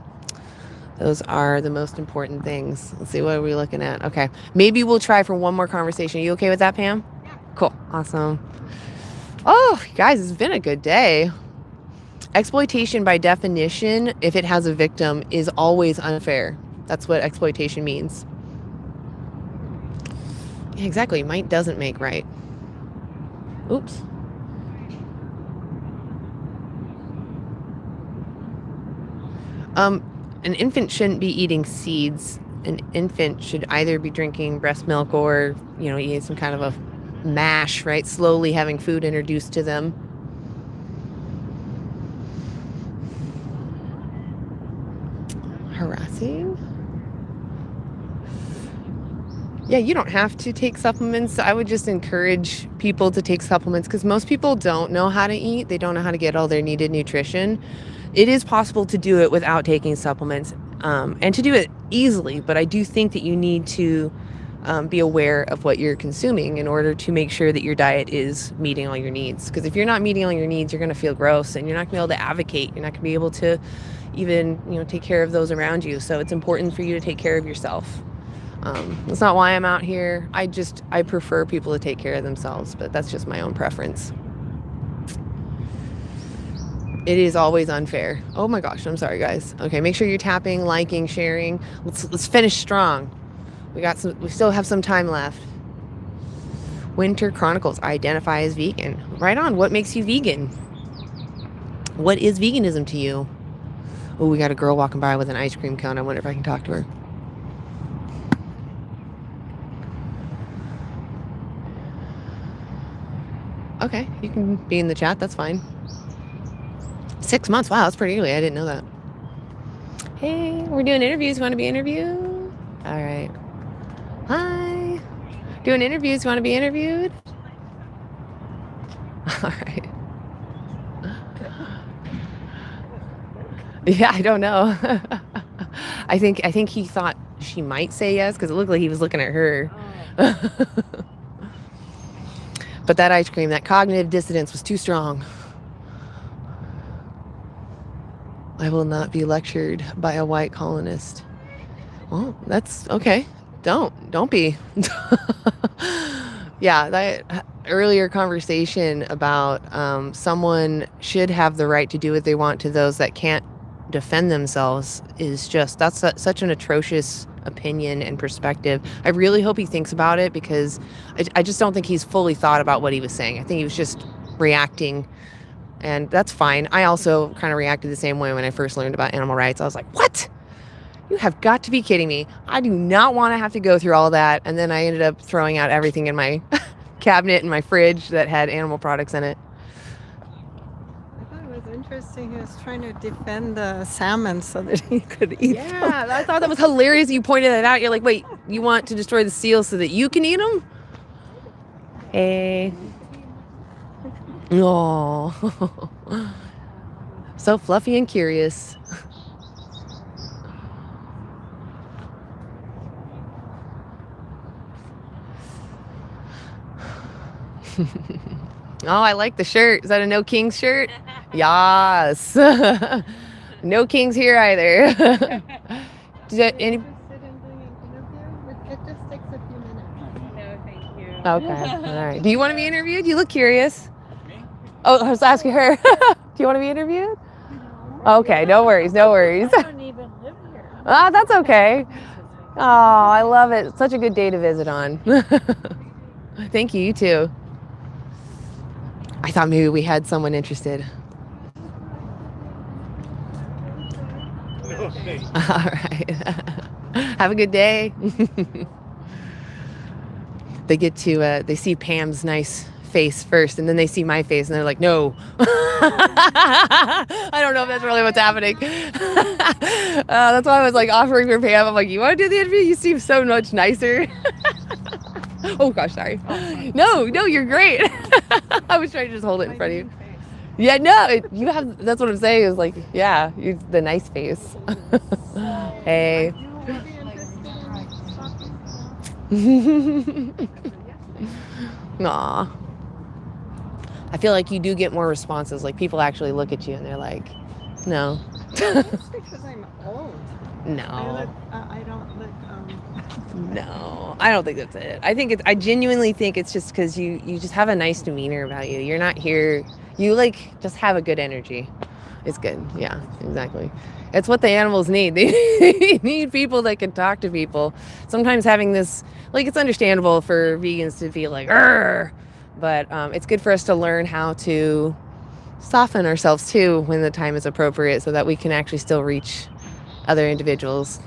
[SPEAKER 1] Those are the most important things. Let's see, what are we looking at? Okay, maybe we'll try for one more conversation. Are you okay with that, Pam? Yeah. Cool, awesome. Oh, guys, it's been a good day. Exploitation, by definition, if it has a victim, is always unfair. That's what exploitation means. Yeah, exactly, might doesn't make right. Oops. An infant shouldn't be eating seeds. An infant should either be drinking breast milk or, eating some kind of a mash, right? Slowly having food introduced to them. Harassing? Yeah, you don't have to take supplements. I would just encourage people to take supplements because most people don't know how to eat. They don't know how to get all their needed nutrition. It is possible to do it without taking supplements and to do it easily, but I do think that you need to be aware of what you're consuming in order to make sure that your diet is meeting all your needs. Because if you're not meeting all your needs, you're going to feel gross and you're not going to be able to advocate. You're not going to be able to even, take care of those around you. So it's important for you to take care of yourself. That's not why I'm out here. I prefer people to take care of themselves, but that's just my own preference. It is always unfair. Oh my gosh, I'm sorry guys. Okay, make sure you're tapping, liking, sharing. Let's finish strong. We still have some time left. Winter Chronicles, I identify as vegan. Right on. What makes you vegan? What is veganism to you? Oh, we got a girl walking by with an ice cream cone. I wonder if I can talk to her. Okay, you can be in the chat. That's fine. 6 months. Wow, that's pretty early. I didn't know that. Hey, we're doing interviews. You want to be interviewed? All right. Hi. Doing interviews. You want to be interviewed? All right. Yeah, I don't know. I think he thought she might say yes because it looked like he was looking at her. But that ice cream, that cognitive dissonance was too strong. I will not be lectured by a white colonist. Well, that's okay. Don't be. Yeah, that earlier conversation about someone should have the right to do what they want to those that can't defend themselves is just such an atrocious opinion and perspective. I really hope he thinks about it, because I just don't think he's fully thought about what he was saying. I think he was just reacting, and that's fine. I also kind of reacted the same way when I first learned about animal rights. I was like, what? You have got to be kidding me. I do not want to have to go through all that. And then I ended up throwing out everything in my cabinet and my fridge that had animal products in it.
[SPEAKER 2] I thought it was interesting. He was trying to defend the salmon so that he could eat them.
[SPEAKER 1] Yeah, I thought that was hilarious. You pointed that out. You're like, wait, you want to destroy the seals so that you can eat them? Hey. Oh. So fluffy and curious. Oh, I like the shirt. Is that a No Kings shirt? Yes. No Kings here either. Did any...
[SPEAKER 2] Interested in doing an interview? It just takes a few minutes.
[SPEAKER 5] No, thank you.
[SPEAKER 1] Okay. All right. Do you want to be interviewed? You look curious. Oh, I was asking her. Do you want to be interviewed? Okay. No worries. No worries.
[SPEAKER 2] I don't even live here.
[SPEAKER 1] Ah, that's okay. Oh, I love it. Such a good day to visit on. Thank you. You too. I thought maybe we had someone interested. All right. Have a good day. They get to, they see Pam's nice face first, and then they see my face, and they're like, no. I don't know if that's really what's happening. That's why I was like offering for Pam. I'm like, you want to do the interview? You seem so much nicer. Oh gosh, sorry. No, you're great. I was trying to just hold it in front of you. Yeah, no, you have. That's what I'm saying. Is like, yeah, you're the nice face. Hey. Aw. I feel like you do get more responses. Like people actually look at you and they're like, no.
[SPEAKER 2] That's because I'm old.
[SPEAKER 1] No.
[SPEAKER 2] I don't look.
[SPEAKER 1] No, I don't think that's it. I genuinely think it's just because you just have a nice demeanor about you. You're not here. You like just have a good energy. It's good. Yeah, exactly. It's what the animals need. They need people that can talk to people. Sometimes having this, like, it's understandable for vegans to feel like, "Arr!" But it's good for us to learn how to soften ourselves too when the time is appropriate, so that we can actually still reach other individuals.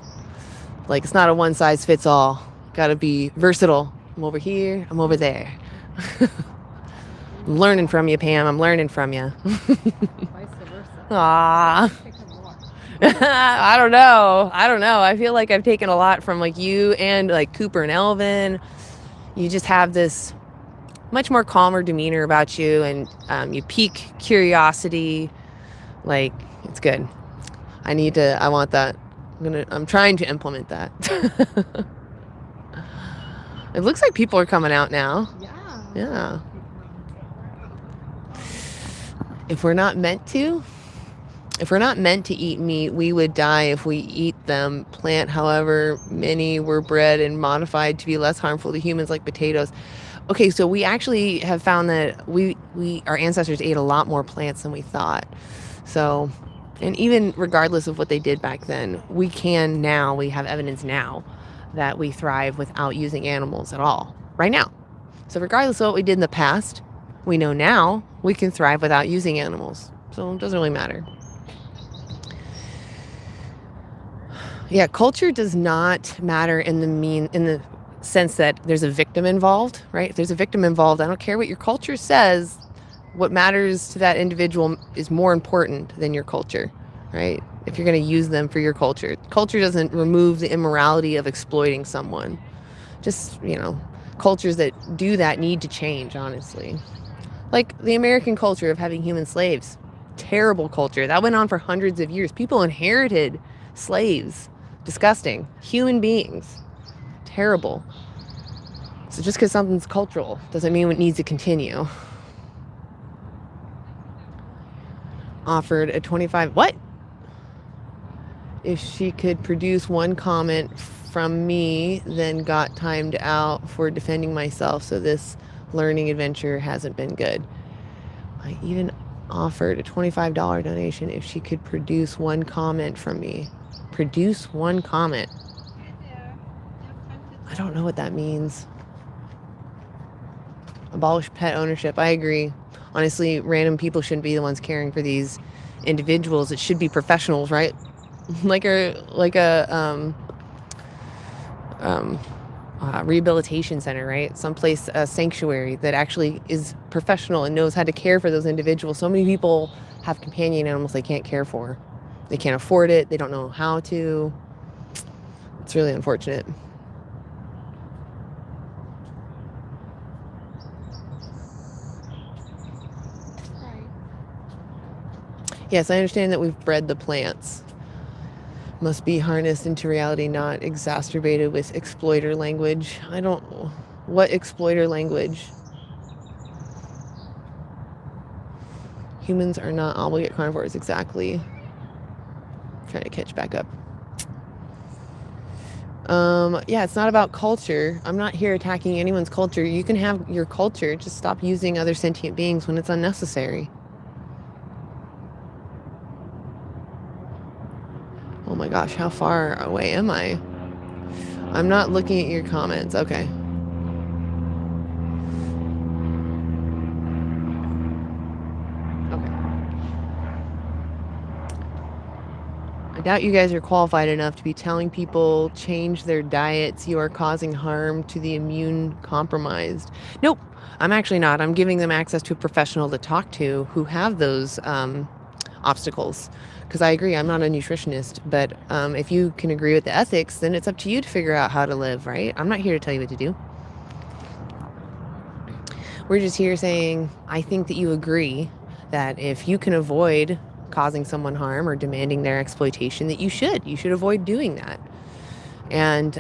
[SPEAKER 1] Like, it's not a one size fits all. Got to be versatile. I'm over here. I'm over there. I'm learning from you, Pam. I'm learning from you.
[SPEAKER 2] Vice versa.
[SPEAKER 1] Aww.
[SPEAKER 2] More.
[SPEAKER 1] I don't know. I feel like I've taken a lot from like you and like Cooper and Elvin. You just have this much more calmer demeanor about you, and you pique curiosity. Like, it's good. I want that. I'm trying to implement that. It looks like people are coming out now. Yeah. If we're not meant to eat meat, we would die if we eat them. Plant, however many were bred and modified to be less harmful to humans, like potatoes. Okay, so we actually have found that our ancestors ate a lot more plants than we thought. So, and even regardless of what they did back then, we have evidence now that we thrive without using animals at all, right now. So regardless of what we did in the past, we know now we can thrive without using animals. So it doesn't really matter. Yeah, culture does not matter in the sense that there's a victim involved, right? If there's a victim involved, I don't care what your culture says. What matters to that individual is more important than your culture, right? If you're going to use them for your culture. Culture doesn't remove the immorality of exploiting someone. Just, cultures that do that need to change, honestly. Like the American culture of having human slaves. Terrible culture. That went on for hundreds of years. People inherited slaves. Disgusting. Human beings. Terrible. So just because something's cultural doesn't mean it needs to continue. Offered a 25, what? if she could produce one comment from me, then got timed out for defending myself, so this learning adventure hasn't been good. I even offered a $25 donation if she could produce one comment from me. Produce one comment. I don't know what that means. Abolish pet ownership. I agree. Honestly, random people shouldn't be the ones caring for these individuals. It should be professionals, right? like a rehabilitation center, right? Someplace, a sanctuary that actually is professional and knows how to care for those individuals. So many people have companion animals they can't care for. They can't afford it. They don't know how to. It's really unfortunate. Yes, I understand that we've bred the plants. Must be harnessed into reality, not exacerbated with exploiter language. I don't... What exploiter language? Humans are not obligate carnivores, exactly. Trying to catch back up. Yeah, it's not about culture. I'm not here attacking anyone's culture. You can have your culture. Just stop using other sentient beings when it's unnecessary. Oh my gosh, how far away am I? I'm not looking at your comments. Okay. I doubt you guys are qualified enough to be telling people change their diets. You are causing harm to the immune compromised. Nope, I'm actually not. I'm giving them access to a professional to talk to who have those obstacles. Because I agree, I'm not a nutritionist, but if you can agree with the ethics, then it's up to you to figure out how to live, right? I'm not here to tell you what to do. We're just here saying, I think that you agree that if you can avoid causing someone harm or demanding their exploitation, that you should avoid doing that. And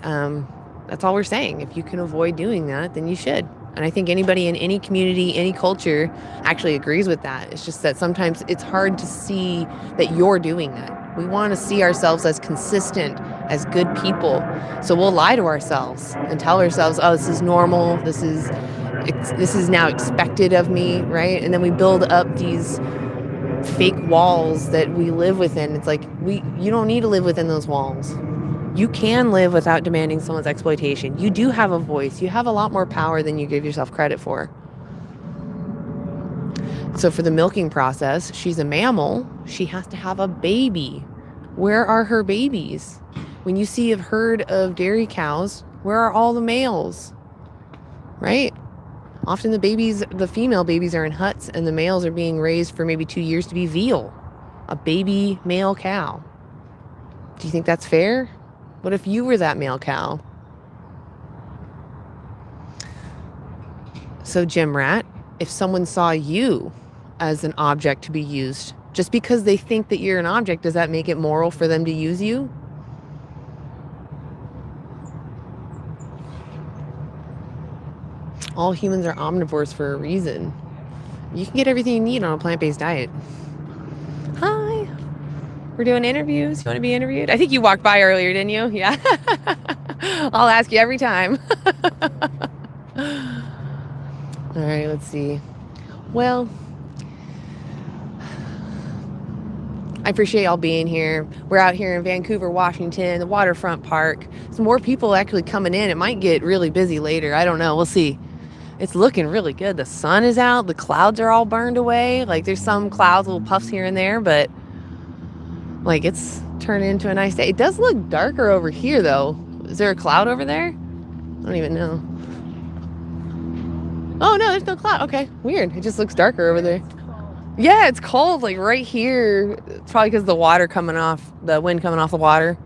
[SPEAKER 1] that's all we're saying. If you can avoid doing that, then you should. And I think anybody in any community, any culture actually agrees with that. It's just that sometimes it's hard to see that you're doing that. We want to see ourselves as consistent, as good people. So we'll lie to ourselves and tell ourselves, oh, this is normal. This is now expected of me, right? And then we build up these fake walls that we live within. It's like, you don't need to live within those walls. You can live without demanding someone's exploitation. You do have a voice. You have a lot more power than you give yourself credit for. So for the milking process, she's a mammal. She has to have a baby. Where are her babies? When you see a herd of dairy cows, where are all the males? Right? Often the female babies are in huts and the males are being raised for maybe 2 years to be veal. A baby male cow. Do you think that's fair? What if you were that male cow? So, Gym Rat, if someone saw you as an object to be used, just because they think that you're an object, does that make it moral for them to use you? All humans are omnivores for a reason. You can get everything you need on a plant-based diet. Hi. We're doing interviews. You want to be interviewed? I think you walked by earlier, didn't you? Yeah. I'll ask you every time. All right, let's see. Well, I appreciate y'all being here. We're out here in Vancouver, Washington, the waterfront park. Some more people actually coming in. It might get really busy later. I don't know. We'll see. It's looking really good. The sun is out. The clouds are all burned away. Like, there's some clouds, little puffs here and there, but like, it's turned into a nice day. It does look darker over here, though. Is there a cloud over there? I don't even know. Oh, no, there's no cloud. Okay, weird. It just looks darker over there. Yeah, it's cold, like right here. It's probably because the wind coming off the water.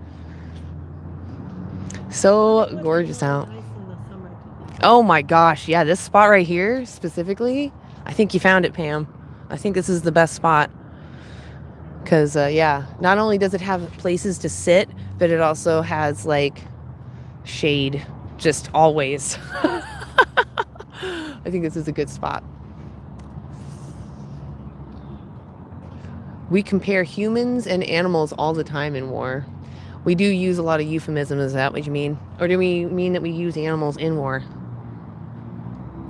[SPEAKER 1] So gorgeous out. Oh my gosh, yeah, this spot right here specifically, I think you found it, Pam. I think this is the best spot. Because, yeah, not only does it have places to sit, but it also has, like, shade just always. I think this is a good spot. We compare humans and animals all the time in war. We do use a lot of euphemism. Is that what you mean? Or do we mean that we use animals in war?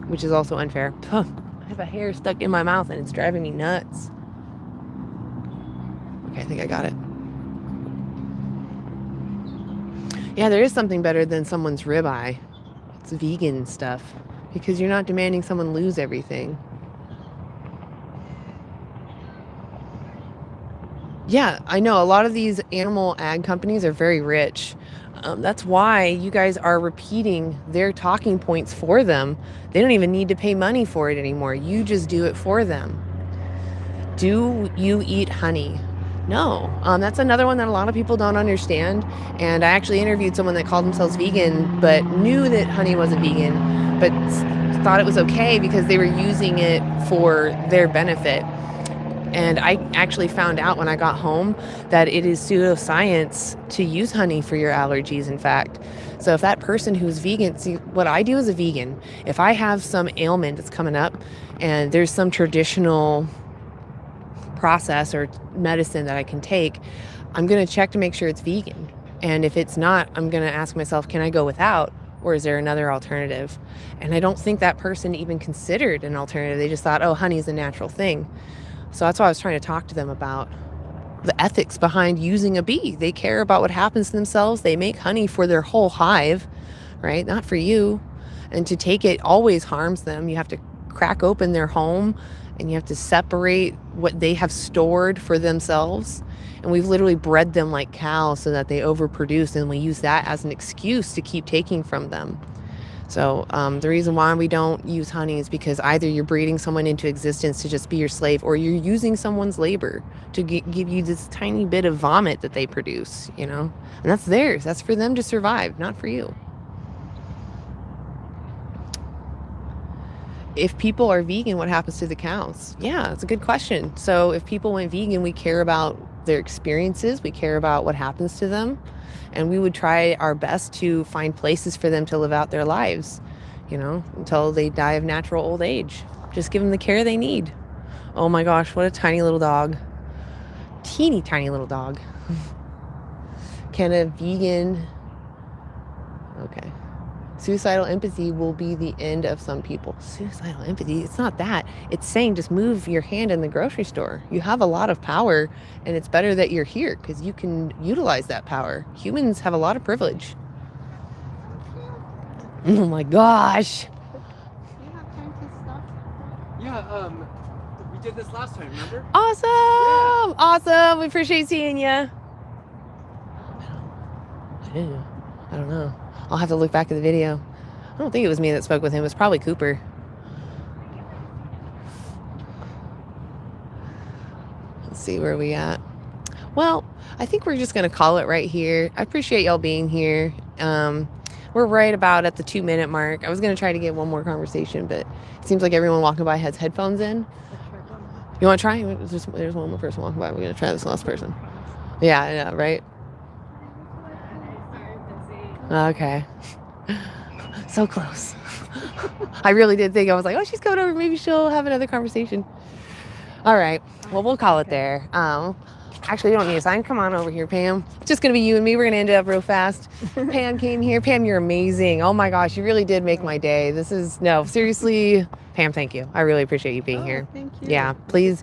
[SPEAKER 1] Which is also unfair. Huh. I have a hair stuck in my mouth and it's driving me nuts. Okay, I think I got it. Yeah, there is something better than someone's ribeye. It's vegan stuff. Because you're not demanding someone lose everything. Yeah, I know. A lot of these animal ag companies are very rich. That's why you guys are repeating their talking points for them. They don't even need to pay money for it anymore. You just do it for them. Do you eat honey? No. That's another one that a lot of people don't understand. And I actually interviewed someone that called themselves vegan, but knew that honey wasn't vegan, but thought it was okay because they were using it for their benefit. And I actually found out when I got home that it is pseudoscience to use honey for your allergies, in fact. So if that person who's vegan, see, what I do as a vegan, if I have some ailment that's coming up and there's some traditional process or medicine that I can take, I'm going to check to make sure it's vegan. And if it's not, I'm going to ask myself, can I go without? Or is there another alternative? And I don't think that person even considered an alternative. They just thought, oh, honey is a natural thing. So that's why I was trying to talk to them about the ethics behind using a bee. They care about what happens to themselves. They make honey for their whole hive, right? Not for you. And to take it always harms them. You have to crack open their home and you have to separate what they have stored for themselves. And we've literally bred them like cows so that they overproduce, and we use that as an excuse to keep taking from them. So the reason why we don't use honey is because either you're breeding someone into existence to just be your slave, or you're using someone's labor to give you this tiny bit of vomit that they produce, you know? And that's theirs. That's for them to survive, not for you. If people are vegan, what happens to the cows? Yeah, it's a good question. So if people went vegan, we care about their experiences. We care about what happens to them. And we would try our best to find places for them to live out their lives, you know, until they die of natural old age. Just give them the care they need. Oh my gosh, what a tiny little dog. Teeny tiny little dog. Can a vegan... Okay. Suicidal empathy will be the end of some people. Suicidal empathy? It's not that. It's saying just move your hand in the grocery store. You have a lot of power, and it's better that you're here because you can utilize that power. Humans have a lot of privilege. Oh my gosh.
[SPEAKER 7] Do you have time to stop? Yeah, we did this last time, remember?
[SPEAKER 1] Awesome. Yeah. Awesome. We appreciate seeing you. I don't know. I'll have to look back at the video. I don't think it was me that spoke with him. It was probably Cooper. Let's see where we at. Well, I think we're just going to call it right here. I appreciate y'all being here. We're right about at the 2-minute mark. I was going to try to get one more conversation, but it seems like everyone walking by has headphones in. You want to try? There's one more person walking by. We're going to try this last person. Yeah, right? Okay. So close. I really did think, I was like, oh, she's coming over. Maybe she'll have another conversation. All right. Well, we'll call it there. Actually, you don't need a sign. Come on over here, Pam. It's just going to be you and me. We're going to end it up real fast. Pam came here. Pam, you're amazing. Oh my gosh, you really did make my day. No, seriously. Pam, thank you. I really appreciate you being here.
[SPEAKER 2] Thank you.
[SPEAKER 1] Yeah, please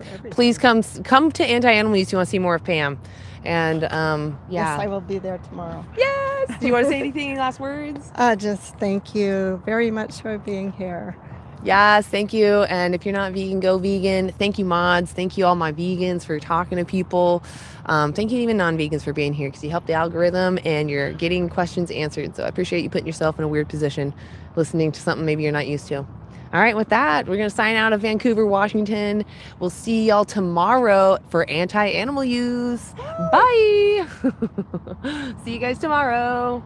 [SPEAKER 1] come to Anti-Animal Use. You want to see more of Pam. And yeah.
[SPEAKER 2] Yes, I will be there tomorrow.
[SPEAKER 1] Yes. Do you want to say anything? Any last words?
[SPEAKER 2] Just thank you very much for being here.
[SPEAKER 1] Yes, thank you. And if you're not vegan, go vegan. Thank you, mods. Thank you, all my vegans, for talking to people. Thank you, even non-vegans, for being here because you help the algorithm and you're getting questions answered. So I appreciate you putting yourself in a weird position, listening to something maybe you're not used to. All right, with that, we're going to sign out of Vancouver, Washington. We'll see y'all tomorrow for Anti-Animal Use. Bye. See you guys tomorrow.